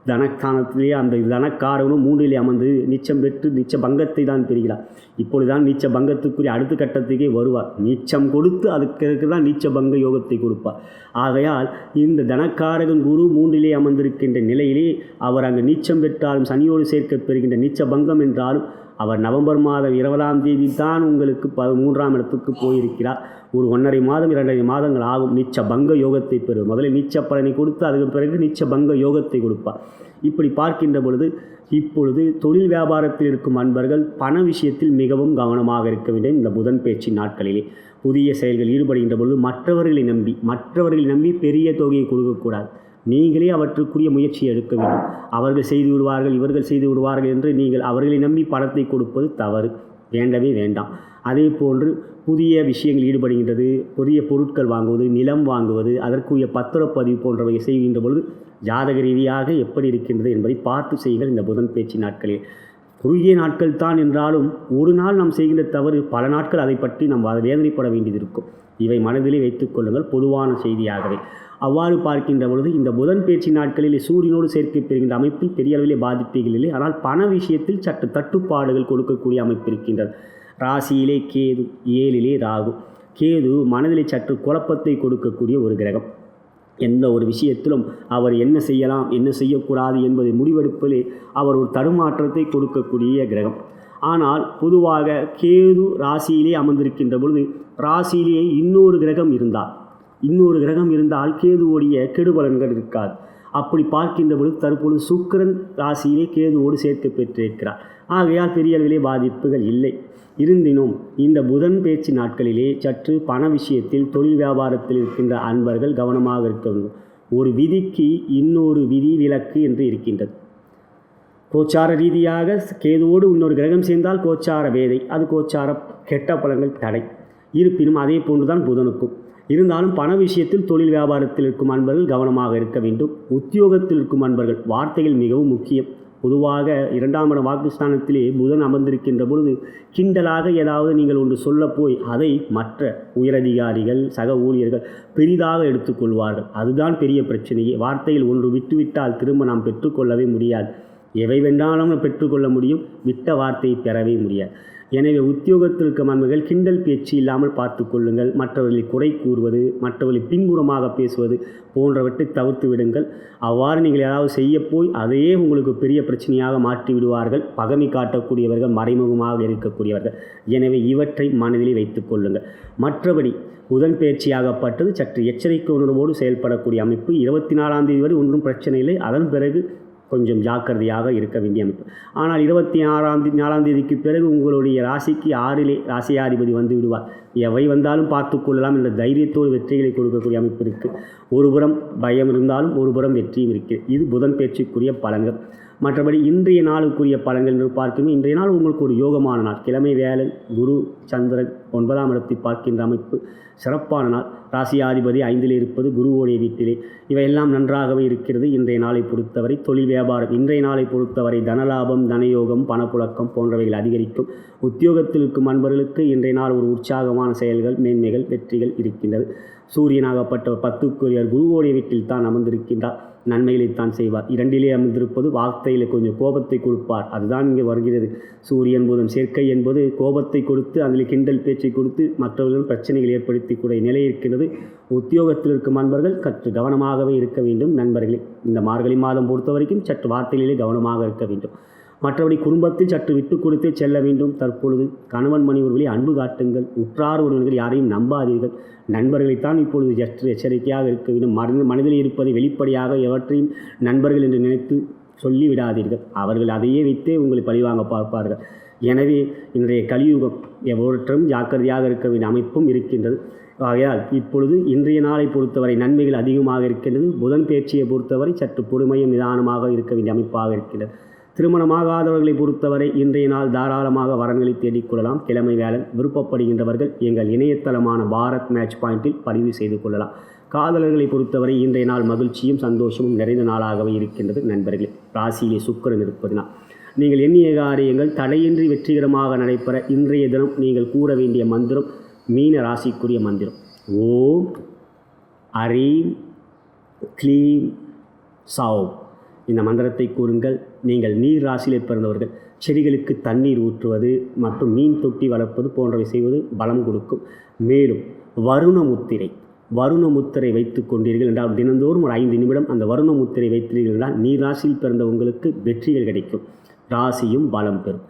தனஸ்தானத்திலேயே அந்த தனக்காரனும் 3லே அமர்ந்து நீச்சம் பெற்று நீச்ச பங்கத்தை தான் பெறுகிறார். இப்பொழுதுதான் நீச்ச பங்கத்துக்குரிய அடுத்த கட்டத்துக்கே வருவார். நீச்சம் கொடுத்து அதுக்கு தான் நீச்ச பங்க யோகத்தை கொடுப்பார். ஆகையால் இந்த தனக்காரகன் குரு 3லே அமர்ந்திருக்கின்ற நிலையிலே அவர் அங்கு நீச்சம் பெற்றாலும் சனியோடு சேர்க்க பெறுகின்ற நீச்ச பங்கம் என்றாலும் அவர் நவம்பர் மாதம் 20ஆம் தேதி தான் உங்களுக்கு 3ஆம் இடத்துக்கு போயிருக்கிறார். ஒரு 1.5 மாதம் 2.5 மாதங்கள் ஆகும் நீச்ச பங்க யோகத்தை பெறும். முதலில் நீச்ச பலனை கொடுத்து அதுக்கு பிறகு நீச்ச பங்க யோகத்தை கொடுப்பார். இப்படி பார்க்கின்ற பொழுது இப்பொழுது தொழில் வியாபாரத்தில் இருக்கும் அன்பர்கள் பண விஷயத்தில் மிகவும் கவனமாக இருக்க வேண்டும். இந்த புதன் பேச்சு நாட்களிலே புதிய செயல்கள் ஈடுபடுகின்ற பொழுது மற்றவர்களை நம்பி பெரிய தொகையை கொடுக்கக்கூடாது. நீங்களே அவற்றுக்குரிய முயற்சியை எடுக்க வேண்டும். அவர்கள் செய்து விடுவார்கள், இவர்கள் செய்து விடுவார்கள் என்று நீங்கள் அவர்களை நம்பி பணத்தை கொடுப்பது தவறு, வேண்டவே வேண்டாம். அதே போன்று புதிய விஷயங்கள் ஈடுபடுகின்றது, புதிய பொருட்கள் வாங்குவது, நிலம் வாங்குவது, அதற்குரிய பத்திரப்பதிவு போன்றவை செய்கின்ற பொழுது ஜாதக ரீதியாக எப்படி இருக்கின்றது என்பதை பார்த்து செய்யுங்கள். இந்த புதன் பேச்சு நாட்களில் குறுகிய நாட்கள் தான் என்றாலும் ஒரு நாள் நாம் செய்கின்ற தவறு பல நாட்கள் அதை பற்றி நாம் வேதனைப்பட வேண்டியது இருக்கும். இவை மனதிலே வைத்துக் கொள்ளுங்கள், பொதுவான செய்தியாகவே. அவ்வாறு பார்க்கின்ற பொழுது இந்த புதன் பேச்சு நாட்களில் சூரியனோடு சேர்க்கை பெறுகின்ற அமைப்பில் பெரிய அளவிலே பாதிப்புகள் இல்லை. ஆனால் பண விஷயத்தில் சற்று தட்டுப்பாடுகள் கொடுக்கக்கூடிய அமைப்பு இருக்கின்றது. ராசியிலே கேது, 7லே ராகு. கேது மனதிலே சற்று குழப்பத்தை கொடுக்கக்கூடிய ஒரு கிரகம். எந்த ஒரு விஷயத்திலும் அவர் என்ன செய்யலாம் என்ன செய்யக்கூடாது என்பதை முடிவெடுப்பதிலே அவர் ஒரு தடுமாற்றத்தை கொடுக்கக்கூடிய கிரகம். ஆனால் பொதுவாக கேது ராசியிலே அமர்ந்திருக்கின்ற பொழுது ராசியிலே இன்னொரு கிரகம் இருந்தால் கேதுவோடைய கெடுபலன்கள் இருக்காது. அப்படி பார்க்கின்ற பொழுது தற்பொழுது சுக்கிரன் ராசியிலே கேதுவோடு சேர்க்க பெற்றிருக்கிறார். ஆகையால் பெரிய அளவிலே பாதிப்புகள் இல்லை. இருந்தினும் இந்த புதன் பேச்சு நாட்களிலே சற்று பண விஷயத்தில் தொழில் வியாபாரத்தில் இருக்கின்ற அன்பர்கள் கவனமாக இருக்க வேண்டும். ஒரு விதிக்கு இன்னொரு விதி விலக்கு என்று இருக்கின்றது. கோச்சார ரீதியாக கேதுவோடு இன்னொரு கிரகம் சேர்ந்தால் கோச்சார வேதை, அது கோச்சார கெட்ட பலன்கள் தடை. இருப்பினும் அதே போன்றுதான் புதனுக்கும். இருந்தாலும் பண விஷயத்தில் தொழில் வியாபாரத்தில் இருக்கும் அன்பர்கள் கவனமாக இருக்க வேண்டும். உத்தியோகத்தில் இருக்கும் அன்பர்கள் வார்த்தைகள் மிகவும் முக்கியம். பொதுவாக 2ஆம் இட வாக்குஸ்தானத்திலே புதன் அமர்ந்திருக்கின்ற பொழுது கிண்டலாக ஏதாவது நீங்கள் ஒன்று சொல்ல போய் அதை மற்ற உயரதிகாரிகள் சக ஊழியர்கள் பெரிதாக எடுத்துக்கொள்வார்கள். அதுதான் பெரிய பிரச்சனையே. வார்த்தையில் ஒன்று விட்டுவிட்டால் திரும்ப நாம் பெற்றுக்கொள்ளவே முடியாது. எவை வேண்டாலும் பெற்றுக்கொள்ள முடியும், விட்ட வார்த்தையை பெறவே முடியாது. எனவே உத்தியோகத்தில் இருக்கும் அன்பர்கள் கிண்டல் பேச்சு இல்லாமல் பார்த்து கொள்ளுங்கள். மற்றவர்களை குறை கூறுவது, மற்றவர்களை பின்புறமாக பேசுவது போன்றவற்றை தவிர்த்து விடுங்கள். அவ்வாறு நீங்கள் ஏதாவது செய்ய போய் அதையே உங்களுக்கு பெரிய பிரச்சனையாக மாற்றி விடுவார்கள். பகைமை காட்டக்கூடியவர்கள், மறைமுகமாக இருக்கக்கூடியவர்கள். எனவே இவற்றை மனதிலே வைத்துக் கொள்ளுங்கள். மற்றபடி புதன் பயிற்சியாகப்பட்டது சற்று எச்சரிக்கை உணர்வோடு செயல்படக்கூடிய அமைப்பு. 24ஆம் தேதி வரை ஒன்றும் பிரச்சனை இல்லை. அதன் பிறகு கொஞ்சம் ஜாக்கிரதையாக இருக்க வேண்டிய அமைப்பு. ஆனால் 24ஆம் தேதிக்கு பிறகு உங்களுடைய ராசிக்கு 6லே ராசியாதிபதி வந்து விடுவார். எவை வந்தாலும் பார்த்து கொள்ளலாம் என்ற தைரியத்தோடு வெற்றிகளை கொடுக்கக்கூடிய அமைப்பு இருக்குது. ஒருபுறம் பயம் இருந்தாலும் ஒருபுறம் வெற்றியும் இருக்குது. இது புதன் பயிற்சிக்குரிய பலன்கள். மற்றபடி இன்றைய நாளுக்குரிய பலன்கள் என்று பார்க்கும்போது இன்றைய நாள் உங்களுக்கு ஒரு யோகமான நாள். கிழமை வேளன், குரு, சந்திரன் 9ஆம் இடத்தை பார்க்கின்ற அமைப்பு சிறப்பான நாள். ராசியாதிபதி 5ல் இருப்பது குருவோடைய வீட்டிலே. இவையெல்லாம் நன்றாகவே இருக்கிறது. இன்றைய நாளை பொறுத்தவரை தொழில் வியாபாரம், இன்றைய நாளை பொறுத்தவரை தனலாபம், தனயோகம், பணப்புழக்கம் போன்றவைகள் அதிகரிக்கும். உத்தியோகத்தில் இருக்கும் அன்பர்களுக்கு இன்றைய நாள் ஒரு உற்சாகமான செயல்கள், மேன்மைகள், வெற்றிகள் இருக்கின்றது. சூரியனாகப்பட்ட 10க்குரியர் குருவோடைய வீட்டில் தான் அமர்ந்திருக்கின்றார். நன்மைகளைத்தான் செய்வார். 2லே அமர்ந்திருப்பது வார்த்தையில் கொஞ்சம் கோபத்தை கொடுப்பார். அதுதான் இங்கே வருகிறது. சூரியன் புதன் சேர்க்கை என்பது கோபத்தை கொடுத்து அதில் கிண்டல் பேச்சை கொடுத்து மற்றவர்களும் பிரச்சனைகள் ஏற்படுத்தி கூடிய நிலை இருக்கின்றது. உத்தியோகத்தில் இருக்கும் அன்பர்கள் சற்று கவனமாகவே இருக்க வேண்டும். நண்பர்களே, இந்த மார்கழி மாதம் பொறுத்த வரைக்கும் சற்று வார்த்தைகளிலே கவனமாக இருக்க வேண்டும். மற்றபடி குடும்பத்தில் சற்று விட்டு கொடுத்தே செல்ல வேண்டும். தற்பொழுது கணவன் மனைவர்களை அன்பு காட்டுங்கள். உற்றார் உறவினர்கள் யாரையும் நம்பாதீர்கள். நண்பர்களைத்தான் இப்பொழுது சற்று எச்சரிக்கையாக இருக்க வேண்டும். மனதில் இருப்பதை வெளிப்படையாக எவற்றையும் நண்பர்கள் என்று நினைத்து சொல்லிவிடாதீர்கள். அவர்கள் அதையே வைத்தே உங்களை பழிவாங்க பார்ப்பார்கள். எனவே இன்றைய கலியுகம் எவற்றும் ஜாக்கிரதையாக இருக்க வேண்டிய அமைப்பும் இருக்கின்றது. ஆகையால் இப்பொழுது இன்றைய நாளை பொறுத்தவரை நன்மைகள் அதிகமாக இருக்கின்றது. புதன் பயிற்சியை பொறுத்தவரை சற்று பொறுமையும் நிதானமாக இருக்க வேண்டிய அமைப்பாக இருக்கின்றது. திருமணமாகாதவர்களை பொறுத்தவரை இன்றைய நாள் தாராளமாக வரன்களை தேடிக்கொள்ளலாம். கிழமை வேளன் விருப்பப்படுகின்றவர்கள் எங்கள் இணையதளமான பாரத் மேட்ச் பாயிண்டில் பதிவு செய்து கொள்ளலாம். காதலர்களை பொறுத்தவரை இன்றைய நாள் மகிழ்ச்சியும் சந்தோஷமும் நிறைந்த நாளாகவே இருக்கின்றது. நண்பர்களே, ராசியிலே சுக்கிரன் இருப்பதினால் நீங்கள் எண்ணிய காரியங்கள் தடையின்றி வெற்றிகரமாக நடைபெற இன்றைய தினம் நீங்கள் கூற வேண்டிய மந்திரம் மீன ராசிக்குரிய மந்திரம். ஓம் ஹரீம் க்ளீம் சௌ. இந்த மந்திரத்தை கூறுங்கள். நீங்கள் நீர் ராசியில் பிறந்தவர்கள் செடிகளுக்கு தண்ணீர் ஊற்றுவது மற்றும் மீன் தொட்டி வளர்ப்பது போன்றவை செய்வது பலம் கொடுக்கும். மேலும் வருண முத்திரை வைத்து கொண்டீர்கள் என்றால் தினந்தோறும் ஒரு 5 நிமிடம் அந்த வருண முத்திரை வைத்தீர்கள் என்றால் நீர் ராசியில் பிறந்த உங்களுக்கு வெற்றிகள் கிடைக்கும். ராசியும் பலம் பெறும்.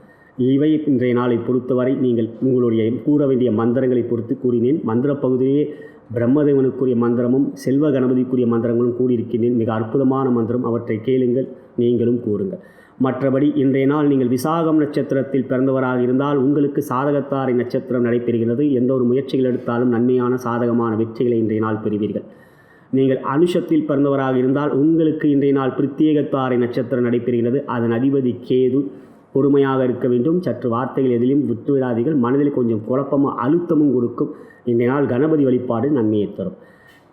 இவை இன்றைய நாளை பொறுத்தவரை நீங்கள் உங்களுடைய கூற வேண்டிய மந்திரங்களை பொறுத்து கூறினேன். மந்திர பகுதியிலே பிரம்மதேவனுக்குரிய மந்திரமும் செல்வ கணபதிக்குரிய மந்திரங்களும் கூடியிருக்கின்றேன். மிக அற்புதமான மந்திரம். அவற்றை கேளுங்கள், நீங்களும் கூறுங்கள். மற்றபடி இன்றைய நாள் நீங்கள் விசாகம் நட்சத்திரத்தில் பிறந்தவராக இருந்தால் உங்களுக்கு சாதகத்தாரை நட்சத்திரம் நடைபெறுகிறது. எந்த ஒரு முயற்சிகள் எடுத்தாலும் நன்மையான சாதகமான வெற்றிகளை இன்றைய நாள் பெறுவீர்கள். நீங்கள் அனுஷத்தில் பிறந்தவராக இருந்தால் உங்களுக்கு இன்றைய நாள் பிரத்யேகத்தாரை நட்சத்திரம் நடைபெறுகிறது. அதன் அதிபதி கேது. பொறுமையாக இருக்க வேண்டும். சற்று வார்த்தைகள் எதிலும் விட்டுவிடாதீர்கள். மனதில் கொஞ்சம் குழப்பமும் அழுத்தமும் கொடுக்கும். இன்றைய நாள் கணபதி வழிபாடு நன்மையை தரும்.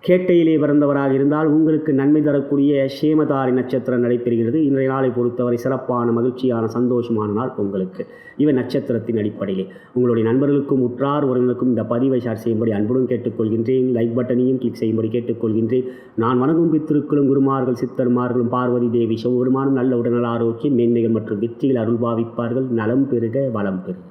கேட்டையிலே பிறந்தவராக இருந்தால் உங்களுக்கு நன்மை தரக்கூடிய சேமதாரி நட்சத்திரம் நடைபெறுகிறது. இன்றைய நாளை பொறுத்தவரை சிறப்பான மகிழ்ச்சியான சந்தோஷமான நாள் உங்களுக்கு. இவை நட்சத்திரத்தின் அடிப்படையிலே உங்களுடைய நண்பர்களுக்கும் உற்றார் உறவினருக்கும் இந்த பதிவை ஷேர் செய்யும்படி அன்புடன் கேட்டுக்கொள்கின்றேன். லைக் பட்டனையும் கிளிக் செய்யும்படி கேட்டுக்கொள்கின்றேன். நான் வணங்கும் பித்திருக்களும் குருமார்கள் சித்தர்மார்களும் பார்வதி தேவி சிவபெருமானும் நல்ல உடல்நல ஆரோக்கியம் மேன்மைகள் மற்றும் வெற்றிகள் அருள் பாவிப்பார்கள். நலம் பெருக வளம் பெறுக.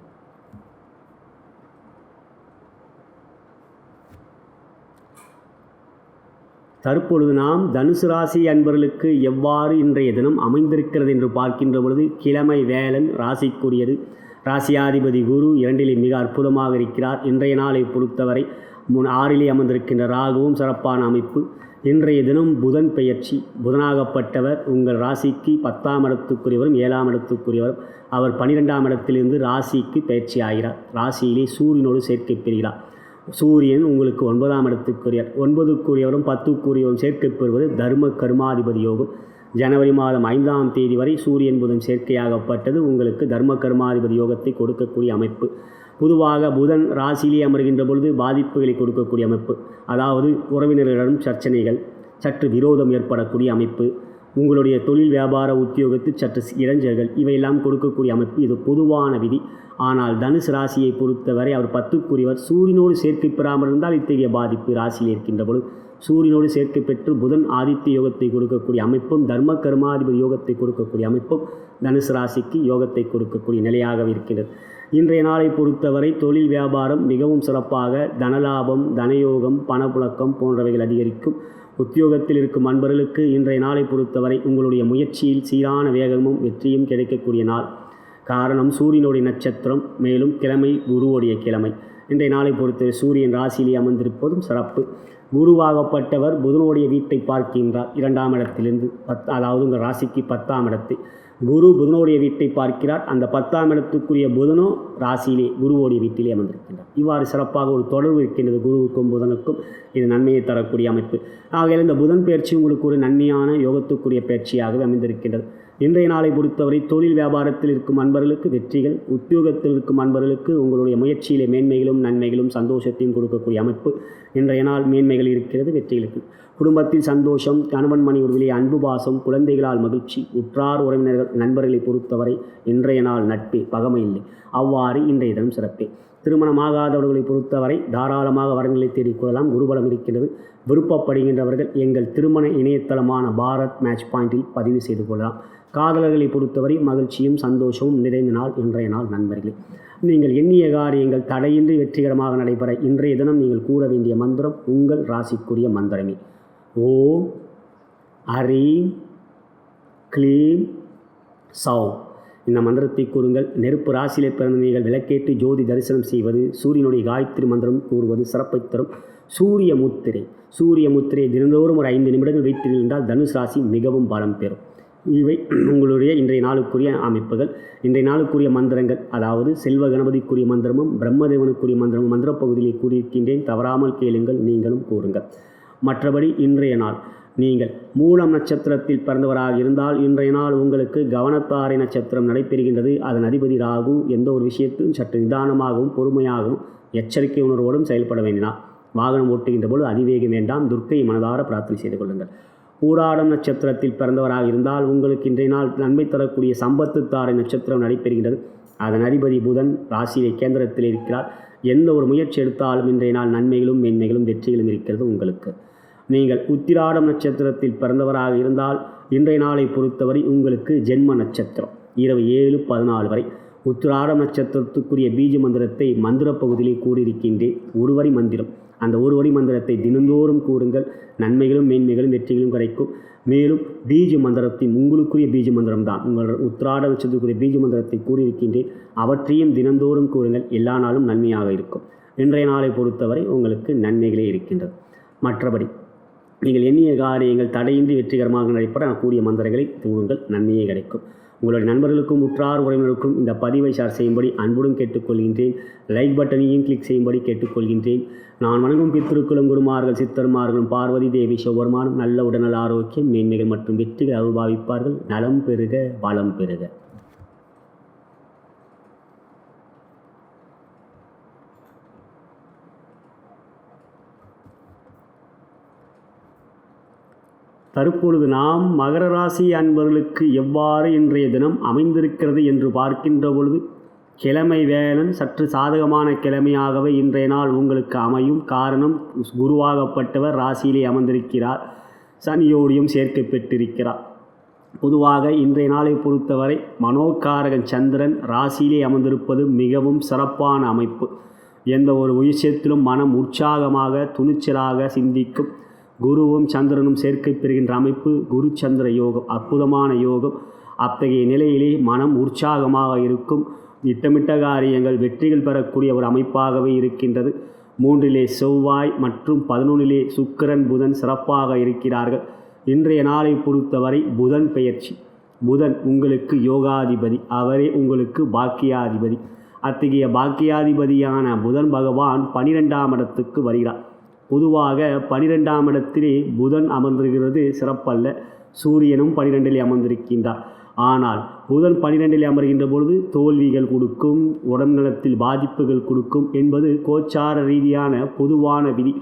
தற்பொழுது நாம் தனுசு ராசி அன்பர்களுக்கு எவ்வாறு இன்றைய தினம் அமைந்திருக்கிறது என்று பார்க்கின்ற பொழுது கிழமை வேளன் ராசிக்குரியது. ராசியாதிபதி குரு 2ல் மிக அற்புதமாக இருக்கிறார். இன்றைய நாளை பொறுத்தவரை 6இலே அமர்ந்திருக்கின்ற ராகுவும் சிறப்பான அமைப்பு. இன்றைய தினம் புதன் பெயர்ச்சி. புதனாகப்பட்டவர் உங்கள் ராசிக்கு 10ஆம் இடத்துக்குரியவரும் 7ஆம் இடத்துக்குரியவரும். அவர் 12ஆம் இடத்திலிருந்து ராசிக்கு பயிற்சி ஆகிறார். ராசியிலே சூரியனோடு சேர்க்கை பெறுகிறார். சூரியன் உங்களுக்கு 9ஆம் இடத்துக்குரியவர். 9க்குரியவரும் 10க்குரியவரும் சேர்க்கை பெறுவது தர்ம கர்மாதிபதி யோகம். ஜனவரி மாதம் 5ஆம் தேதி வரை சூரியன் புதன் சேர்க்கையாகப்பட்டது உங்களுக்கு தர்ம கர்மாதிபதி யோகத்தை கொடுக்கக்கூடிய அமைப்பு. பொதுவாக புதன் ராசியிலே அமர்கின்ற பொழுது பாதிப்புகளை கொடுக்கக்கூடிய அமைப்பு. அதாவது உறவினர்களிடம் சர்ச்சனைகள், சற்று விரோதம் ஏற்படக்கூடிய அமைப்பு, உங்களுடைய தொழில் வியாபார உத்தியோகத்தில் சற்று இடைஞ்சல்கள், இவையெல்லாம் கொடுக்கக்கூடிய அமைப்பு. இது பொதுவான விதி. ஆனால் தனுசு ராசியை பொறுத்தவரை அவர் 10க்குரியவர். சூரியனோடு சேர்க்கை பெறாமல் இருந்தால் இத்தகைய பாதிப்பு ராசியில் இருக்கின்ற பொழுது சூரியனோடு சேர்க்கை பெற்று புதன் ஆதித்ய யோகத்தை கொடுக்கக்கூடிய அமைப்பும் தர்ம கர்மாதிபதி யோகத்தை கொடுக்கக்கூடிய அமைப்பும் தனுசு ராசிக்கு யோகத்தை கொடுக்கக்கூடிய நிலையாக இருக்கின்றது. இன்றைய நாளை பொறுத்தவரை தொழில் வியாபாரம் மிகவும் சிறப்பாக, தனலாபம், தனயோகம், பணப்புழக்கம் போன்றவைகள் அதிகரிக்கும். உத்தியோகத்தில் இருக்கும் அன்பர்களுக்கு இன்றைய நாளை பொறுத்தவரை உங்களுடைய முயற்சியில் சீரான வேகமும் வெற்றியும் கிடைக்கக்கூடிய நாள். காரணம் சூரியனுடைய நட்சத்திரம், மேலும் கிழமை குருவுடைய கிழமை. இன்றைய நாளை பொறுத்தவரை சூரியன் ராசியிலே அமர்ந்திருப்பதும் சிறப்பு. குருவாகப்பட்டவர் புதனுடைய வீட்டை பார்க்கின்றார் 2ஆம் இடத்திலிருந்து. அதாவது உங்கள் ராசிக்கு 10ஆம் இடத்தை குரு புதனுடைய வீட்டை பார்க்கிறார். அந்த 10ஆம் இடத்துக்குரிய புதனோ ராசியிலே குருவோடைய வீட்டிலே அமர்ந்திருக்கின்றார். இவ்வாறு சிறப்பாக ஒரு தொடர்பு இருக்கின்றது குருவுக்கும் புதனுக்கும். இது நன்மையை தரக்கூடிய அமைப்பு. ஆகையால் இந்த புதன் பயிற்சி உங்களுக்கு ஒரு நன்மையான யோகத்துக்குரிய பயிற்சியாகவே அமைந்திருக்கின்றது. இன்றைய நாளை பொறுத்தவரை தொழில் வியாபாரத்தில் இருக்கும் அன்பர்களுக்கு வெற்றிகள், உத்தியோகத்தில் இருக்கும் அன்பர்களுக்கு உங்களுடைய முயற்சியிலே மேன்மைகளும் நன்மைகளும் சந்தோஷத்தையும் கொடுக்கக்கூடிய அமைப்பு. இன்றைய நாள் மேன்மைகள் இருக்கிறது, வெற்றிகளுக்கு. குடும்பத்தில் சந்தோஷம், கணவன் மனைவி உறவிலே அன்பு பாசம், குழந்தைகளால் மகிழ்ச்சி, உற்றார் உறவினர்கள் நண்பர்களை பொறுத்தவரை இன்றைய நாள் நட்பே, பகமை இல்லை. அவ்வாறு இன்றைய தினம் சிறப்பே. திருமணமாகாதவர்களை பொறுத்தவரை தாராளமாக வரங்களை தேடிக்கொள்ளலாம். குருபலம் இருக்கின்றது. விருப்பப்படுகின்றவர்கள் எங்கள் திருமண இணையதளமான பாரத் மேட்ச் பாயிண்டில் பதிவு செய்து கொள்ளலாம். காதலர்களை பொறுத்தவரை மகிழ்ச்சியும் சந்தோஷமும் நிறைந்த நாள் இன்றைய நாள். நண்பர்களே, நீங்கள் எண்ணிய காரியங்கள் தடையின்றி வெற்றிகரமாக நடைபெற இன்றைய தினம் நீங்கள் கூற வேண்டிய மந்திரம் உங்கள் ராசிக்குரிய மந்திரமே. ஓம் ஹரீம் க்ளீம் சௌ. இந்த மந்திரத்தை கூறுங்கள். நெருப்பு ராசியிலே பிறந்த நீங்கள் விளக்கேற்றி ஜோதி தரிசனம் செய்வது, சூரியனுடைய காயத்ரி மந்திரம் கூறுவது சிறப்பை தரும். சூரிய முத்திரை தினந்தோறும் ஒரு 5 நிமிடங்கள் வைத்திருந்தால் தனுசு ராசி மிகவும் பலம் பெறும். இவை உங்களுடைய இன்றைய நாளுக்குரிய அமைப்புகள். இன்றைய நாளுக்குரிய மந்திரங்கள், அதாவது செல்வ கணபதிக்குரிய மந்திரமும் பிரம்மதேவனுக்குரிய மந்திரமும் மந்திர பகுதியிலே கூறியிருக்கின்றேன். தவறாமல் கேளுங்கள், நீங்களும் கூறுங்கள். மற்றபடி இன்றைய நாள் நீங்கள் மூலம் நட்சத்திரத்தில் பிறந்தவராக இருந்தால் இன்றைய நாள் உங்களுக்கு கவனத்தாரை நட்சத்திரம் நடைபெறுகின்றது. அதன் அதிபதி ராகு. எந்த ஒரு விஷயத்திலும் சற்று நிதானமாகவும் பொறுமையாகவும் எச்சரிக்கை உணர்வோடும் செயல்பட வேண்டினார். வாகனம் ஓட்டுகின்ற போது அதிவேகம் வேண்டாம். துர்க்கை மனதார பிரார்த்தனை செய்து கொள்ளுங்கள். பூராடம் நட்சத்திரத்தில் பிறந்தவராக இருந்தால் உங்களுக்கு இன்றைய நாள் நன்மை தரக்கூடிய சம்பத்து தாரை நட்சத்திரம் நடைபெறுகின்றது. அதன் அதிபதி புதன் ராசியை கேந்திரத்தில் இருக்கிறார். எந்த ஒரு முயற்சி எடுத்தாலும் இன்றைய நாள் நன்மைகளும் மேன்மைகளும் வெற்றிகளும் இருக்கிறது உங்களுக்கு. நீங்கள் உத்திராடம் நட்சத்திரத்தில் பிறந்தவராக இருந்தால் இன்றைய நாளை பொறுத்தவரை உங்களுக்கு ஜென்ம நட்சத்திரம் இரவு 7:14 வரை. உத்திராடம் நட்சத்திரத்துக்குரிய பீஜ மந்திரத்தை மந்திர பகுதியிலே கூறியிருக்கின்றேன். ஒரு வரி மந்திரம். அந்த ஒரு வரி மந்திரத்தை தினந்தோறும் கூறுங்கள். நன்மைகளும் மேன்மைகளும் வெற்றிகளும் கிடைக்கும். மேலும் பீஜ மந்திரத்தின் உங்களுக்குரிய பீஜ மந்திரம் தான். உங்கள் உத்திராட நட்சத்திரத்துக்குரிய பீஜ மந்திரத்தை கூறியிருக்கின்றேன். அவற்றையும் தினந்தோறும் கூறுங்கள். எல்லா நாளும் நன்மையாக இருக்கும். இன்றைய நாளை பொறுத்தவரை உங்களுக்கு நன்மைகளே இருக்கின்றது. மற்றபடி நீங்கள் எண்ணிய காரியங்கள் தடையின்றி வெற்றிகரமாக நடைபெற கூடிய மந்திரங்களை கூறுங்கள். நன்மையே கிடைக்கும். உங்களுடைய நண்பர்களுக்கும் உற்றார் உறவினருக்கும் இந்த பதிவை ஷேர் செய்யும்படி அன்புடன் கேட்டுக்கொள்கின்றேன். லைக் பட்டனையும் கிளிக் செய்யும்படி கேட்டுக்கொள்கின்றேன். நான் வணங்கும் பித்திருக்குளம் குருமார்கள் சித்தர்மார்களும் பார்வதி தேவி சிவபெருமானும் நல்ல உடல்நல ஆரோக்கியம் மேன்மைகள் மற்றும் வெற்றிகள் அருள்பாவிப்பார்கள். நலம் பெறுக, வளம் பெறுக. தற்பொழுது நாம் மகர ராசி அன்பர்களுக்கு எவ்வாறு இன்றைய தினம் அமைந்திருக்கிறது என்று பார்க்கின்ற பொழுது கிழமை வேளன் சற்று சாதகமான கிழமையாகவே இன்றைய நாள் உங்களுக்கு அமையும். காரணம் குருவாகப்பட்டவர் ராசியிலே அமர்ந்திருக்கிறார். சனியோடியும் சேர்க்கை பெற்றிருக்கிறார். பொதுவாக இன்றைய நாளை பொறுத்தவரை மனோகாரகன் சந்திரன் ராசியிலே அமர்ந்திருப்பது மிகவும் சிறப்பான அமைப்பு. எந்த ஒரு விஷயத்திலும் மனம் உற்சாகமாக துணிச்சலாக சிந்திக்கும். குருவும் சந்திரனும் சேர்க்கை பெறுகின்ற அமைப்பு குரு சந்திர யோகம், அற்புதமான யோகம். அத்தகைய நிலையிலே மனம் உற்சாகமாக இருக்கும். திட்டமிட்ட காரியங்கள் வெற்றிகள் பெறக்கூடிய ஒரு அமைப்பாகவே இருக்கின்றது. 3 செவ்வாய் மற்றும் 11 சுக்கிரன் புதன் சிறப்பாக இருக்கிறார்கள். இன்றைய நாளை பொறுத்தவரை புதன் பெயர்ச்சி. புதன் உங்களுக்கு யோகாதிபதி, அவரே உங்களுக்கு பாக்கியாதிபதி. அத்தகைய பாக்கியாதிபதியான புதன் பகவான் 12ஆம் இடத்துக்கு வருகிறார். பொதுவாக 12ஆம் இடத்திலே புதன் அமர்ந்திருக்கிறது சிறப்பல்ல. சூரியனும் 12இலே அமர்ந்திருக்கின்றார். ஆனால் புதன் 12இலே அமர்கின்ற பொழுது தோல்விகள் கொடுக்கும், உடல்நலத்தில் பாதிப்புகள் கொடுக்கும் என்பது கோச்சார ரீதியான பொதுவான விதி.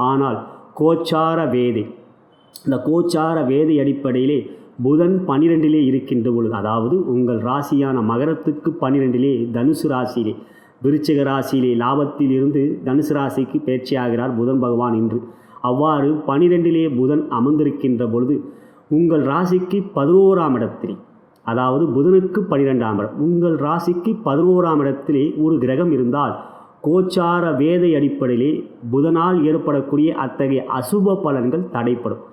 ஆனால் கோச்சார வேதை, இந்த கோச்சார வேதை அடிப்படையிலே புதன் 12இலே இருக்கின்ற பொழுது, அதாவது உங்கள் ராசியான மகரத்துக்கு 12இலே தனுசு ராசியிலே, விருச்சிக ராசியிலே லாபத்தில் இருந்து தனுசு ராசிக்கு பயிற்சியாகிறார் புதன் பகவான் இன்று. அவ்வாறு 12இலே புதன் அமர்ந்திருக்கின்ற பொழுது உங்கள் ராசிக்கு 11ஆம் இடத்திலே, அதாவது புதனுக்கு 12ஆம் இடம், உங்கள் ராசிக்கு 11ஆம் இடத்திலே ஒரு கிரகம் இருந்தால் கோச்சார வேதை அடிப்படையிலே புதனால் ஏற்படக்கூடிய அத்தகைய அசுப பலன்கள் தடைப்படும்.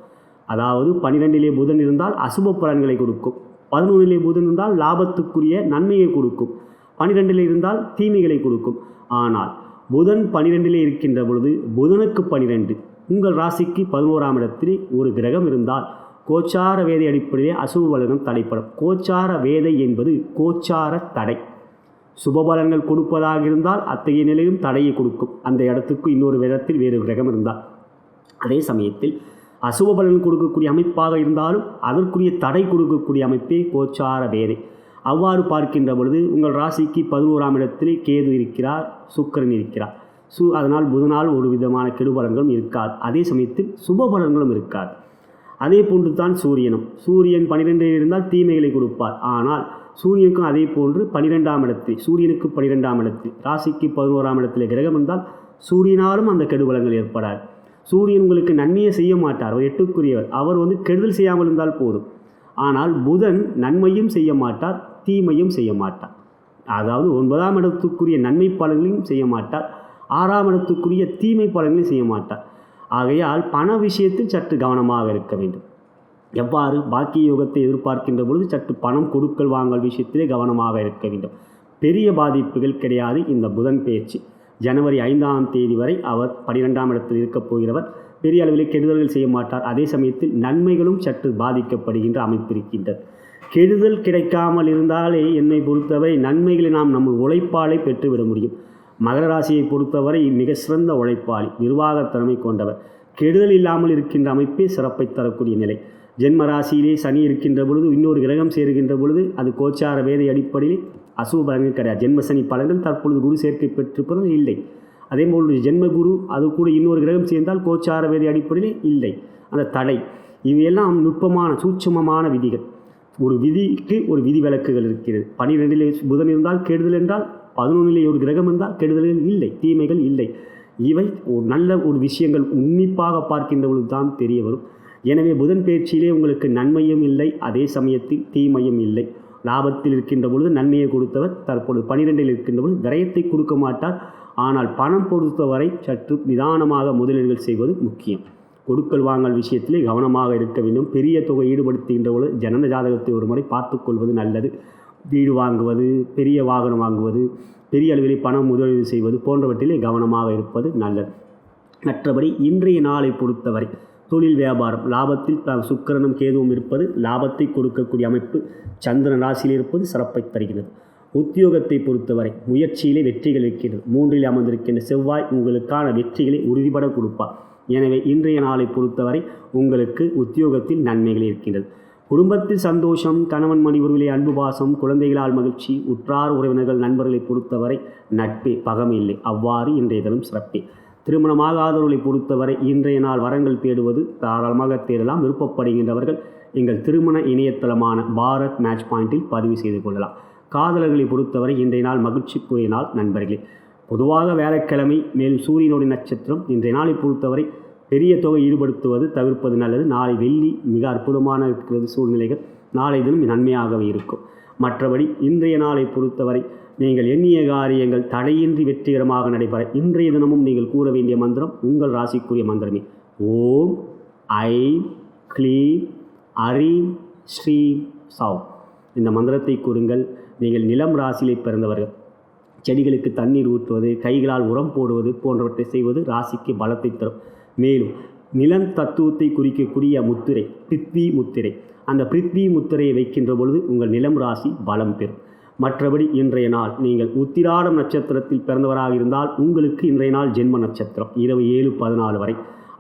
அதாவது 12இலே புதன் இருந்தால் அசுப பலன்களை கொடுக்கும், 11இலே புதன் இருந்தால் லாபத்துக்குரிய நன்மையை கொடுக்கும், 12இலே இருந்தால் தீமைகளை கொடுக்கும். ஆனால் புதன் 12இலே இருக்கின்ற பொழுது புதனுக்கு 12, உங்கள் ராசிக்கு 11ஆம் இடத்திலே ஒரு கிரகம் இருந்தால் கோச்சார வேதை அடிப்படையிலே அசுப பலன்கள் தடைப்படும். கோச்சார வேதை என்பது கோச்சார தடை. சுபபலன்கள் கொடுப்பதாக இருந்தால் அத்தகைய நிலையும் தடையை கொடுக்கும், அந்த இடத்துக்கு இன்னொரு இடத்தில் வேறு கிரகம் இருந்தால். அதே சமயத்தில் அசுப பலன் கொடுக்கக்கூடிய அமைப்பாக இருந்தாலும் அதற்குரிய தடை கொடுக்கக்கூடிய அமைப்பே கோச்சார வேதை. அவ்வாறு பார்க்கின்ற பொழுது உங்கள் ராசிக்கு 11ஆம் இடத்திலே கேது இருக்கிறார், சுக்கிரன் இருக்கிறார். அதனால் புதனால் ஒரு விதமான கெடுபலன்களும் இருக்காது, அதே சமயத்தில் சுப பலன்களும் இருக்காது. அதே போன்று தான் சூரியனும். சூரியன் 12இல் இருந்தால் தீமைகளை கொடுப்பார். ஆனால் சூரியனுக்கும் அதே போன்று 12ஆம் இடத்தில், சூரியனுக்கு 12ஆம் இடத்தில், ராசிக்கு 11ஆம் இடத்தில் கிரகம் இருந்தால் சூரியனாலும் அந்த கெடுபலன்கள் ஏற்படாது. சூரியன் உங்களுக்கு நன்மையை செய்ய மாட்டார், அவர் 8க்குரியவர், அவர் கெடுதல் செய்யாமல் இருந்தால் போதும். ஆனால் புதன் நன்மையும் செய்ய மாட்டார், தீமையும் செய்ய மாட்டார். அதாவது 9ஆம் இடத்துக்குரிய நன்மை பலன்களையும் செய்ய மாட்டார், 6ஆம் இடத்துக்குரிய தீமை பலன்களையும் செய்ய மாட்டார். ஆகையால் பண விஷயத்தில் சற்று கவனமாக இருக்க வேண்டும். எவ்வாறு பாக்கிய யோகத்தை எதிர்பார்க்கின்ற பொழுது சற்று பணம் கொடுக்கல் வாங்கல் விஷயத்திலே கவனமாக இருக்க வேண்டும். பெரிய பாதிப்புகள் கிடையாது. இந்த புதன் பெயர்ச்சி ஜனவரி 5ஆம் தேதி வரை அவர் 12ஆம் இடத்தில் இருக்கப் போகிறவர். பெரிய அளவில் கெடுதல்கள் செய்ய மாட்டார். அதே சமயத்தில் நன்மைகளும் சற்று பாதிக்கப்படுகின்ற அமைப்பு இருக்கின்றது. கெடுதல் கிடைக்காமல் இருந்தாலே என்னை பொறுத்தவரை நன்மைகளை நாம் நம்ம உழைப்பாலை பெற்றுவிட முடியும். மகர ராசியை பொறுத்தவரை மிக சிறந்த உழைப்பாளி, நிர்வாக திறமை கொண்டவர். கெடுதல் இல்லாமல் இருக்கின்ற அமைப்பே சிறப்பை தரக்கூடிய நிலை. ஜென்ம ராசியிலே சனி இருக்கின்ற பொழுது இன்னொரு கிரகம் சேருகின்ற பொழுது அது கோச்சார வேதை அடிப்படையில் அசுப பலன்கள் கிடையாது. ஜென்ம சனி பலன்கள் தற்பொழுது குரு சேர்க்கை பெற்றிருப்பதும் இல்லை. அதே போன்று ஜென்ம குரு அது கூட இன்னொரு கிரகம் சேர்ந்தால் கோச்சார வேதை அடிப்படையில் இல்லை, அந்த தடை. இவையெல்லாம் நுட்பமான சூட்சமமான விதிகள். ஒரு விதிக்கு ஒரு விதி விலக்குகள் இருக்கிறது. 12இலே புதன் இருந்தால் கெடுதல் என்றால் 11இலே ஒரு கிரகம் இருந்தால் கெடுதல்கள் இல்லை, தீமைகள் இல்லை. இவை ஒரு நல்ல ஒரு விஷயங்கள் உன்னிப்பாக பார்க்கின்ற பொழுது தான் தெரிய வரும். எனவே புதன் பயிற்சியிலே உங்களுக்கு நன்மையும் இல்லை, அதே சமயத்தில் தீமையும் இல்லை. லாபத்தில் இருக்கின்ற பொழுது நன்மையை கொடுத்தவர் தற்பொழுது 12இல் இருக்கின்ற பொழுது விரயத்தை கொடுக்க மாட்டார். ஆனால் பணம் பொறுத்தவரை சற்று நிதானமாக முதலீடுகள் செய்வது முக்கியம். கொடுக்கல் வாங்கல் விஷயத்திலே கவனமாக இருக்க வேண்டும். பெரிய தொகை ஈடுபடுத்துகின்ற பொழுது ஜனன ஜாதகத்தை ஒரு முறை பார்த்துக்கொள்வது நல்லது. வீடு வாங்குவது, பெரிய வாகனம் வாங்குவது, பெரிய அளவிலே பணம் முதலீடு செய்வது போன்றவற்றிலே கவனமாக இருப்பது நல்லது. மற்றபடி இன்றைய நாளை பொறுத்தவரை தொழில் வியாபாரம் லாபத்தில் சுக்கிரனும் கேதுவும் இருப்பது லாபத்தை கொடுக்கக்கூடிய அமைப்பு. சந்திரன் ராசியில் இருப்பது சிறப்பை தருகிறது. உத்தியோகத்தை பொறுத்தவரை முயற்சியிலே வெற்றிகள் இருக்கின்றது. 3இல் அமர்ந்திருக்கின்ற செவ்வாய் உங்களுக்கான வெற்றிகளை உறுதிபட கொடுப்பார். எனவே இன்றைய நாளை பொறுத்தவரை உங்களுக்கு உத்தியோகத்தில் நன்மைகள் இருக்கின்றது. குடும்பத்தில் சந்தோஷம், கணவன் மனைவியிலே அன்பு பாசம், குழந்தைகளால் மகிழ்ச்சி, உற்றார் உறவினர்கள் நண்பர்களை பொறுத்தவரை நட்பே, பகமை இல்லை. அவ்வாறு இன்றைய தினம் சிறப்பே. திருமணமாகாதவர்களை பொறுத்தவரை இன்றைய நாள் வரங்கள் தேடுவது தாராளமாக தேடலாம். விருப்பப்படுகின்றவர்கள் எங்கள் திருமண இணையதளமான பாரத் மேட்ச் பாயிண்டில் பதிவு செய்து கொள்ளலாம். காதலர்களை பொறுத்தவரை இன்றைய நாள் மகிழ்ச்சிக்குரிய நாள் நண்பர்களே. பொதுவாக வியாழக்கிழமை, மேலும் சூரியனுடைய நட்சத்திரம். இன்றைய நாளை பொறுத்தவரை பெரிய தொகை ஈடுபடுத்துவது தவிர்ப்பது நல்லது. நாளை வெள்ளி மிக அற்புதமான இருக்கிறது சூழ்நிலைகள். நாளை தினம் நன்மையாகவே இருக்கும். மற்றபடி இன்றைய நாளை பொறுத்தவரை நீங்கள் எண்ணிய காரியங்கள் தடையின்றி வெற்றிகரமாக நடைபெற இன்றைய தினமும் நீங்கள் கூற வேண்டிய மந்திரம் உங்கள் ராசிக்குரிய மந்திரமே. ஓம் ஐம் க்ளீம் அரீம் ஸ்ரீம் சௌ. இந்த மந்திரத்தை கூறுங்கள். நீங்கள் நிலம் ராசியிலே பிறந்தவர்கள், செடிகளுக்கு தண்ணீர் ஊற்றுவது, கைகளால் உரம் போடுவது போன்றவற்றை செய்வது ராசிக்கு பலத்தை தரும். மேலும் நிலம் தத்துவத்தை குறிக்கக்கூடிய முத்திரை பிருத்வி முத்திரை, அந்த பிருத்வி முத்திரையை வைக்கின்ற பொழுது உங்கள் நிலம் ராசி பலம் பெறும். மற்றபடி இன்றைய நாள் நீங்கள் உத்திராடம் நட்சத்திரத்தில் பிறந்தவராக இருந்தால் உங்களுக்கு இன்றைய நாள் ஜென்ம நட்சத்திரம் இரவு 7:14 வரை.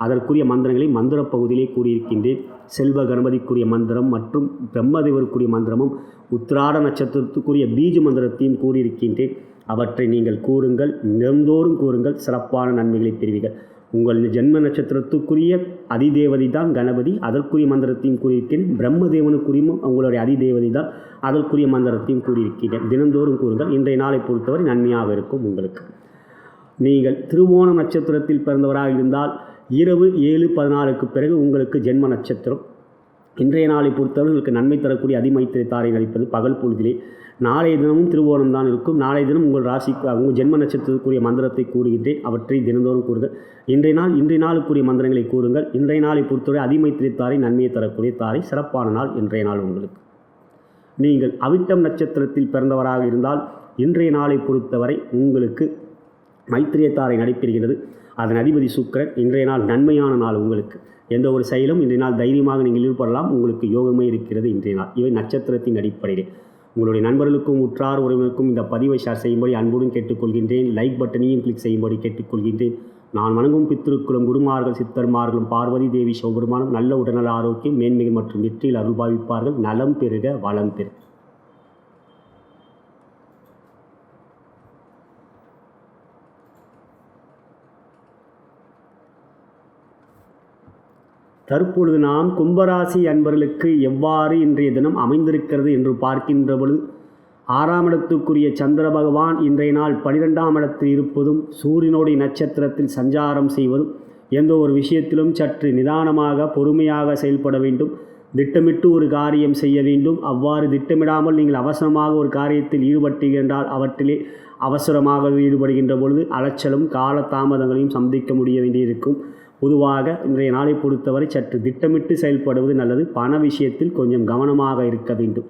அதற்குரிய மந்திரங்களை மந்திர பகுதியிலே கூறியிருக்கின்றேன். செல்வ கணபதிக்குரிய மந்திரம் மற்றும் பிரம்மதேவருக்குரிய மந்திரமும் உத்திராட நட்சத்திரத்துக்குரிய பீஜ மந்திரத்தையும் கூறியிருக்கின்றேன். அவற்றை நீங்கள் கூறுங்கள், தினந்தோறும் கூறுங்கள், சிறப்பான நன்மைகளை பெறுவீர்கள். உங்கள் ஜென்ம நட்சத்திரத்துக்குரிய அதிதேவதை தான் கணபதி, அதற்குரிய மந்திரத்தையும் கூறியிருக்கிறேன். பிரம்மதேவனுக்குரிய உங்களுடைய அதிதேவதை தான், அதற்குரிய மந்திரத்தையும் கூறியிருக்கிறேன். தினந்தோறும் கூறுங்கள். இன்றைய நாளை பொறுத்தவரை நன்மையாக இருக்கும் உங்களுக்கு. நீங்கள் திருவோணம் நட்சத்திரத்தில் பிறந்தவராக இருந்தால் இரவு 7:14க்கு பிறகு உங்களுக்கு ஜென்ம நட்சத்திரம். இன்றைய நாளை பொறுத்தவரை உங்களுக்கு நன்மை தரக்கூடிய அதிமைத்திரை தாரை நடிப்பது பகல் பொழுதிலே. நாளைய தினமும் திருவோணம் தான் இருக்கும். நாளைய தினம் உங்கள் ராசிக்கு உங்கள் ஜென்ம நட்சத்திரத்துக்குரிய மந்திரத்தை கூறுகின்றேன். அவற்றை தினந்தோறும் கூறுங்கள். இன்றைய நாளுக்குரிய மந்திரங்களை கூறுங்கள். இன்றைய நாளை பொறுத்தவரை அதிமைத்திரை தாரை நன்மையை தரக்கூடிய தாரை, சிறப்பான நாள் இன்றைய நாள் உங்களுக்கு. நீங்கள் அவிட்டம் நட்சத்திரத்தில் பிறந்தவராக இருந்தால் இன்றைய நாளை பொறுத்தவரை உங்களுக்கு மைத்திரியத்தாரை நடைபெறுகிறது. அதன் அதிபதி சுக்கிரன். இன்றைய நாள் நன்மையான நாள் உங்களுக்கு. எந்த ஒரு செயலும் இன்றைய நாள் தைரியமாக நீங்கள் ஈடுபடலாம். உங்களுக்கு யோகமே இருக்கிறது இன்றைய நாள். இவை நட்சத்திரத்தின் அடிப்படையில். உங்களுடைய நண்பர்களுக்கும் உற்றார் உறவினருக்கும் இந்த பதிவை ஷேர் செய்யும்படி அன்புடன் கேட்டுக்கொள்கின்றேன். லைக் பட்டனையும் கிளிக் செய்யும்படி கேட்டுக்கொள்கின்றேன். நான் வணங்கும் பித்திருக்குளம், குருமார்கள், சித்தர்மார்களும், பார்வதி தேவி, சிவபெருமானும் நல்ல உடல்நல ஆரோக்கியம், மேன்மைகள் மற்றும் வெற்றியில் அருள்பாவிப்பார்கள். நலம் பெறுக, வளம் பெறுக. தற்பொழுது நாம் கும்பராசி அன்பர்களுக்கு எவ்வாறு இன்றைய தினம் அமைந்திருக்கிறது என்று பார்க்கின்ற பொழுது 6ஆம் இடத்துக்குரிய சந்திர பகவான் இன்றைய நாள் 12ஆம் இடத்தில் இருப்பதும் சூரியனுடைய நட்சத்திரத்தில் சஞ்சாரம் செய்வதும் எந்த ஒரு விஷயத்திலும் சற்று நிதானமாக பொறுமையாக செயல்பட வேண்டும். திட்டமிட்டு ஒரு காரியம் செய்ய வேண்டும். அவ்வாறு திட்டமிடாமல் நீங்கள் அவசரமாக ஒரு காரியத்தில் ஈடுபட்டீர்கள் என்றால் அவற்றிலே அவசரமாக ஈடுபடுகின்ற பொழுது அலைச்சலும் காலதாமதங்களையும் சந்திக்க முடிய வேண்டியிருக்கும். பொதுவாக இன்றைய நாளை பொறுத்தவரை சற்று திட்டமிட்டு செயல்படுவது நல்லது. பண விஷயத்தில் கொஞ்சம் கவனமாக இருக்க வேண்டும்.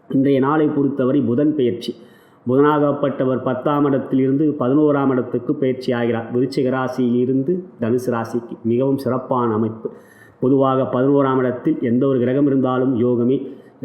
இன்றைய நாளை பொறுத்தவரை புதன் பெயர்ச்சி. புதனாகப்பட்டவர் 10ஆம் இடத்திலிருந்து 11ஆம் இடத்துக்கு பயிற்சி ஆகிறார். விருச்சிக ராசியிலிருந்து தனுசு ராசிக்கு மிகவும் சிறப்பான அமைப்பு. பொதுவாக 11ஆம் இடத்தில் எந்த ஒரு கிரகம் இருந்தாலும் யோகமே.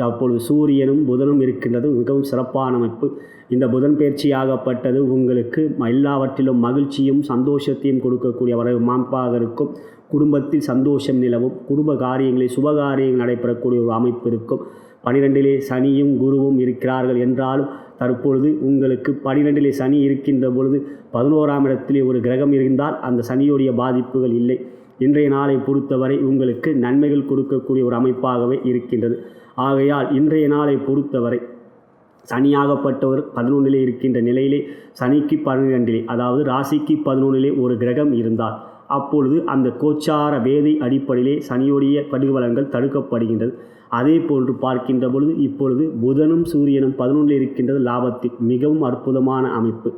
அப்பொழுது சூரியனும் புதனும் இருக்கின்றது. மிகவும் சிறப்பான அமைப்பு. இந்த புதன் பயிற்சியாகப்பட்டது உங்களுக்கு எல்லாவற்றிலும் மகிழ்ச்சியும் சந்தோஷத்தையும் கொடுக்கக்கூடிய வரை மாம்பாக இருக்கும். குடும்பத்தில் சந்தோஷம் நிலவும். குடும்ப காரியங்களில் சுபகாரியங்கள் நடைபெறக்கூடிய ஒரு அமைப்பு இருக்கும். 12லே சனியும் குருவும் இருக்கிறார்கள் என்றாலும் தற்பொழுது உங்களுக்கு 12லே சனி இருக்கின்ற பொழுது 11ஆம் இடத்திலே ஒரு கிரகம் இருந்தால் அந்த சனியுடைய பாதிப்புகள் இல்லை. இன்றைய நாளை பொறுத்தவரை உங்களுக்கு நன்மைகள் கொடுக்கக்கூடிய ஒரு அமைப்பாகவே இருக்கின்றது. ஆகையால் இன்றைய நாளை பொறுத்தவரை சனியாகப்பட்டவர் 11லே இருக்கின்ற நிலையிலே சனிக்கு 12லே, அதாவது ராசிக்கு 11லே ஒரு கிரகம் இருந்தால் அப்பொழுது அந்த கோச்சார வேதை அடிப்படையிலே சனியுடைய படுகொலங்கள் தடுக்கப்படுகின்றது. அதே போன்று பார்க்கின்ற பொழுது இப்பொழுது புதனும் சூரியனும் 11ல் இருக்கின்றது. லாபத்தில் மிகவும் அற்புதமான அமைப்பு.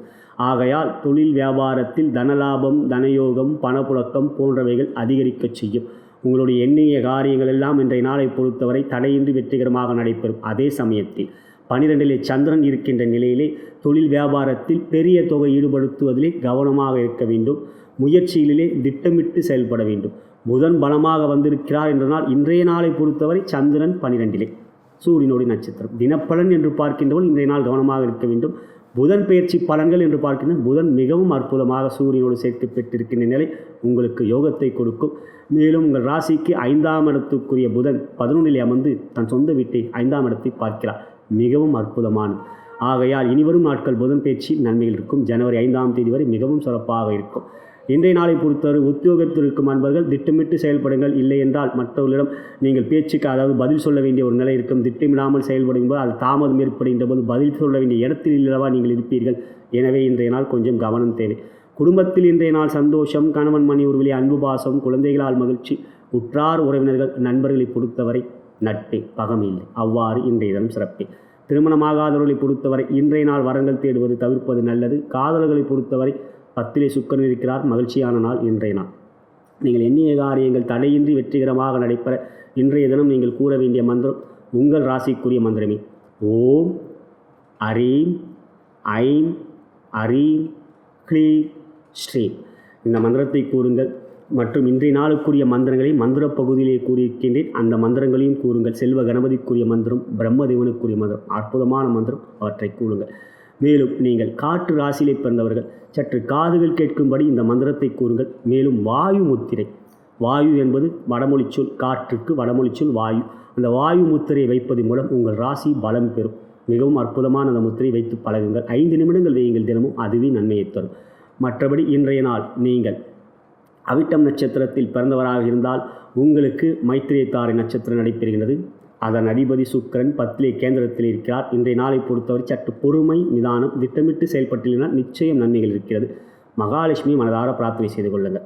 ஆகையால் தொழில் வியாபாரத்தில் தனலாபம், தனயோகம், பணப்புழக்கம் போன்றவைகள் அதிகரிக்கச் செய்யும். உங்களுடைய எண்ணிய காரியங்கள் எல்லாம் இன்றைய நாளை பொறுத்தவரை தடையின்றி வெற்றிகரமாக நடைபெறும். அதே சமயத்தில் 12லே சந்திரன் இருக்கின்ற நிலையிலே தொழில் வியாபாரத்தில் பெரிய தொகை ஈடுபடுத்துவதிலே கவனமாக இருக்க வேண்டும். முயற்சிகளிலே திட்டமிட்டு செயல்பட வேண்டும். புதன் பலமாக வந்திருக்கிறார் என்றனால் இன்றைய நாளை பொறுத்தவரை சந்திரன் 12லே சூரியனுடைய நட்சத்திரம். தினப்பலன் என்று பார்க்கின்றவர்கள் இன்றைய நாள் கவனமாக இருக்க வேண்டும். புதன் பயிற்சி பலன்கள் என்று பார்க்கின்ற புதன் மிகவும் அற்புதமாக சூரியனோடு சேர்த்து பெற்றிருக்கின்ற நிலை உங்களுக்கு யோகத்தை கொடுக்கும். மேலும் உங்கள் ராசிக்கு 5ஆம் இடத்துக்குரிய புதன் 11லே அமர்ந்து தன் சொந்த வீட்டை 5ஆம் இடத்தை பார்க்கிறார். மிகவும் அற்புதமானது. ஆகையால் இனிவரும் நாட்கள் புதன் பயிற்சி நன்மைகள் இருக்கும். ஜனவரி 5ஆம் தேதி வரை மிகவும் சிறப்பாக இருக்கும். இன்றைய நாளை பொறுத்தவரை உத்தியோகத்தில் இருக்கும் அன்பர்கள் திட்டமிட்டு செயல்படுங்கள். இல்லை என்றால் மற்றவர்களிடம் நீங்கள் பேச்சுக்கு அதாவது பதில் சொல்ல வேண்டிய ஒரு நிலை இருக்கும். திட்டமிடாமல் செயல்படும் போது அது தாமதம் ஏற்படுகின்ற போது பதில் சொல்ல வேண்டிய இடத்தில் இல்லவா நீங்கள் இருப்பீர்கள். எனவே இன்றைய நாள் கொஞ்சம் கவனம் தேவை. குடும்பத்தில் இன்றைய நாள் சந்தோஷம், கணவன் மணி உறவிலே அன்பு பாசம், குழந்தைகளால் மகிழ்ச்சி, உற்றார் உறவினர்கள் நண்பர்களை பொறுத்தவரை நட்பே, பகமை இல்லை. அவ்வாறு இன்றைய தினம் சிறப்பே. திருமணமாகாதவர்களை பொறுத்தவரை இன்றைய நாள் வரங்கள் தேடுவது தவிர்ப்பது நல்லது. காதலர்களை பொறுத்தவரை 10லே சுக்கிரன் இருக்கிறார். மகிழ்ச்சியான நாள் இன்றைய நாள். நீங்கள் எண்ணிய காரியங்கள் தடையின்றி வெற்றிகரமாக நடைபெற இன்றைய தினம் நீங்கள் கூற வேண்டிய மந்திரம் உங்கள் ராசிக்குரிய மந்திரமே. ஓம் அரீம் ஐம் அரீம் க்ளீம் ஸ்ரீம். இந்த மந்திரத்தை கூறுங்கள். மற்றும் இன்றைய நாளுக்குரிய மந்திரங்களை மந்திர பகுதியிலே கூறியிருக்கின்றேன். அந்த மந்திரங்களையும் கூறுங்கள். செல்வ கணபதிக்குரிய மந்திரம், பிரம்மதேவனுக்குரிய மந்திரம், அற்புதமான மந்திரம், அவற்றை கூறுங்கள். மேலும் நீங்கள் காற்று ராசியிலே பிறந்தவர்கள் சற்று காதுகள் கேட்கும்படி இந்த மந்திரத்தை கூறுங்கள். மேலும் வாயு முத்திரை, வாயு என்பது வடமொழி சொல், காற்றுக்கு வடமொழி சொல் வாயு. அந்த வாயு முத்திரையை வைப்பதன் மூலம் உங்கள் ராசி பலம் பெறும். மிகவும் அற்புதமான அந்த முத்திரையை வைத்து பழகுங்கள். 5 நிமிடங்கள் வையுங்கள் தினமும், அதுவே நன்மையை தரும். மற்றபடி இன்றைய நாள் நீங்கள் அவிட்டம் நட்சத்திரத்தில் பிறந்தவராக இருந்தால் உங்களுக்கு மைத்திரேயத்தாரை நட்சத்திரம் நடைபெறுகிறது. அதன் அதிபதி சுக்கிரன் 10லே கேந்திரத்தில் இருக்கிறார். இன்றைய நாளை பொறுத்தவரை சற்று பொறுமை, நிதானம், திட்டமிட்டு செயல்பட்டினால் நிச்சயம் நன்மைகள் இருக்கிறது. மகாலட்சுமி மனதார பிரார்த்தனை செய்து கொள்ளுங்கள்.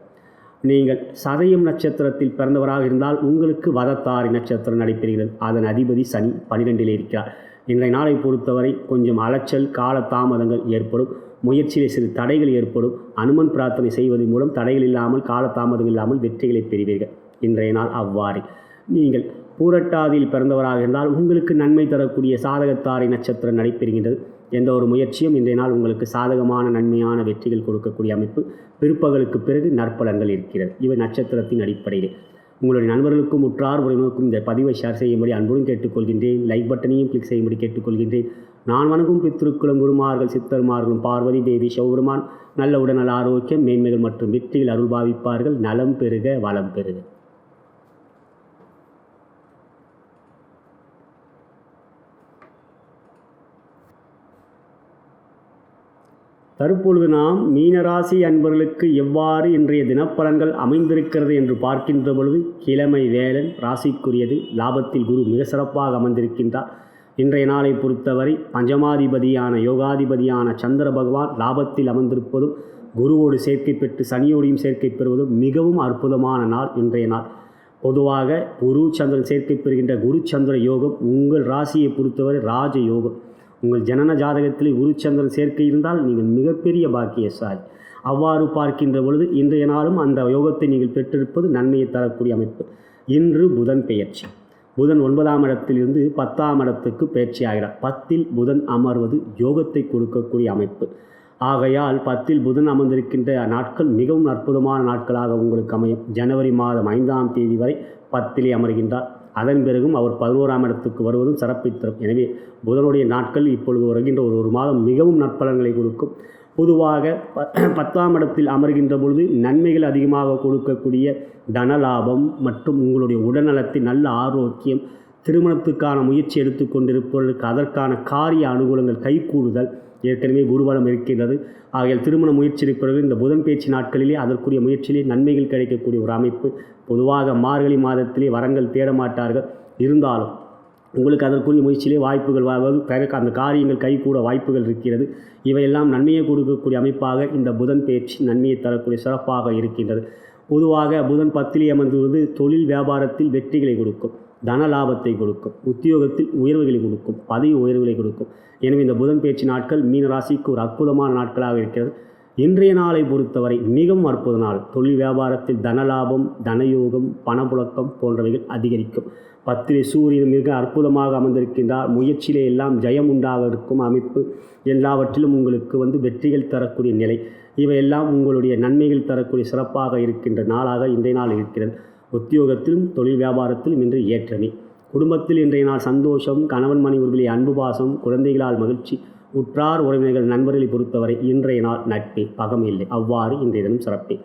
நீங்கள் சதயம் நட்சத்திரத்தில் பிறந்தவராக இருந்தால் உங்களுக்கு வதத்தாரி நட்சத்திரம் நடைபெறுகிறது. அதன் அதிபதி சனி 12லே இருக்கிறார். இன்றைய நாளை பொறுத்தவரை கொஞ்சம் அலைச்சல், கால தாமதங்கள் ஏற்படும். முயற்சியிலே சிறு தடைகள் ஏற்படும். அனுமன் பிரார்த்தனை செய்வதன் மூலம் தடைகள் இல்லாமல், கால தாமதங்கள் இல்லாமல் வெற்றிகளை பெறுவீர்கள். இன்றைய நாள் அவ்வாறு. நீங்கள் பூரட்டாதியில் பிறந்தவராக இருந்தால் உங்களுக்கு நன்மை தரக்கூடிய சாதகத்தாரை நட்சத்திரம் நடைபெறுகின்றது. எந்த ஒரு முயற்சியும் இன்றைய நாள் உங்களுக்கு சாதகமான நன்மையான வெற்றிகள் கொடுக்கக்கூடிய அமைப்பு. பிற்பகலுக்கு பிறகு நற்பலன்கள் இருக்கிறது. இவை நட்சத்திரத்தின் அடிப்படையில். உங்களுடைய நண்பர்களுக்கும் உற்றார் உறவினருக்கும் இந்த பதிவை ஷேர் செய்யும்படி அன்புடன் கேட்டுக்கொள்கின்றேன். லைக் பட்டனையும் கிளிக் செய்யும்படி கேட்டுக்கொள்கின்றேன். நான் வணங்கும் பித்ருக்களும் குருமார்கள் சித்தர்மார்களும் பார்வதி தேவி சிவபெருமான் நல்ல உடல்நல ஆரோக்கியம், மேன்மைகள் மற்றும் வெற்றிகள் அருள் பாவிப்பார்கள். நலம் பெருக, வளம் பெருக. தற்பொழுது நாம் மீனராசி அன்பர்களுக்கு எவ்வாறு இன்றைய தினப்பலன்கள் அமைந்திருக்கிறது என்று பார்க்கின்ற பொழுது, கிழமை வேலன், ராசிக்குரியது, லாபத்தில் குரு மிக சிறப்பாக அமர்ந்திருக்கின்றார். இன்றைய நாளை பொறுத்தவரை பஞ்சமாதிபதியான யோகாதிபதியான சந்திர பகவான் லாபத்தில் அமர்ந்திருப்பதும், குருவோடு சேர்க்கை பெற்று சனியோடையும் சேர்க்கை பெறுவதும் மிகவும் அற்புதமான நாள் இன்றைய நாள். பொதுவாக குரு சந்திரன் சேர்க்கை பெறுகின்ற குரு சந்திர யோகம் உங்கள் ராசியை பொறுத்தவரை ராஜ யோகம். உங்கள் ஜனன ஜாதகத்தில் குரு சந்திரன் சேர்க்கை இருந்தால் நீங்கள் மிகப்பெரிய பாக்கியசாலி. அவ்வாறு பார்க்கின்ற பொழுது இன்றைய நாளும் அந்த யோகத்தை நீங்கள் பெற்றிருப்பது நன்மையை தரக்கூடிய அமைப்பு. இன்று புதன் பெயர்ச்சி. புதன் 9ஆம் இடத்திலிருந்து 10ஆம் இடத்துக்கு பயிற்சி ஆகிறார். 10இல் புதன் அமர்வது யோகத்தை கொடுக்கக்கூடிய அமைப்பு. ஆகையால் 10இல் புதன் அமர்ந்திருக்கின்ற நாட்கள் மிகவும் அற்புதமான நாட்களாக உங்களுக்கு அமையும். ஜனவரி மாதம் 5ஆம் தேதி வரை 10இலே அமர்கின்றார். அதன் பிறகும் அவர் 11ஆம் இடத்துக்கு வருவதும் சிறப்பை தரும். எனவே புதனுடைய நாட்கள் இப்பொழுது வருகின்ற ஒரு மாதம் மிகவும் நற்பலன்களை கொடுக்கும். பொதுவாக 10ஆம் இடத்தில் அமர்கின்ற பொழுது நன்மைகள் அதிகமாக கொடுக்கக்கூடிய தனலாபம் மற்றும் உங்களுடைய உடல்நலத்தில் நல்ல ஆரோக்கியம், திருமணத்துக்கான முயற்சி எடுத்துக்கொண்டிருப்பவர்களுக்கு அதற்கான காரிய அனுகூலங்கள் கைகூடுதல், ஏற்கனவே குருபலம் இருக்கின்றது. ஆகையால் திருமண முயற்சி இருப்பவர்கள் இந்த புதன் பேச்சு நாட்களிலே அதற்குரிய முயற்சியிலே நன்மைகள் கிடைக்கக்கூடிய ஒரு அமைப்பு. பொதுவாக மார்கழி மாதத்திலே வரங்கள் தேட மாட்டார்கள். இருந்தாலும் உங்களுக்கு அதற்குரிய முயற்சியிலே வாய்ப்புகள், அதாவது அந்த காரியங்கள் கைகூட வாய்ப்புகள் இருக்கிறது. இவையெல்லாம் நன்மையை கொடுக்கக்கூடிய அமைப்பாக இந்த புதன் பேச்சு நன்மையை தரக்கூடிய சிறப்பாக இருக்கின்றது. பொதுவாக புதன் 10இலே அமர்ந்துள்ளது தொழில் வியாபாரத்தில் வெற்றிகளை கொடுக்கும், தன லாபத்தை கொடுக்கும், உத்தியோகத்தில் உயர்வுகளை கொடுக்கும், பதவி உயர்வுகளை கொடுக்கும். எனவே இந்த புதன் பேச்சு நாட்கள் மீன ராசிக்கு ஒரு அற்புதமான நாட்களாக இருக்கிறது. இன்றைய நாளை பொறுத்தவரை மிகவும் அற்புத நாள். தொழில் வியாபாரத்தில் தனலாபம், தனயோகம், பணப்புழக்கம் போன்றவைகள் அதிகரிக்கும். 10இலே சூரியன் மிக அற்புதமாக அமர்ந்திருக்கின்றார். முயற்சியிலே எல்லாம் ஜெயம் உண்டாக இருக்கும் அமைப்பு. எல்லாவற்றிலும் உங்களுக்கு வெற்றிகள் தரக்கூடிய நிலை. இவையெல்லாம் உங்களுடைய நன்மைகள் தரக்கூடிய சிறப்பாக இருக்கின்ற நாளாக இன்றைய நாள் இருக்கிறது. உத்தியோகத்திலும் தொழில் வியாபாரத்திலும் இன்று ஏற்றமே. குடும்பத்தில் இன்றைய நாள் சந்தோஷம், கணவன் மனைவிகளின் அன்பு பாசம், குழந்தைகளால் மகிழ்ச்சி, உற்றார் உறவினர்கள் நண்பர்களை பொறுத்தவரை இன்றைய நாள் நட்பே, பகம் இல்லை. அவ்வாறு இன்றைய தினம் சிறப்பே.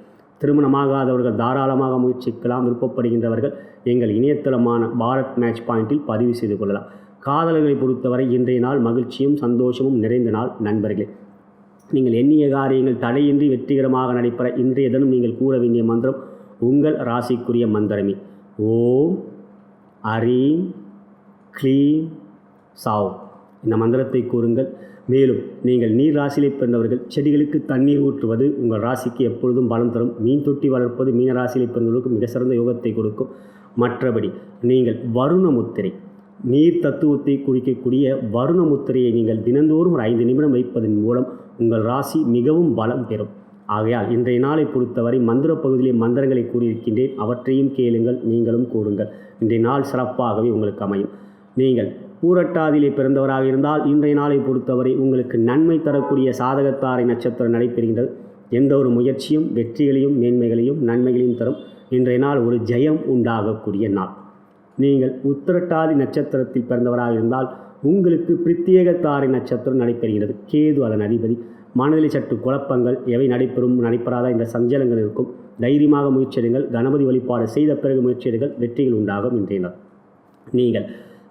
திருமணமாகாதவர்கள் தாராளமாக முயற்சிக்கலாம். விருப்பப்படுகின்றவர்கள் எங்கள் இணையதளமான பாரத் மேட்ச் பாயிண்டில் பதிவு செய்து கொள்ளலாம். காதலர்களை பொறுத்தவரை இன்றைய நாள் மகிழ்ச்சியும் சந்தோஷமும் நிறைந்த நாள். நண்பர்களே, நீங்கள் எண்ணிய காரியங்கள் தடையின்றி வெற்றிகரமாக நடைபெற இன்றைய தினம் நீங்கள் கூற வேண்டிய மந்திரம் உங்கள் ராசிக்குரிய மந்திரமே. ஓம் அரீம் க்ளீம் சாவ். இந்த மந்திரத்தை கூறுங்கள். மேலும் நீங்கள் நீர் ராசியிலே பிறந்தவர்கள் செடிகளுக்கு தண்ணீர் ஊற்றுவது உங்கள் ராசிக்கு எப்பொழுதும் பலம் தரும். மீன் தொட்டி வளர்ப்பது மீன ராசியிலே பிறந்தவர்களுக்கு மிக சிறந்த யோகத்தை கொடுக்கும். மற்றபடி நீங்கள் வருண முத்திரை, நீர் தத்துவத்தை குறிக்கக்கூடிய வருண முத்திரையை நீங்கள் தினந்தோறும் ஒரு 5 நிமிடம் வைப்பதன் மூலம் உங்கள் ராசி மிகவும் பலம் பெறும். ஆகையால் இன்றைய நாளை பொறுத்தவரை மந்திர பகுதியிலே மந்திரங்களை கூறியிருக்கின்றேன். அவற்றையும் கேளுங்கள், நீங்களும் கூறுங்கள். இன்றைய நாள் சிறப்பாகவே உங்களுக்கு அமையும். நீங்கள் பூரட்டாதியிலே பிறந்தவராக இருந்தால் இன்றைய நாளை பொறுத்தவரை உங்களுக்கு நன்மை தரக்கூடிய சாதகத்தாரை நட்சத்திரம் நடைபெறுகின்றது. எந்த ஒரு முயற்சியும் வெற்றிகளையும் மேன்மைகளையும் நன்மைகளையும் தரும். இன்றைய நாள் ஒரு ஜெயம் உண்டாகக்கூடிய நாள். நீங்கள் உத்திரட்டாதி நட்சத்திரத்தில் பிறந்தவராக இருந்தால் உங்களுக்கு பிரத்யேகத்தாரை நட்சத்திரம் நடைபெறுகிறது. கேது அதன் அதிபதி. மனதில் சற்று குழப்பங்கள், எவை நடைபெறாத இந்த சஞ்சலங்கள் இருக்கும். தைரியமாக முயற்சிடுங்கள். கணபதி வழிபாடு செய்த பிறகு முயற்சிடுங்கள். வெற்றிகள் உண்டாகும் இன்றைய நாள். நீங்கள்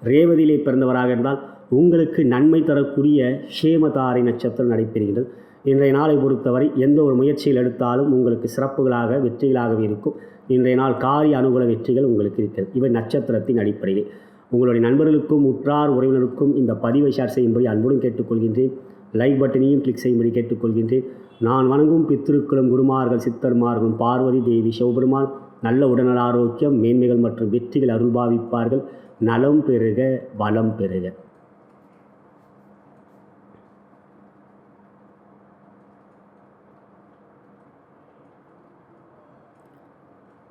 ரேவதியிலே பிறந்தவராக இருந்தால் உங்களுக்கு நன்மை தரக்கூடிய க்ஷேமதாரை நட்சத்திரம் நடைபெறுகிறது. இன்றைய நாளை பொறுத்தவரை எந்த ஒரு முயற்சியில் எடுத்தாலும் உங்களுக்கு சிறப்புகளாக வெற்றிகளாகவே இருக்கும். இன்றைய நாள் காரிய அனுகூல வெற்றிகள் உங்களுக்கு இருக்கிறது. இவை நட்சத்திரத்தின் அடிப்படையில். உங்களுடைய நண்பர்களுக்கும் உற்றார் உறவினருக்கும் இந்த பதிவை ஷேர் செய்யும்படி அன்புடன் கேட்டுக்கொள்கின்றேன். லைக் பட்டனையும் கிளிக் செய்யும்படி கேட்டுக்கொள்கின்றேன். நான் வணங்கும் பித்திருக்களும் குருமார்கள் சித்தர்மார்களும் பார்வதி தேவி சிவபெருமான் நல்ல உடல்நல ஆரோக்கியம் மேன்மைகள் மற்றும் வெற்றிகள் அருள்பாவிப்பார்கள். நலம் பெறுக, வளம் பெறுக.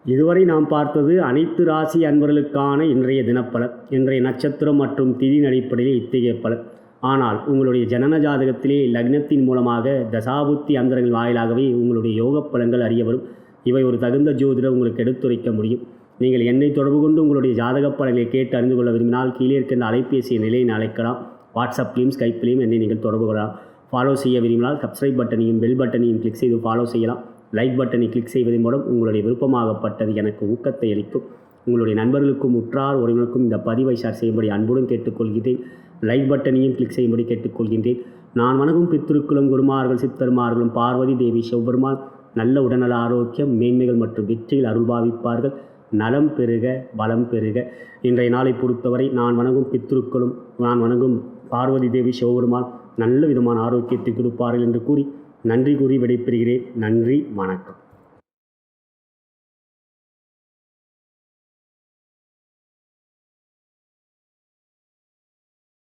இதுவரை நாம் பார்த்தது அனைத்து ராசி அன்பர்களுக்கான இன்றைய தினப்பலன். இன்றைய நட்சத்திரம் மற்றும் திதி அடிப்படையில் இத்தகைய பலன். ஆனால் உங்களுடைய ஜனன ஜாதகத்திலே லக்னத்தின் மூலமாக தசாபுத்தி அந்தரங்கள் வாயிலாகவே உங்களுடைய யோக பலன்கள் அறிய வரும். இவை ஒரு தகுந்த ஜோதிடர் உங்களுக்கு எடுத்துரைக்க முடியும். நீங்கள் என்னை தொடர்பு கொண்டு உங்களுடைய ஜாதக பலன்களை கேட்டு அறிந்து கொள்ள விரும்பினால் கீழே இருக்கின்ற அலைபேசியை நிலையை அழைக்கலாம். வாட்ஸ்அப்லேயும் ஸ்கைப்லேயும் என்னை நீங்கள் தொடர்பு கொள்ளலாம். ஃபாலோ செய்ய விரும்பினால் சப்ஸ்கிரைப் பட்டனையும் பெல் பட்டனையும் கிளிக் செய்து ஃபாலோ செய்யலாம். லைக் பட்டனை கிளிக் செய்வதன் மூலம் உங்களுடைய விருப்பமாகப்பட்டது எனக்கு ஊக்கத்தை அளிக்கும். உங்களுடைய நண்பர்களுக்கும் உற்றார் உறவினருக்கும் இந்த பதிவை ஷேர் செய்யும்படி அன்புடன் கேட்டுக்கொள்கின்றேன். லைக் பட்டனையும் கிளிக் செய்யும்படி கேட்டுக்கொள்கின்றேன். நான் வணங்கும் பித்திருக்களும் குருமார்கள் சித்தர்மார்களும் பார்வதி தேவி சிவபெருமான் நல்ல உடல்நல ஆரோக்கியம் மேன்மைகள் மற்றும் வெற்றிகள் அருள்பாவிப்பார்கள். நலம் பெறுக, வளம் பெறுக. இன்றைய நாளை பொறுத்தவரை நான் வணங்கும் பித்திருக்களும் நான் வணங்கும் பார்வதி தேவி சிவபெருமான் நல்ல விதமான ஆரோக்கியத்தை கொடுப்பார்கள் என்று கூறி நன்றி கூறி விடைபெறுகிறேன். நன்றி, வணக்கம்.